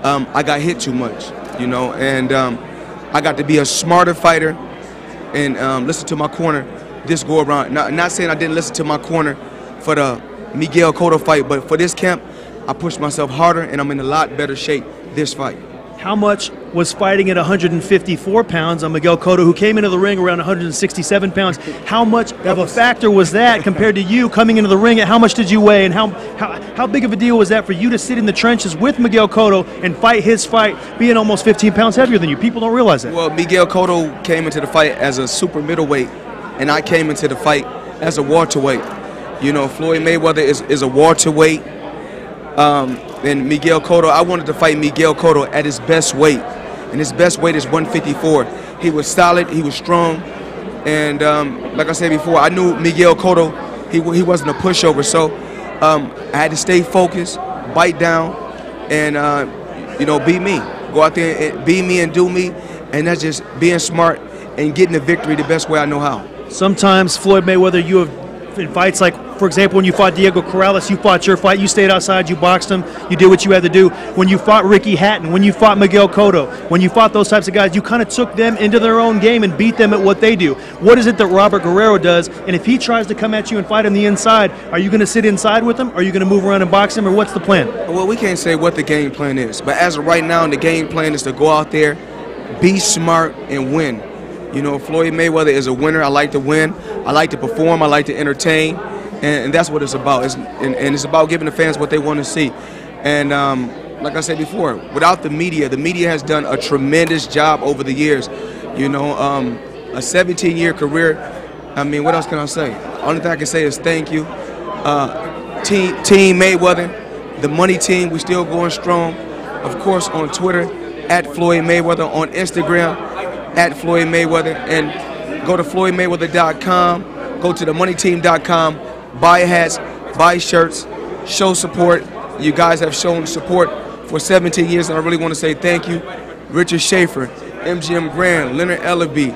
I got hit too much, and I got to be a smarter fighter and listen to my corner this go around. Not saying I didn't listen to my corner for the Miguel Cotto fight, but for this camp, I pushed myself harder, and I'm in a lot better shape this fight. How much was fighting at 154 pounds on Miguel Cotto, who came into the ring around 167 pounds? How much of a factor was that compared to you coming into the ring? How much did you weigh, and how big of a deal was that for you to sit in the trenches with Miguel Cotto and fight his fight, being almost 15 pounds heavier than you? People don't realize that. Well, Miguel Cotto came into the fight as a super middleweight, and I came into the fight as a welterweight. Floyd Mayweather is a welterweight. And Miguel Cotto, I wanted to fight Miguel Cotto at his best weight, and his best weight is 154. He was solid, he was strong, and like I said before, I knew Miguel Cotto, he wasn't a pushover, so I had to stay focused, bite down, and be me. Go out there and be me and do me, and that's just being smart and getting the victory the best way I know how. Sometimes Floyd Mayweather, you have in fights like for example, when you fought Diego Corrales, you fought your fight, you stayed outside, you boxed him, you did what you had to do. When you fought Ricky Hatton, when you fought Miguel Cotto, when you fought those types of guys, you kind of took them into their own game and beat them at what they do. What is it that Robert Guerrero does? And if he tries to come at you and fight on the inside, are you going to sit inside with him? Are you going to move around and box him, or what's the plan? Well, we can't say what the game plan is, but as of right now, the game plan is to go out there, be smart, and win. You know, Floyd Mayweather is a winner. I like to win. I like to perform. I like to entertain, and that's what it's about. And it's about giving the fans what they want to see. And like I said before, without the media has done a tremendous job over the years. You know, a 17-year career. I mean, what else can I say? Only thing I can say is thank you. Team Mayweather, the money team, we still going strong. Of course, on Twitter, @Floyd Mayweather, on Instagram, @Floyd Mayweather, and go to FloydMayweather.com, go to themoneyteam.com, buy hats, buy shirts, show support. You guys have shown support for 17 years, and I really want to say thank you. Richard Schaefer, MGM Grand, Leonard Ellerby,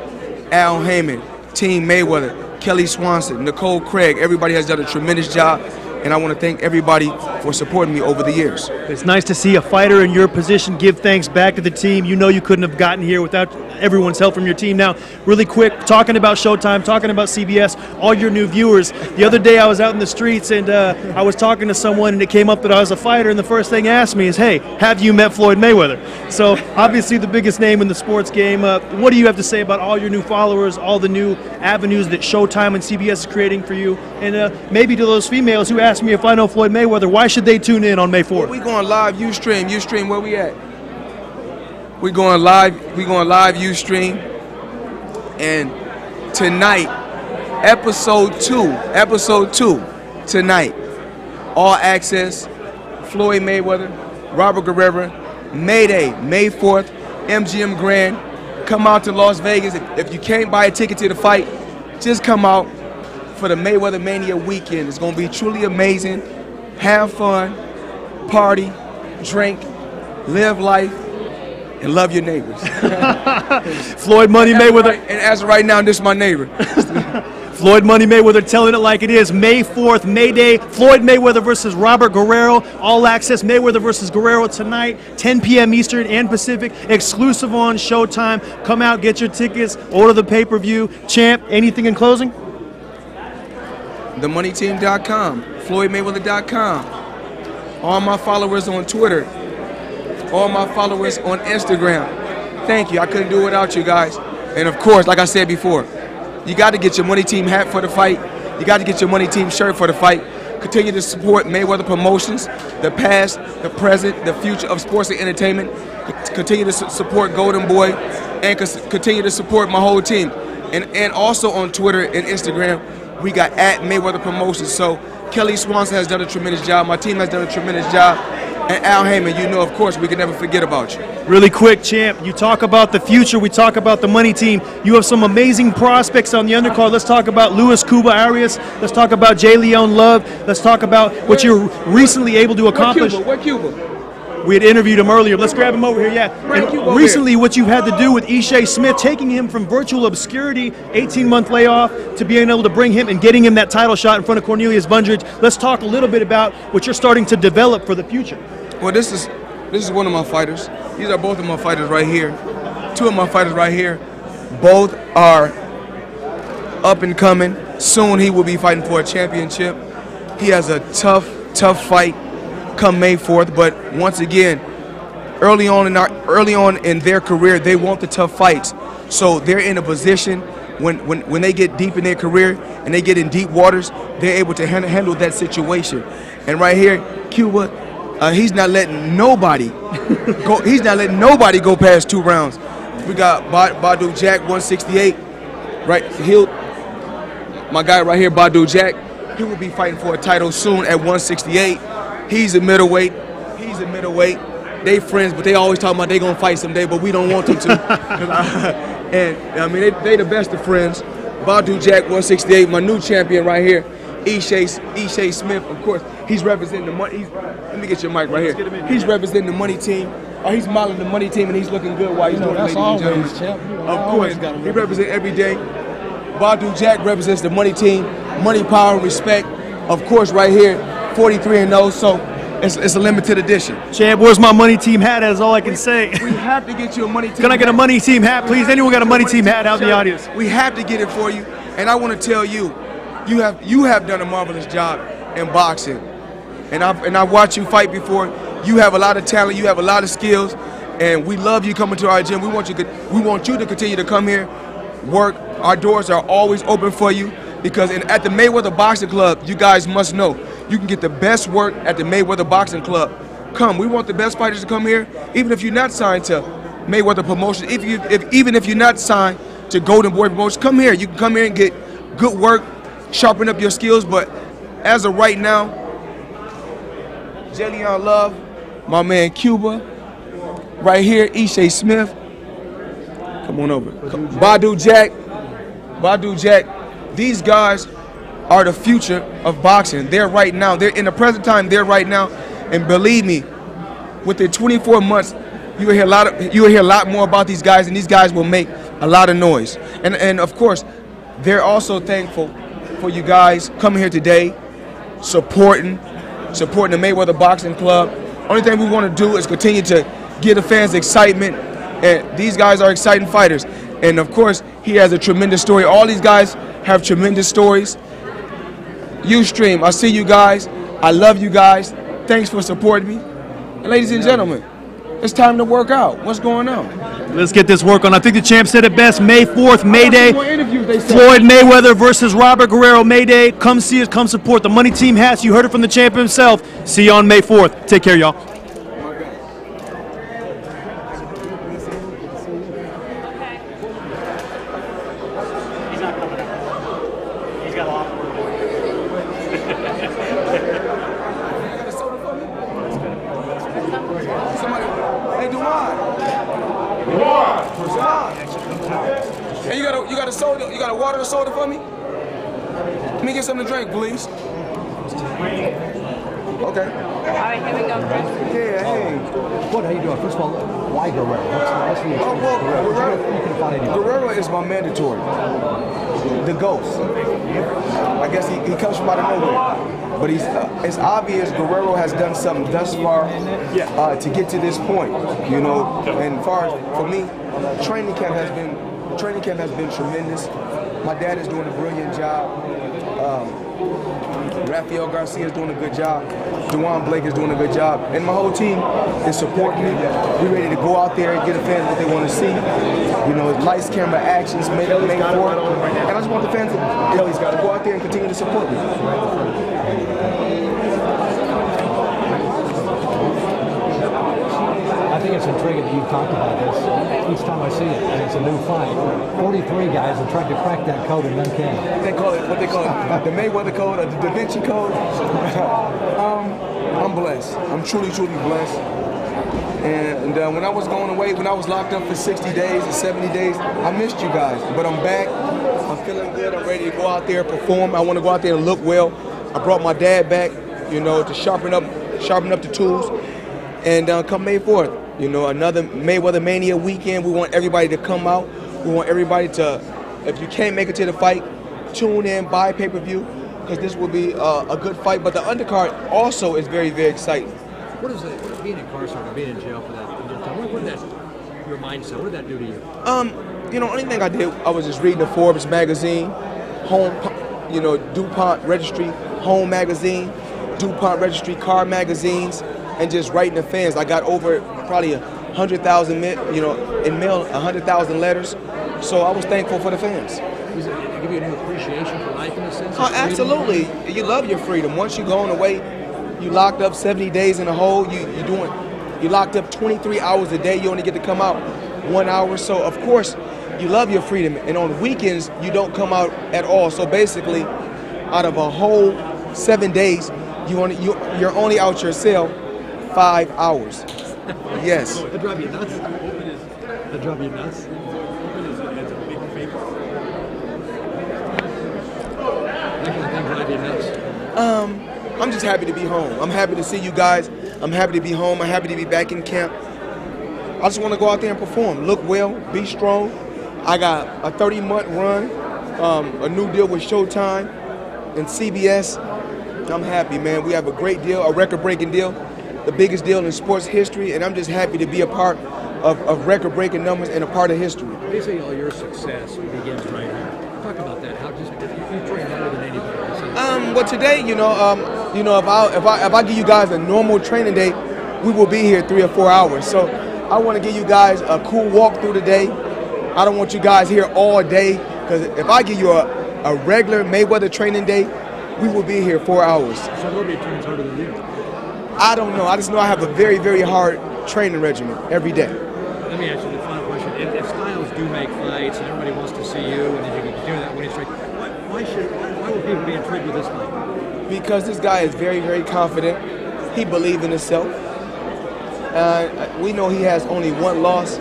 Al Heyman, Team Mayweather, Kelly Swanson, Nicole Craig, everybody has done a tremendous job, and I want to thank everybody for supporting me over the years. It's nice to see a fighter in your position give thanks back to the team. You know you couldn't have gotten here without everyone's help from your team. Now, really quick, talking about Showtime, talking about CBS, all your new viewers. The other day I was out in the streets and I was talking to someone and it came up that I was a fighter, and the first thing asked me is, hey, have you met Floyd Mayweather? So obviously the biggest name in the sports game. What do you have to say about all your new followers, all the new avenues that Showtime and CBS is creating for you? And maybe to those females who ask me if I know Floyd Mayweather, why should they tune in on May 4th? We going live Ustream, where we at? We going live Ustream, and tonight, episode 2 tonight, all access, Floyd Mayweather, Robert Guerrero, Mayday, May 4th, MGM Grand. Come out to Las Vegas. If you can't buy a ticket to the fight, just come out for the Mayweather Mania weekend. It's going to be truly amazing. Have fun, party, drink, live life, and love your neighbors. Floyd Money Mayweather. And as of right now, this is my neighbor. Floyd Money Mayweather telling it like it is. May 4th, May Day, Floyd Mayweather versus Robert Guerrero. All access, Mayweather versus Guerrero tonight, 10 p.m. Eastern and Pacific, exclusive on Showtime. Come out, get your tickets, order the pay-per-view. Champ, anything in closing? TheMoneyTeam.com, FloydMayweather.com. All my followers on Twitter, all my followers on Instagram. Thank you. I couldn't do it without you guys. And of course, like I said before, you got to get your Money Team hat for the fight. You got to get your Money Team shirt for the fight. Continue to support Mayweather Promotions, the past, the present, the future of sports and entertainment. Continue to support Golden Boy, and continue to support my whole team. And also on Twitter and Instagram, we got @Mayweather Promotions. So Kelly Swanson has done a tremendous job. My team has done a tremendous job. And Al Heyman, you know, of course, we can never forget about you. Really quick, Champ, you talk about the future, we talk about the Money Team. You have some amazing prospects on the undercard. Let's talk about Luis Cuba Arias. Let's talk about J. Leon Love. Let's talk about what you're recently able to accomplish. Where Cuba? We had interviewed him earlier. Let's grab him over here, yeah. And recently, what you've had to do with Ishe Smith, taking him from virtual obscurity, 18-month layoff, to being able to bring him and getting him that title shot in front of Cornelius Bundridge. Let's talk a little bit about what you're starting to develop for the future. Well, this is one of my fighters. These are both of my fighters right here. Two of my fighters right here. Both are up and coming. Soon he will be fighting for a championship. He has a tough fight come May 4th. But once again, early on in their career, they want the tough fights. So they're in a position when they get deep in their career and they get in deep waters, they're able to handle that situation. And right here, Cuba. He's not letting nobody go. He's not letting nobody go past 2 rounds. We got Badu Jack 168. Right, my guy right here, Badu Jack. He will be fighting for a title soon at 168. He's a middleweight. They friends, but they always talking about they gonna fight someday, but we don't want them to. And I mean, they the best of friends. Badu Jack 168, my new champion right here. Ishe Smith, of course, he's representing the money. Let me get your mic right here. He's representing the Money Team. He's modeling the Money Team, and he's looking good while he's doing it, ladies and gentlemen. Champ. Of course, he represents every day. Badu Jack represents the Money Team, money, power, respect. of course, right here, 43-0. So it's a limited edition. Champ, where's my money team hat? That's all I can say. We have to get you a money team. Can I get a money team hat, please? Anyone got a money team hat out in the audience? We have to get it for you. And I want to tell you, you have done a marvelous job in boxing. And I've watched you fight before. You have a lot of talent. You have a lot of skills. And we love you coming to our gym. We want you to continue to come here, work. Our doors are always open for you because at the Mayweather Boxing Club, you guys must know, you can get the best work at the Mayweather Boxing Club. Come, we want the best fighters to come here, even if you're not signed to Mayweather Promotion, even if you're not signed to Golden Boy Promotion, come here. You can come here and get good work, sharpen up your skills. But as of right now, Jellion Love, my man Cuba, right here, Ishe Smith. Come on over. Badu Jack. These guys are the future of boxing. They're right now. They're in the present time. They're right now. And believe me, within 24 months, you will hear a lot more about these guys, and these guys will make a lot of noise. And of course, they're also thankful for you guys coming here today, supporting the Mayweather Boxing Club. Only thing we want to do is continue to give the fans excitement, and these guys are exciting fighters. And of course, he has a tremendous story. All these guys have tremendous stories. Ustream, I see you guys. I love you guys. Thanks for supporting me. And ladies and gentlemen, it's time to work out. What's going on? Let's get this work on. I think the champ said it best. May 4th, May Day. Floyd Mayweather versus Robert Guerrero. May Day. Come see us. Come support the money team hats. You heard it from the champ himself. See you on May 4th. Take care, y'all. Hey, you got a soda? You got a water or soda for me? Let me get something to drink, please. Okay. All right, here we go, Chris. Yeah, hey. What, how you doing? First of all, why Guerrero? What's the Guerrero is my mandatory. The ghost. I guess he comes from out of nowhere. But it's obvious Guerrero has done something thus far to get to this point, you know. And far as for me, training camp has been tremendous. My dad is doing a brilliant job. Rafael Garcia is doing a good job. Dewan Blake is doing a good job. And my whole team is supporting me. We're ready to go out there and get the fans what they want to see. You know, lights, camera, actions, made for it. And I just want the fans to go out there and continue to support me. I think it's intriguing that you've talked about this each time I see it, and it's a new fight. 43 guys have tried to crack that code and none can. They call it, what they call it, the Mayweather code or the Da Vinci code. I'm blessed. I'm truly blessed. And when I was going away, when I was locked up for 60 days and 70 days, I missed you guys. But I'm back. I'm feeling good. I'm ready to go out there and perform. I want to go out there and look well. I brought my dad back, you know, to sharpen up the tools. And come May 4th, you know, another Mayweather Mania weekend. We want everybody to come out. We want everybody to, if you can't make it to the fight, tune in, buy pay-per-view, because this will be a good fight. But the undercard also is very, very exciting. What is it, being incarcerated, being in jail for that? What did that, your mindset, what did that do to you? You know, only thing I did, I was just reading the Forbes magazine, Home, you know, DuPont Registry, Home magazine, DuPont Registry car magazines, and just writing the fans. I got over probably 100,000, you know, in mail, 100,000 letters. So I was thankful for the fans. Does it give you a new appreciation for life in a sense? Absolutely. You love your freedom. Once you're going away, you locked up 70 days in a hole. You locked up 23 hours a day. You only get to come out 1 hour. So of course, you love your freedom. And on weekends, you don't come out at all. So basically, out of a whole 7 days, you're only out your cell 5 hours. Yes. That drive you nuts? That drive you nuts? I'm just happy to be home. I'm happy to see you guys. I'm happy to be home. I'm happy to be back in camp. I just want to go out there and perform. Look well, be strong. I got a 30-month run, a new deal with Showtime and CBS. I'm happy, man. We have a great deal, a record-breaking deal, the biggest deal in sports history, and I'm just happy to be a part of record-breaking numbers and a part of history. Basically, all your success begins right here. Talk about that. How just you train harder than anybody. Well, today, if I give you guys a normal training day, we will be here 3 or 4 hours. So I want to give you guys a cool walk through the day. I don't want you guys here all day, because if I give you a regular Mayweather training day, we will be here 4 hours. So nobody trains harder than you. I don't know. I just know I have a very, very hard training regimen every day. Let me ask you the final question. If styles do make fights and everybody wants to see you and then you can continue that winning streak, why would people be intrigued with this fight? Because this guy is very, very confident. He believes in himself. We know he has only one loss,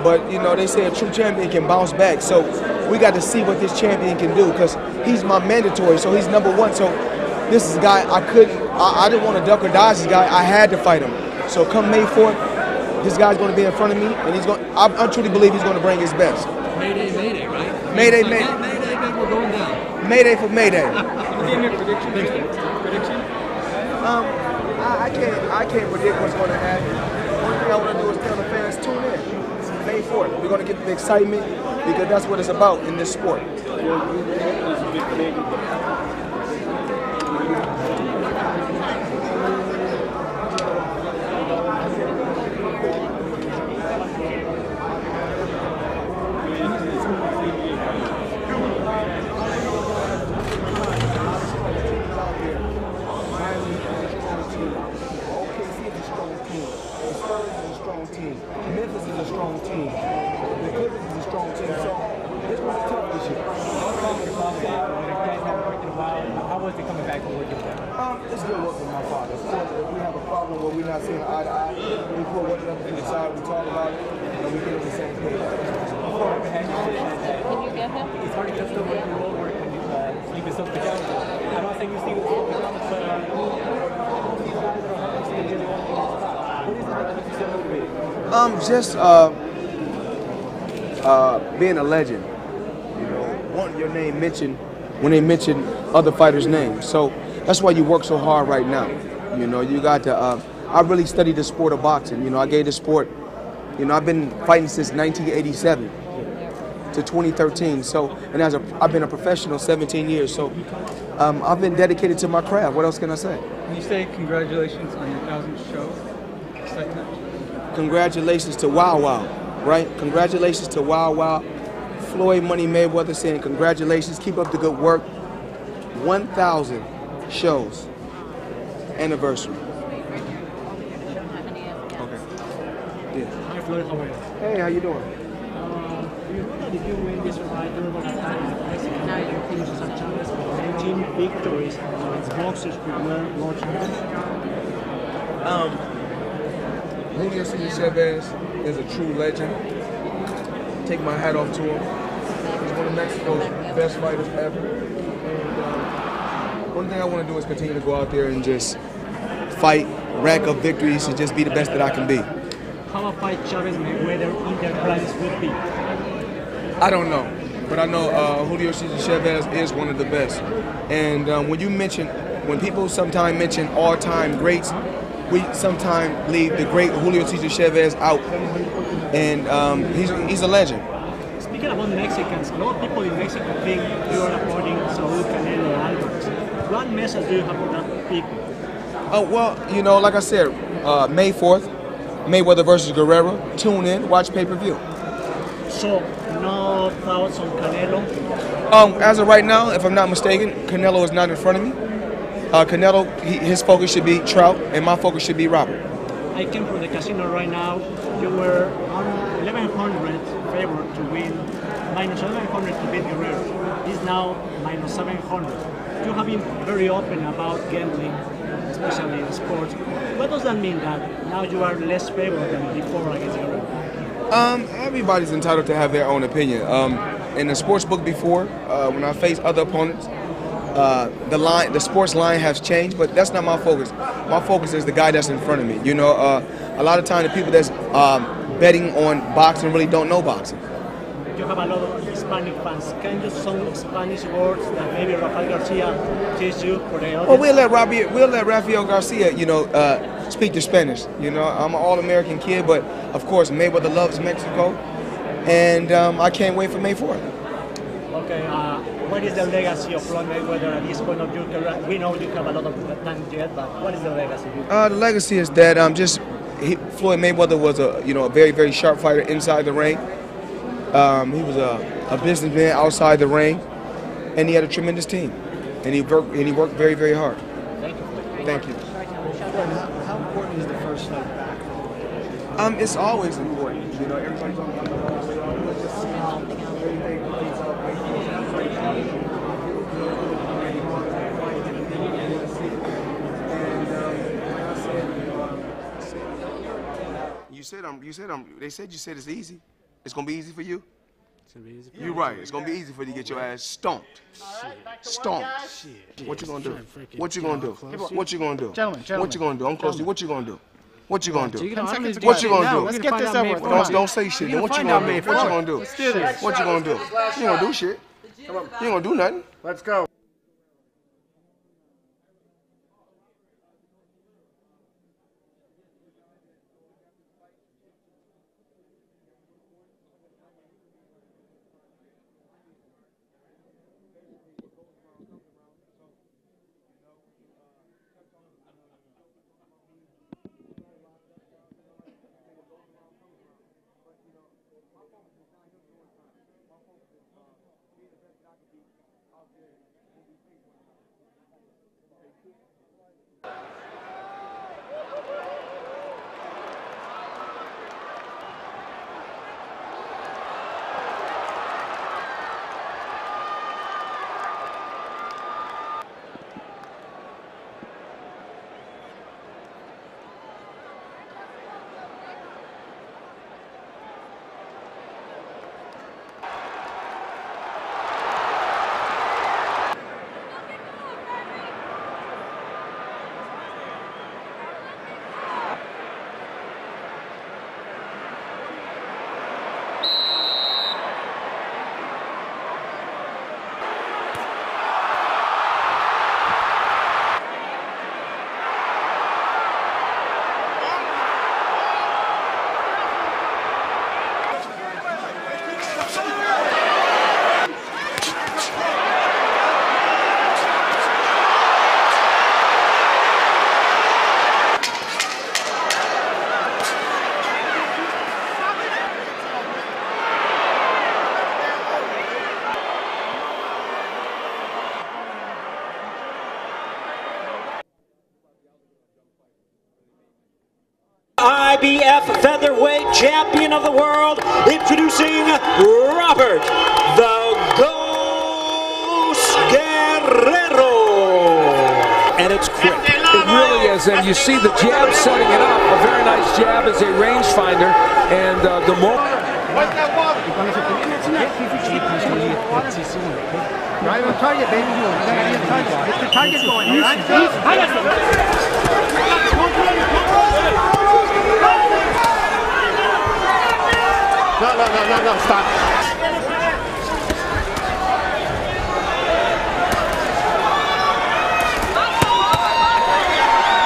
but they say a true champion can bounce back. So we got to see what this champion can do, because he's my mandatory, so he's #1. So this is a guy I didn't want to duck or dodge this guy. I had to fight him. So come May 4th, this guy's going to be in front of me, and I truly believe he's going to bring his best. Mayday, right? Mayday, we're going down. Mayday for Mayday. Give me a prediction. I can't predict what's going to happen. One thing I want to do is tell the fans, tune in. May 4th. We're going to get the excitement, because that's what it's about in this sport. Memphis is a strong team. The Clippers is a strong team. So this was tough this year. How was it coming back and working with them? It's good work with my father. Of course, if we have a problem where we're not seeing eye to eye, we put one up to the side, we talk about it, and we get on the same page. Can you get him? It's hard to get stuff with the road work when you sleep with stuff together. I don't think you sleep with stuff together, but just being a legend. Want your name mentioned when they mention other fighters' names. So that's why you work so hard right now. You got to. I really studied the sport of boxing. I gave the sport. I've been fighting since 1987 to 2013. So, and I've been a professional 17 years. So, I've been dedicated to my craft. What else can I say? Can you say congratulations on your 1,000th show? Excitement. Congratulations to Wow Wow, right? Congratulations to Wow Wow. Floyd Money Mayweather saying congratulations, keep up the good work. 1,000 shows, anniversary. Okay. Yeah. Hi Floyd, how are you? Hey, how you doing? You know that if you win this fight, you're going to finish as a champion with 19 victories against boxers who were world champions. Julio Cesar Chavez is a true legend. Take my hat off to him. He's one of Mexico's best fighters ever. And one thing I want to do is continue to go out there and just fight, rack up victories, and just be the best that I can be. How a fight Chavez Mayweather in their prices would be? I don't know, but I know Julio Cesar Chavez is one of the best. And when people sometimes mention all-time greats, we sometimes leave the great Julio Cesar Chavez out, and he's a legend. Speaking about Mexicans, a lot of people in Mexico think you are avoiding Saúl Canelo Alvarez. What message do you have for that people? Oh, well, like I said, May 4th, Mayweather versus Guerrero. Tune in, watch pay-per-view. So, no thoughts on Canelo? As of right now, if I'm not mistaken, Canelo is not in front of me. Canelo, his focus should be Trout, and my focus should be Robert. I came from the casino right now. You were on 1,100 favorite to win, minus 1,100 to beat Guerrero. It's now minus 700. You have been very open about gambling, especially in sports. What does that mean, that now you are less favored than before against Guerrero? Everybody's entitled to have their own opinion. In the sports book before, when I faced other opponents, the sports line has changed, but that's not my focus. My focus is the guy that's in front of me. A lot of times the people that's betting on boxing really don't know boxing. You have a lot of Hispanic fans. Can you some Spanish words that maybe Rafael Garcia teach you for the audience? Well, we'll let Rafael Garcia, speak the Spanish. I'm an all-American kid, but of course Mayweather loves Mexico, and I can't wait for May 4th. Okay, what is the legacy of Floyd Mayweather at this point of your career? We know you have a lot of time yet, but what is the legacy? The legacy is that Floyd Mayweather was a very, very sharp fighter inside the ring. He was a businessman outside the ring, and he had a tremendous team, and he worked very, very hard. Thank you. Thank you. How important is the first fight back? It's always important. Everybody's on the They said you said it's easy. It's gonna be easy for you. It's gonna be easy. You're right. It's gonna be easy for you to get your ass stomped. Stomped. What you gonna do? What you gonna do? What you gonna do? Gentlemen. What you gonna do? I'm close to you. What you gonna do? What you gonna do? What you gonna do? Let's get this over. Don't say shit. What you gonna do? What you gonna do? What you gonna do? You gonna do shit. You ain't gonna do nothing. Let's go. IBF featherweight champion of the world, introducing Robert the Ghost Guerrero. And it's quick. It really is, and you see the jab setting it up. A very nice jab as a rangefinder, and the more. Right on target, baby. Get the target going, all right? No, stop.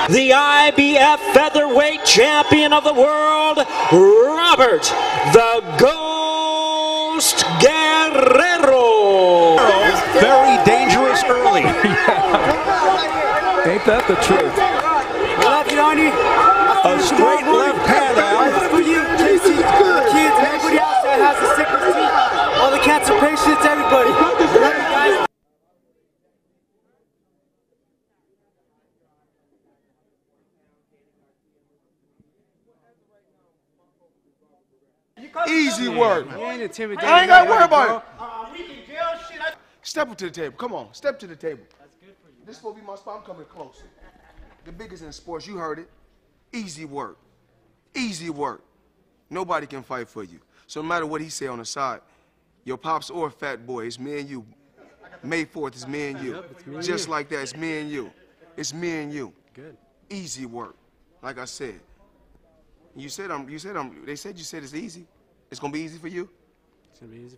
The IBF featherweight champion of the world, Robert the Ghost Guerrero. Very dangerous early. Ain't that the truth? Love you, Arnie. A straight left hand, Al. For you, JC, the kids, and everybody else that has a sickness team. All the cancer patients, everybody. Love you guys. Easy work. You ain't intimidating. I ain't got to worry about it. Step up to the table. Come on, step to the table. That's good for you. This will be my spot. I'm coming closer. The biggest in sports, you heard it. Easy work. Easy work. Nobody can fight for you. So no matter what he say on the side, your pops or fat boy, it's me and you. May 4th, it's me and you. Just like that, it's me and you. It's me and you. Good. Easy work. Like I said. They said you said it's easy. It's gonna be easy for you.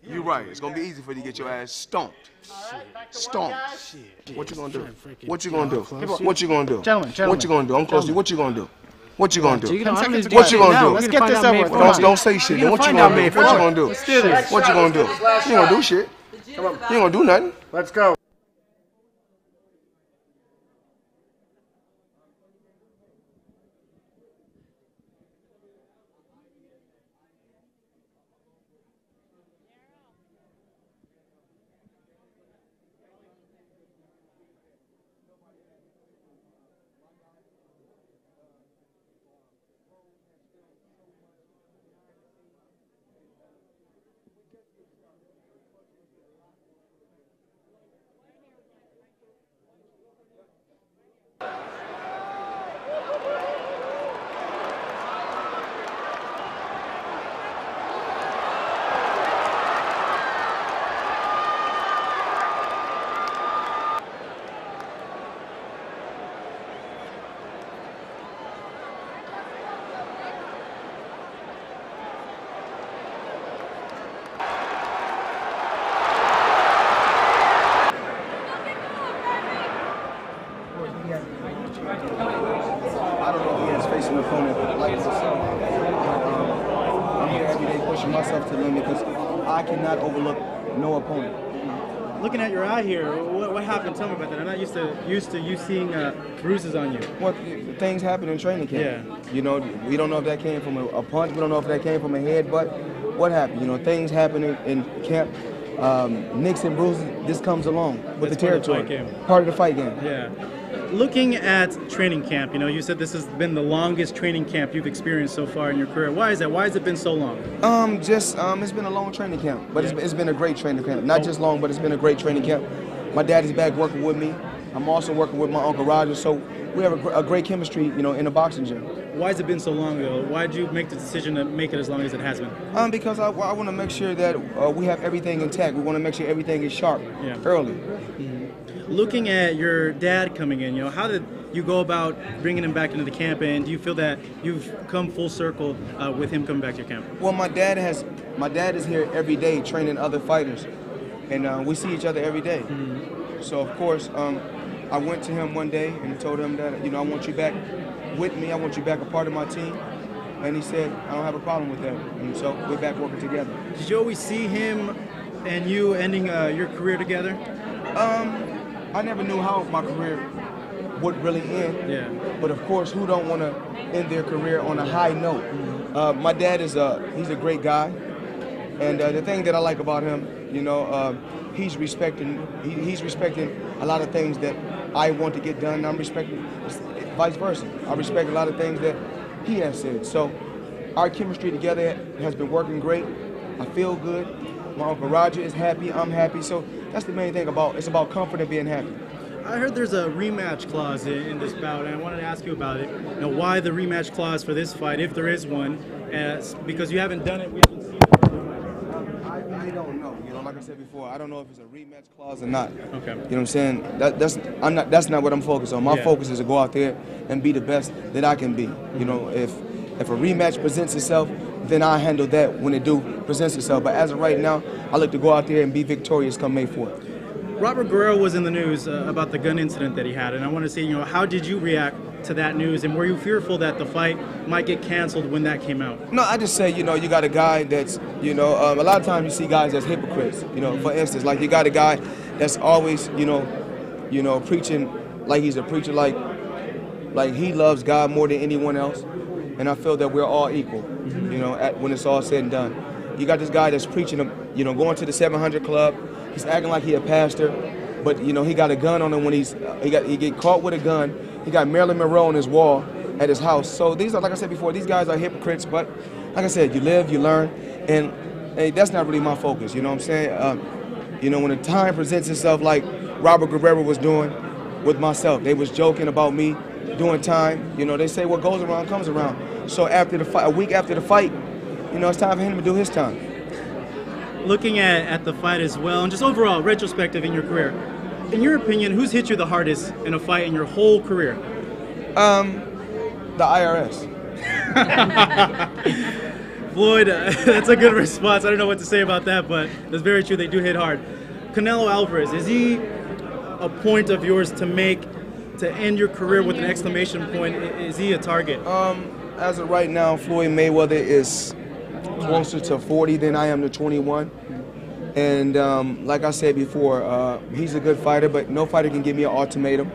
You're right. It's gonna be easy for you to get your ass stomped. Stomped. What you gonna do? What you gonna do? What you gonna do? Gentlemen. What you gonna do? I'm close to you. What you gonna do? What you gonna do? What you gonna do? Let's get this over with. Don't say shit. Then what you gonna do? What you gonna do? Let's do this. What you gonna do? You ain't gonna do shit. You ain't gonna do nothing. Let's go. I don't know if he has faced an opponent like myself. I'm here every day pushing myself to the limit because I cannot overlook no opponent. Looking at your eye here, what happened? Tell me about that. I'm not used to you seeing bruises on you. Well, things happen in training camp. Yeah. You know, we don't know if that came from a punch. We don't know if that came from a head. But what happened? You know, things happen in camp. Nicks and bruises. This comes along with the territory. Part of the fight game. Yeah. Looking at training camp, you know, you said this has been the longest training camp you've experienced so far in your career. Why is that? Why has it been so long? It's been a long training camp, but it's been a great training camp. Not just long, but it's been a great training camp. My dad is back working with me. I'm also working with my Uncle Roger, so we have a great chemistry, you know, in the boxing gym. Why has it been so long, though? Why did you make the decision to make it as long as it has been? Because I want to make sure that we have everything intact. We want to make sure everything is sharp early. Mm-hmm. Looking at your dad coming in, you know, how did you go about bringing him back into the camp, and do you feel that you've come full circle with him coming back to your camp? Well, my dad is here every day training other fighters, and we see each other every day. Mm-hmm. So of course, I went to him one day and told him that, you know, I want you back with me. I want you back a part of my team. And he said, I don't have a problem with that. And so we're back working together. Did you always see him and you ending your career together? I never knew how my career would really end. Yeah. But of course, who don't want to end their career on a high note? Mm-hmm. My dad he's a great guy. And the thing that I like about him, you know, he's respecting a lot of things that I want to get done. And I'm respecting vice versa. I respect a lot of things that he has said. So our chemistry together has been working great. I feel good. My Uncle Roger is happy. I'm happy. So that's the main thing it's about comfort and being happy. I heard there's a rematch clause in this bout, and I wanted to ask you about it. You know, why the rematch clause for this fight, if there is one? Because you haven't done it. We haven't seen it. I don't know. You know, like I said before, I don't know if it's a rematch clause or not. Okay. You know what I'm saying? That's not what I'm focused on. My focus is to go out there and be the best that I can be. You know, if a rematch presents itself, then I handle that when it presents itself. But as of right now, I look to go out there and be victorious come May 4th. Robert Guerrero was in the news about the gun incident that he had, and I want to say, you know, how did you react to that news, and were you fearful that the fight might get canceled when that came out? No, I just say, you know, you got a guy that's, you know, a lot of times you see guys that's hypocrites. You know, for instance, like you got a guy that's always, you know, preaching like he's a preacher, like he loves God more than anyone else, and I feel that we're all equal, you know, when it's all said and done. You got this guy that's preaching, you know, going to the 700 club. He's acting like he a pastor, but you know he got a gun on him when he get caught with a gun. He got Marilyn Monroe on his wall at his house. So these are, like I said before, these guys are hypocrites. But like I said, you live, you learn, and hey, that's not really my focus. You know what I'm saying? You know, when the time presents itself, like Robert Guerrero was doing with myself, they was joking about me doing time. You know, they say what goes around comes around. So after the fight, a week after the fight, you know, it's time for him to do his time. Looking at the fight as well, and just overall, retrospective in your career, in your opinion, who's hit you the hardest in a fight in your whole career? The IRS. Floyd, that's a good response. I don't know what to say about that, but that's very true. They do hit hard. Canelo Alvarez, is he a point of yours to make to end your career with an exclamation point? Is he a target? As of right now, Floyd Mayweather is closer to 40 than I am to 21. And like I said before, he's a good fighter, but no fighter can give me an ultimatum.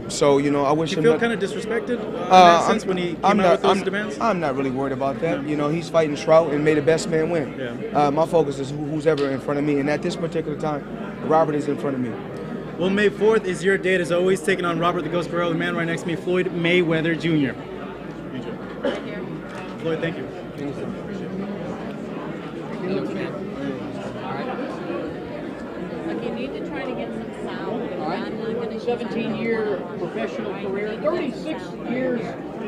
So, you know, I wish you him. feel kind of disrespected in that sense when he came out with those demands? I'm not really worried about that. You know, he's fighting Trout and may the best man win. Yeah. My focus is who's ever in front of me, and at this particular time, Robert is in front of me. Well, May 4th is your date, as always, taking on Robert the Ghost Guerrero, the man right next to me, Floyd Mayweather Jr. Floyd, thank you. Look, you need to try to get some sound. I'm not going to 17-year professional career, 36 years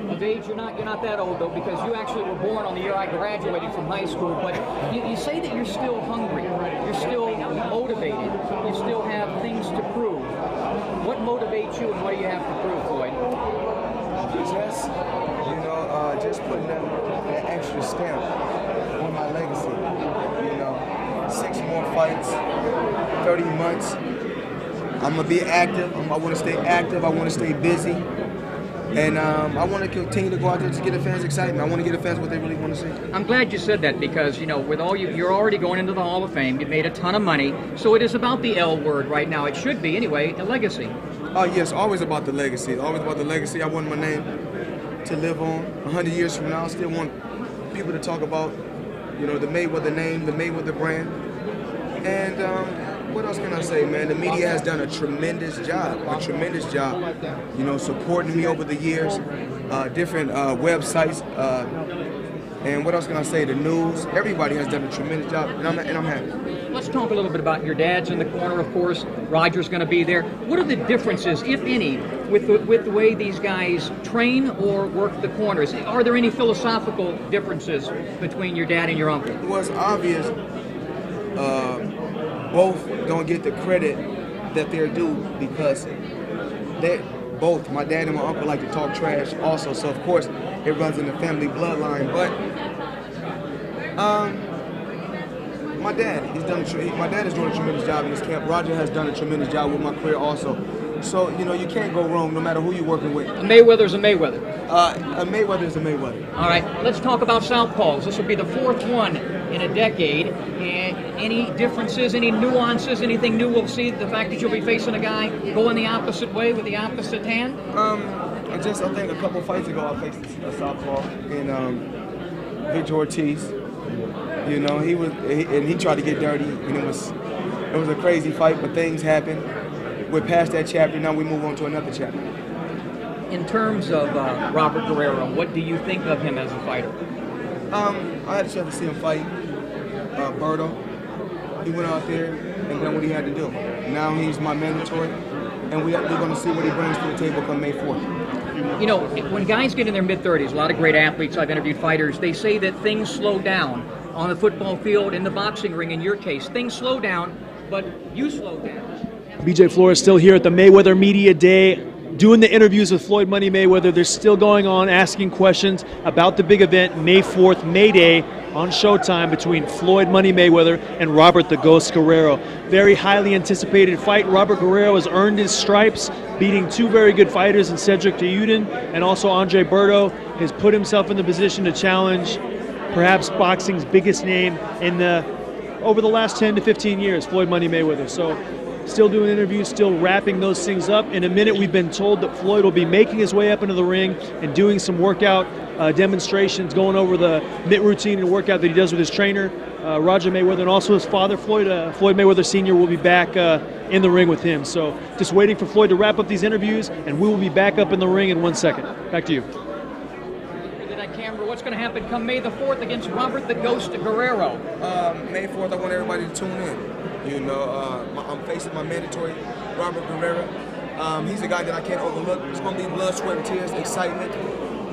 of age. You're not that old though, because you actually were born on the year I graduated from high school. But you say that you're still hungry, you're still motivated, you still have things to prove. What motivates you, and what do you have to prove, Floyd? Just, you know, just putting that extra stamp on my legacy. You know, 6 more fights, 30 months. I'm gonna be active. I want to stay active. I want to stay busy, and I want to continue to go out there to get the fans excitement. I want to get the fans what they really want to see. I'm glad you said that, because you know, with all you're already going into the Hall of Fame. You've made a ton of money, so it is about the L word right now. It should be anyway, a legacy. Oh yes, always about the legacy. Always about the legacy. I want my name to live on 100 years from now. I still want people to talk about, you know, the Mayweather name, the Mayweather brand, and. What else can I say, man? The media has done a tremendous job, you know, supporting me over the years, different websites, and what else can I say? The news, everybody has done a tremendous job, and I'm happy. Let's talk a little bit about your dad's in the corner, of course. Roger's going to be there. What are the differences, if any, with the way these guys train or work the corners? Are there any philosophical differences between your dad and your uncle? Well, it's obvious. Both don't get the credit that they're due, because they both, my dad and my uncle, like to talk trash also. So of course it runs in the family bloodline. But my dad is doing a tremendous job in this camp. Roger has done a tremendous job with my career also. So, you know, you can't go wrong no matter who you're working with. A Mayweather's a Mayweather. A Mayweather is a Mayweather. All right, let's talk about southpaws. This will be the 4th one in a decade. And any differences, any nuances, anything new we'll see? The fact that you'll be facing a guy going the opposite way with the opposite hand? I think a couple fights ago I faced a southpaw in Victor Ortiz. You know, he tried to get dirty, and it was a crazy fight, but things happened. We're past that chapter, now we move on to another chapter. In terms of Robert Guerrero, what do you think of him as a fighter? I had a chance to see him fight Berto. He went out there and done what he had to do. Now he's my mandatory, and we're going to see what he brings to the table come May 4th. You know, when guys get in their mid-30s, a lot of great athletes, I've interviewed fighters, they say that things slow down on the football field, in the boxing ring, in your case. Things slow down, but you slow down. BJ Flores still here at the Mayweather Media Day, doing the interviews with Floyd Money Mayweather. They're still going on, asking questions about the big event, May 4th, May Day, on Showtime, between Floyd Money Mayweather and Robert the Ghost Guerrero. Very highly anticipated fight. Robert Guerrero has earned his stripes, beating 2 very good fighters in Cedric Deuden and also Andre Berto. Has put himself in the position to challenge perhaps boxing's biggest name over the last 10 to 15 years, Floyd Money Mayweather. So still doing interviews, still wrapping those things up. In a minute, we've been told that Floyd will be making his way up into the ring and doing some workout demonstrations, going over the mitt routine and workout that he does with his trainer, Roger Mayweather, and also his father, Floyd Mayweather Sr. will be back in the ring with him. So just waiting for Floyd to wrap up these interviews, and we will be back up in the ring in 1 second. Back to you. That camera, what's going to happen come May the 4th against Robert the Ghost Guerrero? May 4th, I want everybody to tune in. You know, I'm facing my mandatory, Robert Guerrero. He's a guy that I can't overlook. It's going to be blood, sweat, and tears, excitement.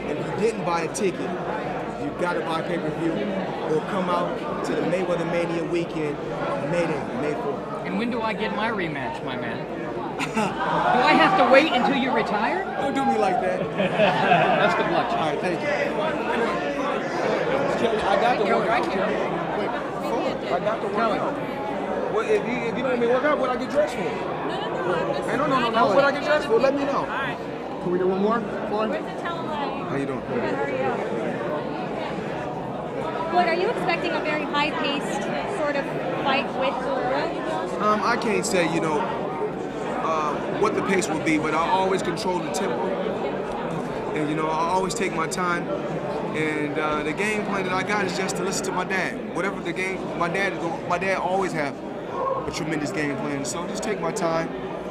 If you didn't buy a ticket, you got to buy pay-per-view or come out to the Mayweather Mania weekend, May 4th. And when do I get my rematch, my man? Do I have to wait until you retire? Don't do me like that. Best of luck. All right, thank you. Kelly, I got the workout, Kelly. I got the workout. Well, if you don't want me to work out, what I get dressed for? Hey, no. What I get dressed for? Let me know. Can we do one more? Floyd? How you doing? Floyd, are you expecting a very high-paced sort of fight with Guerrero? I can't say, what the pace will be, but I always control the tempo. And, I always take my time. And the game plan that I got is just to listen to my dad. Whatever the game, my dad always have a tremendous game plan. So just take my time,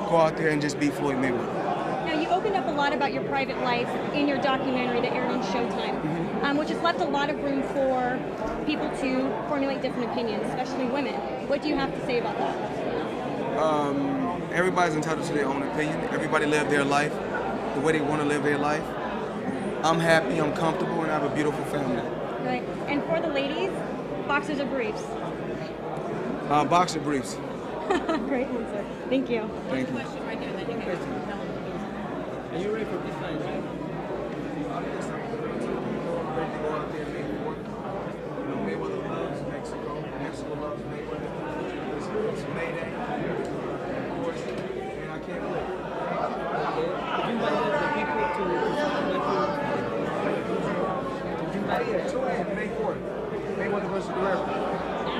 go out there and just beat Floyd Mayweather. Now, you opened up a lot about your private life in your documentary that aired on Showtime, which has left a lot of room for people to formulate different opinions, especially women. What do you have to say about that? Everybody's entitled to their own opinion. Everybody live their life the way they want to live their life. I'm happy, I'm comfortable, and I have a beautiful family. Right. And for the ladies, boxers or briefs? Boxer briefs. Great answer. Thank you. Thank you. Are you ready for this line, right? Mayweather loves Mexico. Mexico loves Mayweather. It's May Day. Of course, and I can't wait. Did you invite the people to Tune in May 4th. Mayweather versus Guerrero.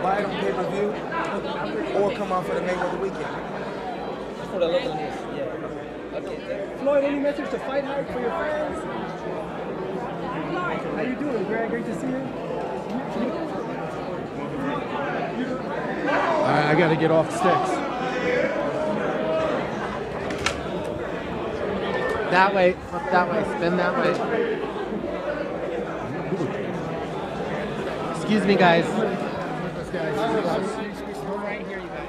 Buy it on pay-per-view or come out for the Mayweather weekend. for the local news? Yeah. Okay. Floyd, any message to fight hard for your fans? How you doing, Greg? Great to see you. All right, I got to get off the sticks. That way, flip that way, spin that way. Excuse me, guys. Right here, you guys.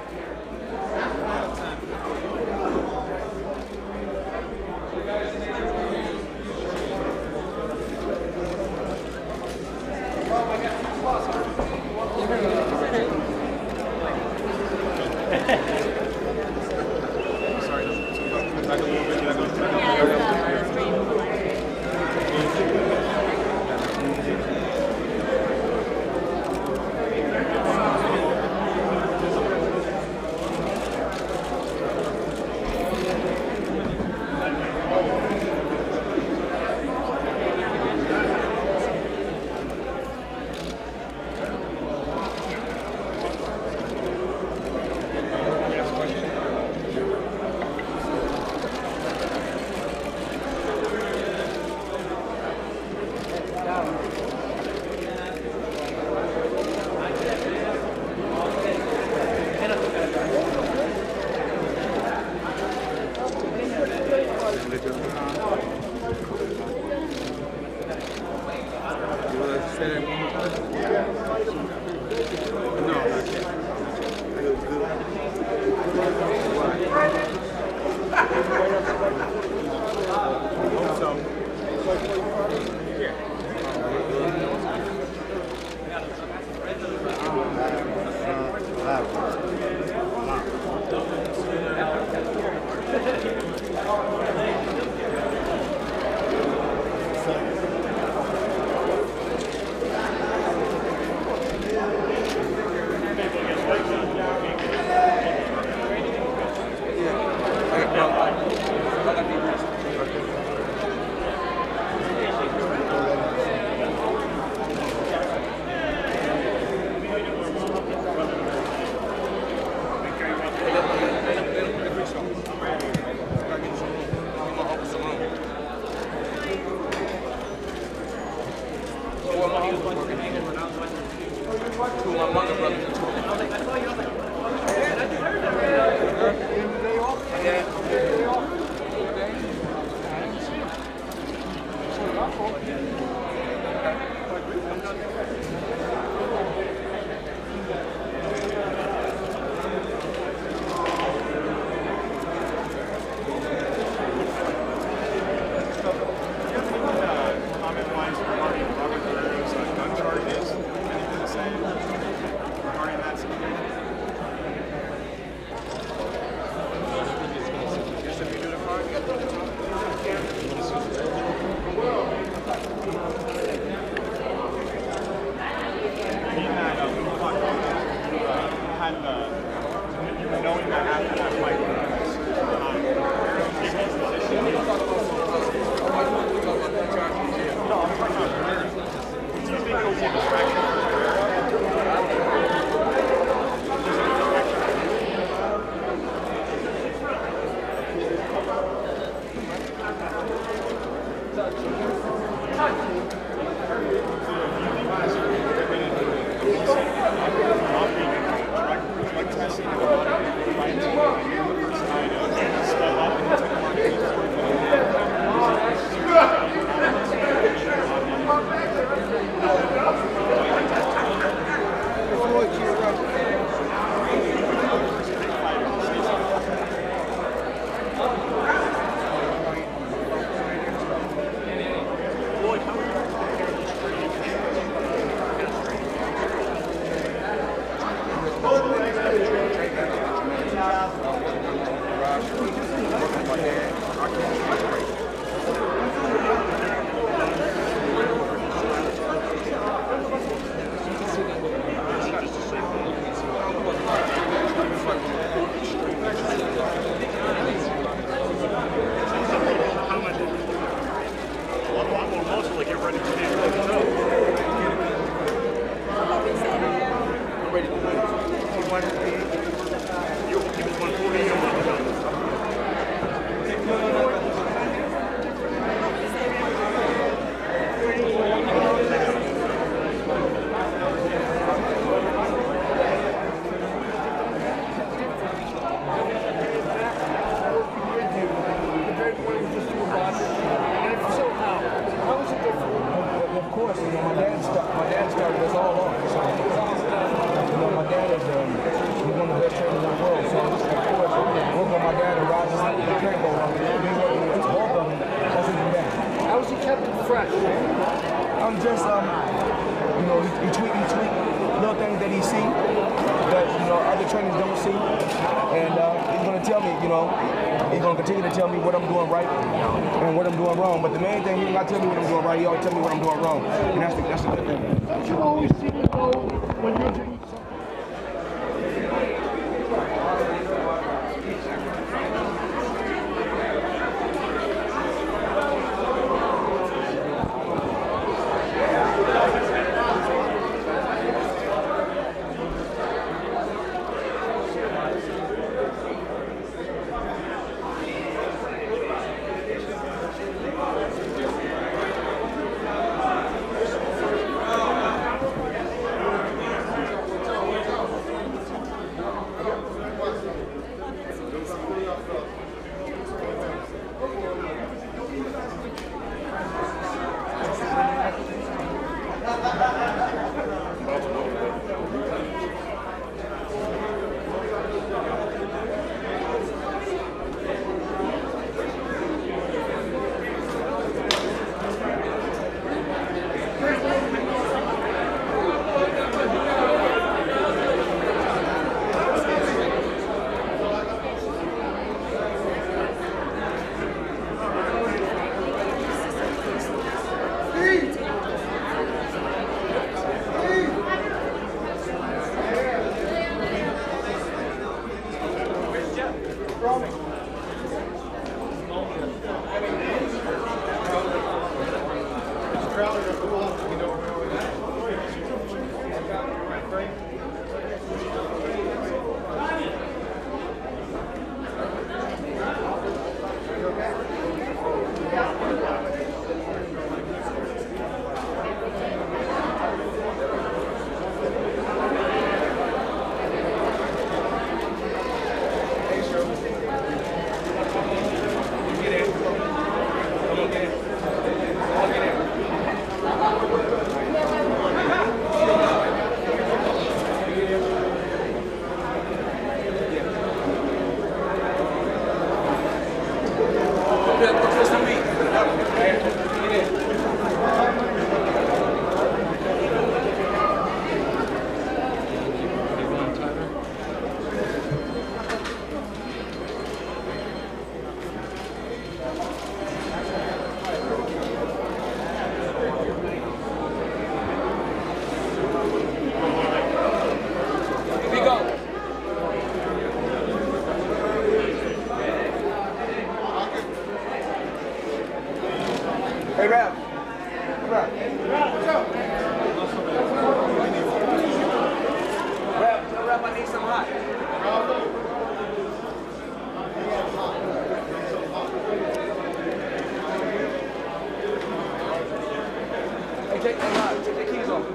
Take the keys off.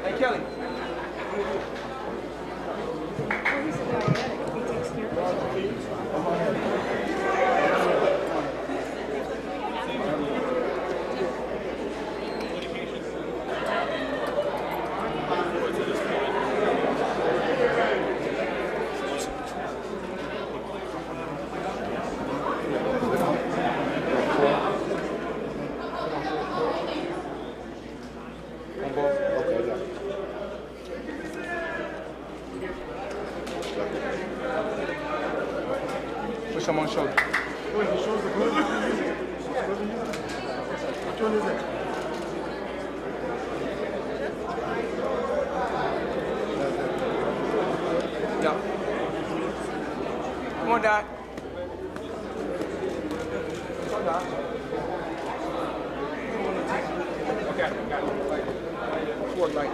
Hey, Kelly. Push him on the shoulder. Wait, the shoulder closed? Which one is it? Yeah. Come on, Dad. Come on, Dad. Okay, got it. Forward, right.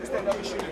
Stand up and shoot it.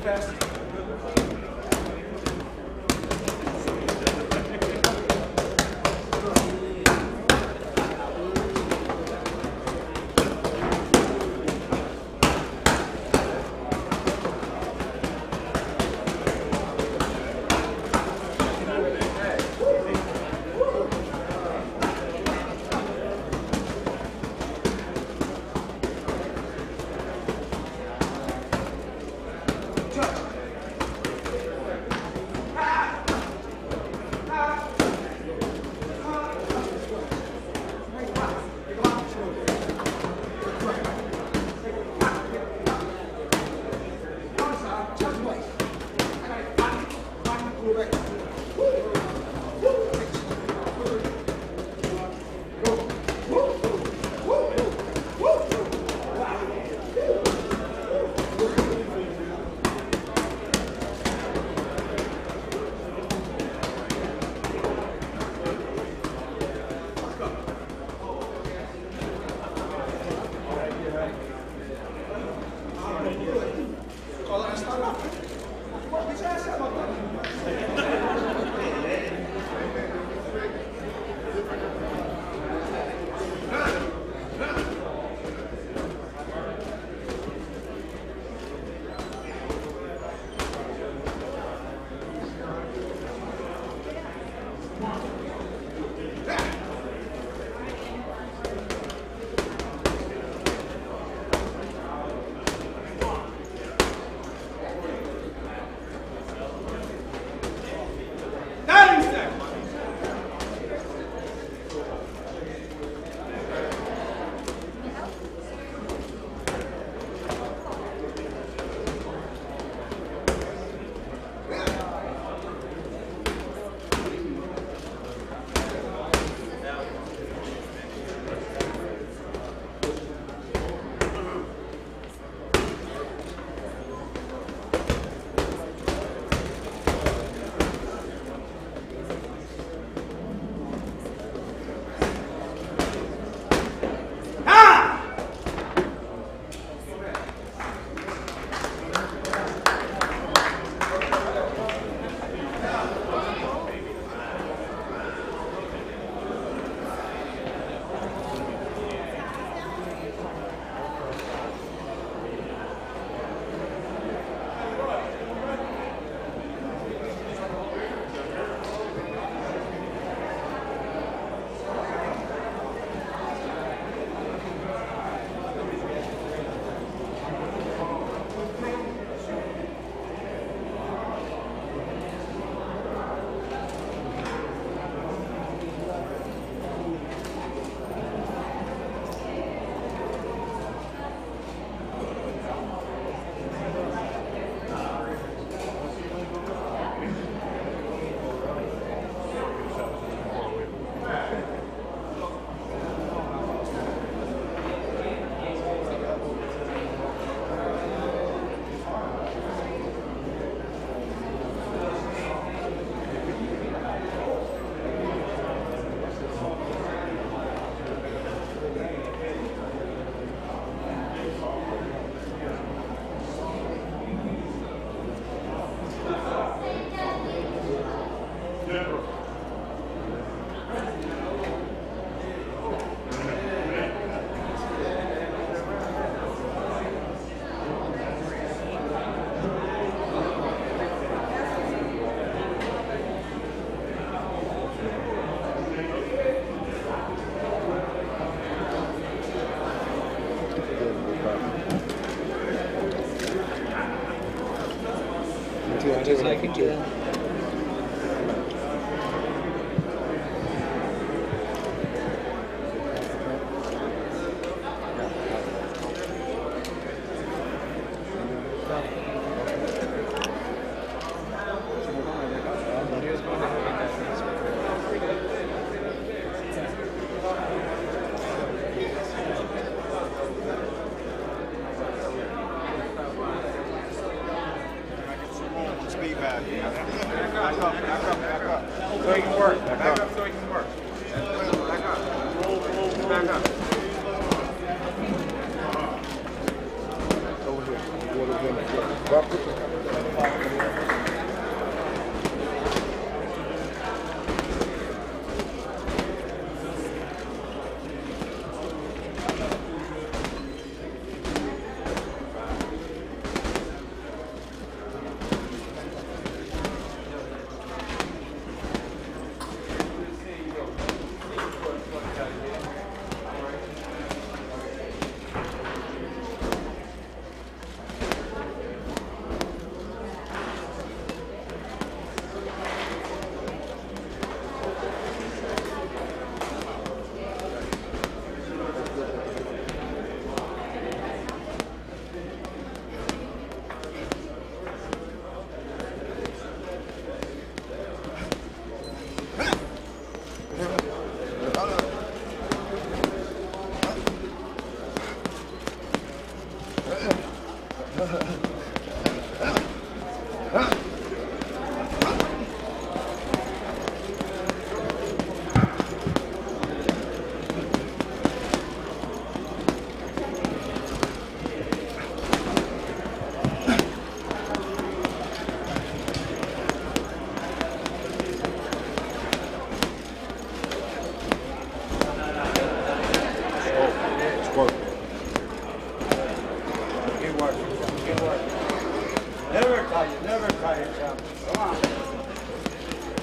fast. Just like it too. So he can work. Back up so he can work. Back up. Back up. Over here. Drop it.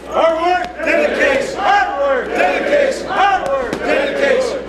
Hard work, dedication. Hard work, dedication. Hard work, dedication.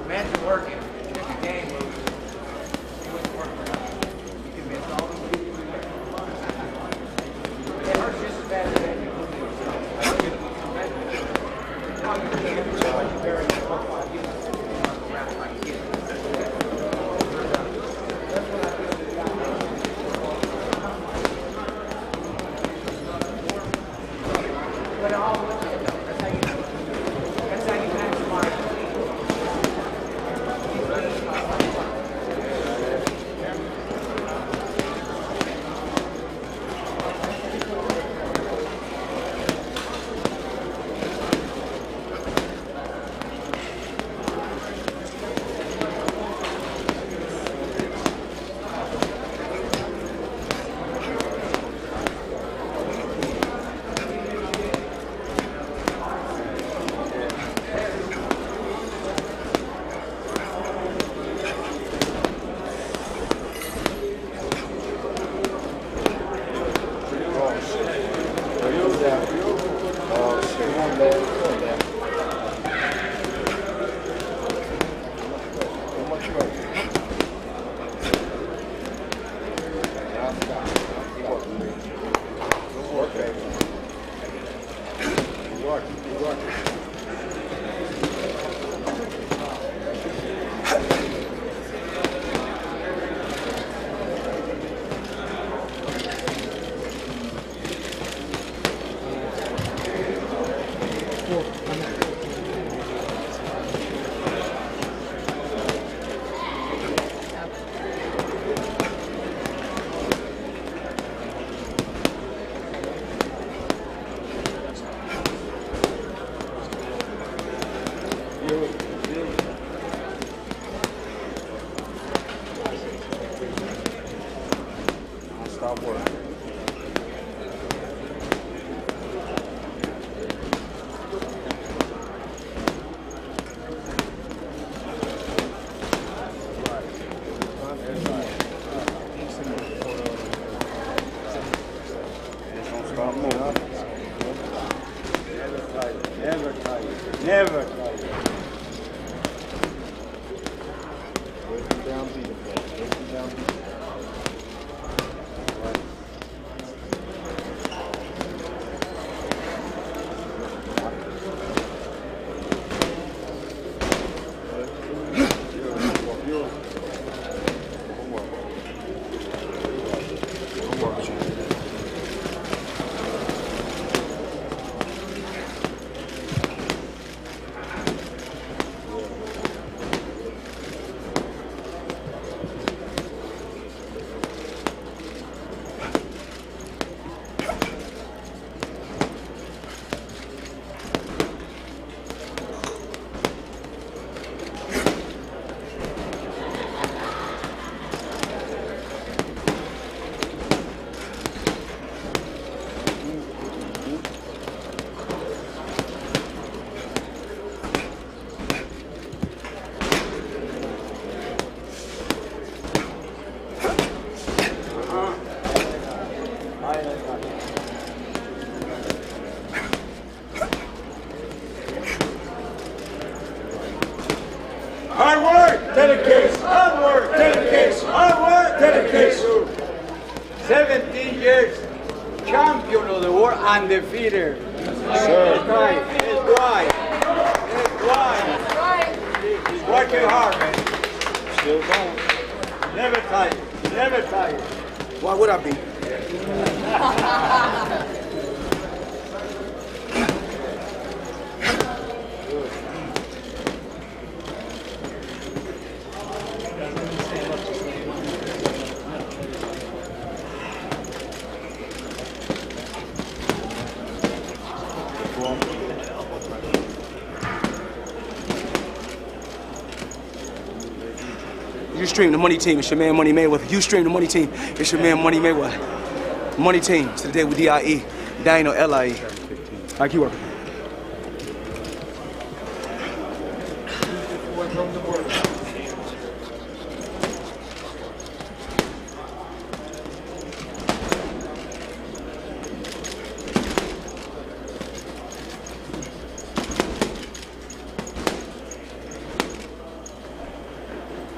Imagine working if the game moves. You wouldn't work for nothing. You can miss all these people. It hurts just as bad as that. Never. undefeated. Sir. It's right. It's right. He's working hard, man. Still going. Never tired. Never tired. Why would I be? You stream the Money Team. It's your man Money Mayweather. You stream the Money Team. It's your man Money Mayweather. Money Team. It's today with D-I-E. Dino L-I-E. All right, keep working.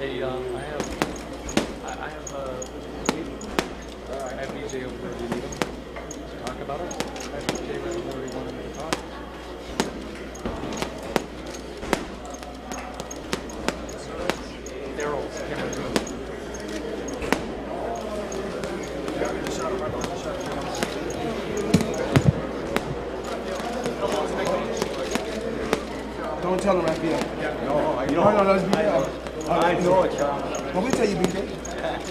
Hey, I have BJ over there. Do you need him to talk about it? I have BJ right over where you want him to talk. Don't tell him right here. No, I No, let's be real. I know it, Charles. Well, we tell you, BJ.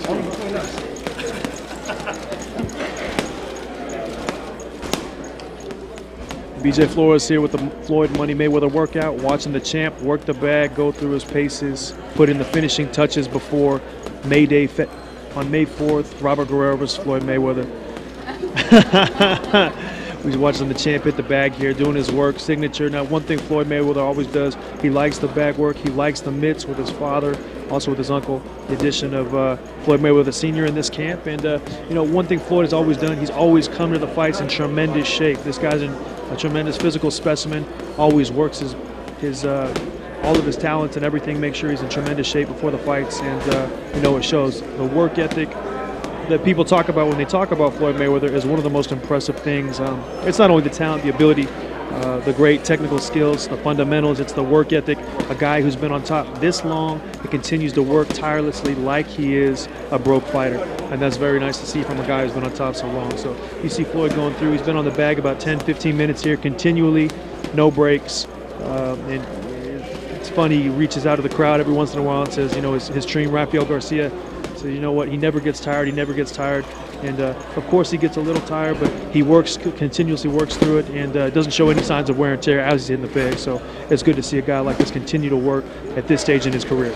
Only between us. BJ Flores here with the Floyd Money Mayweather workout, watching the champ work the bag, go through his paces, put in the finishing touches before May Day on May 4th. Robert Guerrero versus Floyd Mayweather. He's watching the champ hit the bag here, doing his work, signature. Now, one thing Floyd Mayweather always does, he likes the bag work. He likes the mitts with his father, also with his uncle. The addition of Floyd Mayweather Sr. in this camp. And, you know, one thing Floyd has always done, he's always come to the fights in tremendous shape. This guy's in a tremendous physical specimen, always works all of his talents and everything, make sure he's in tremendous shape before the fights. And, you know, it shows. The work ethic that people talk about when they talk about Floyd Mayweather is one of the most impressive things. It's not only the talent, the ability, the great technical skills, the fundamentals, it's the work ethic. A guy who's been on top this long and continues to work tirelessly like he is a broke fighter. And that's very nice to see from a guy who's been on top so long. So you see Floyd going through, he's been on the bag about 10, 15 minutes here continually, no breaks. And it's funny, he reaches out to the crowd every once in a while and says, you know, his trainer, Rafael Garcia, so you know what, he never gets tired, and of course he gets a little tired, but he continuously works through it, and doesn't show any signs of wear and tear as he's hitting the bag. So it's good to see a guy like this continue to work at this stage in his career.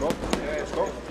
go. Yeah, let's go.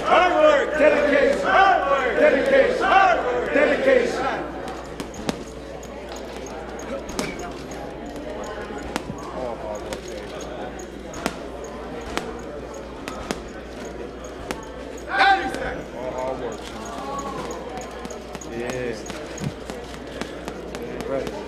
Hard work, dedication, hard work, dedication, hard work, dedication. All hard work. Yeah. Right.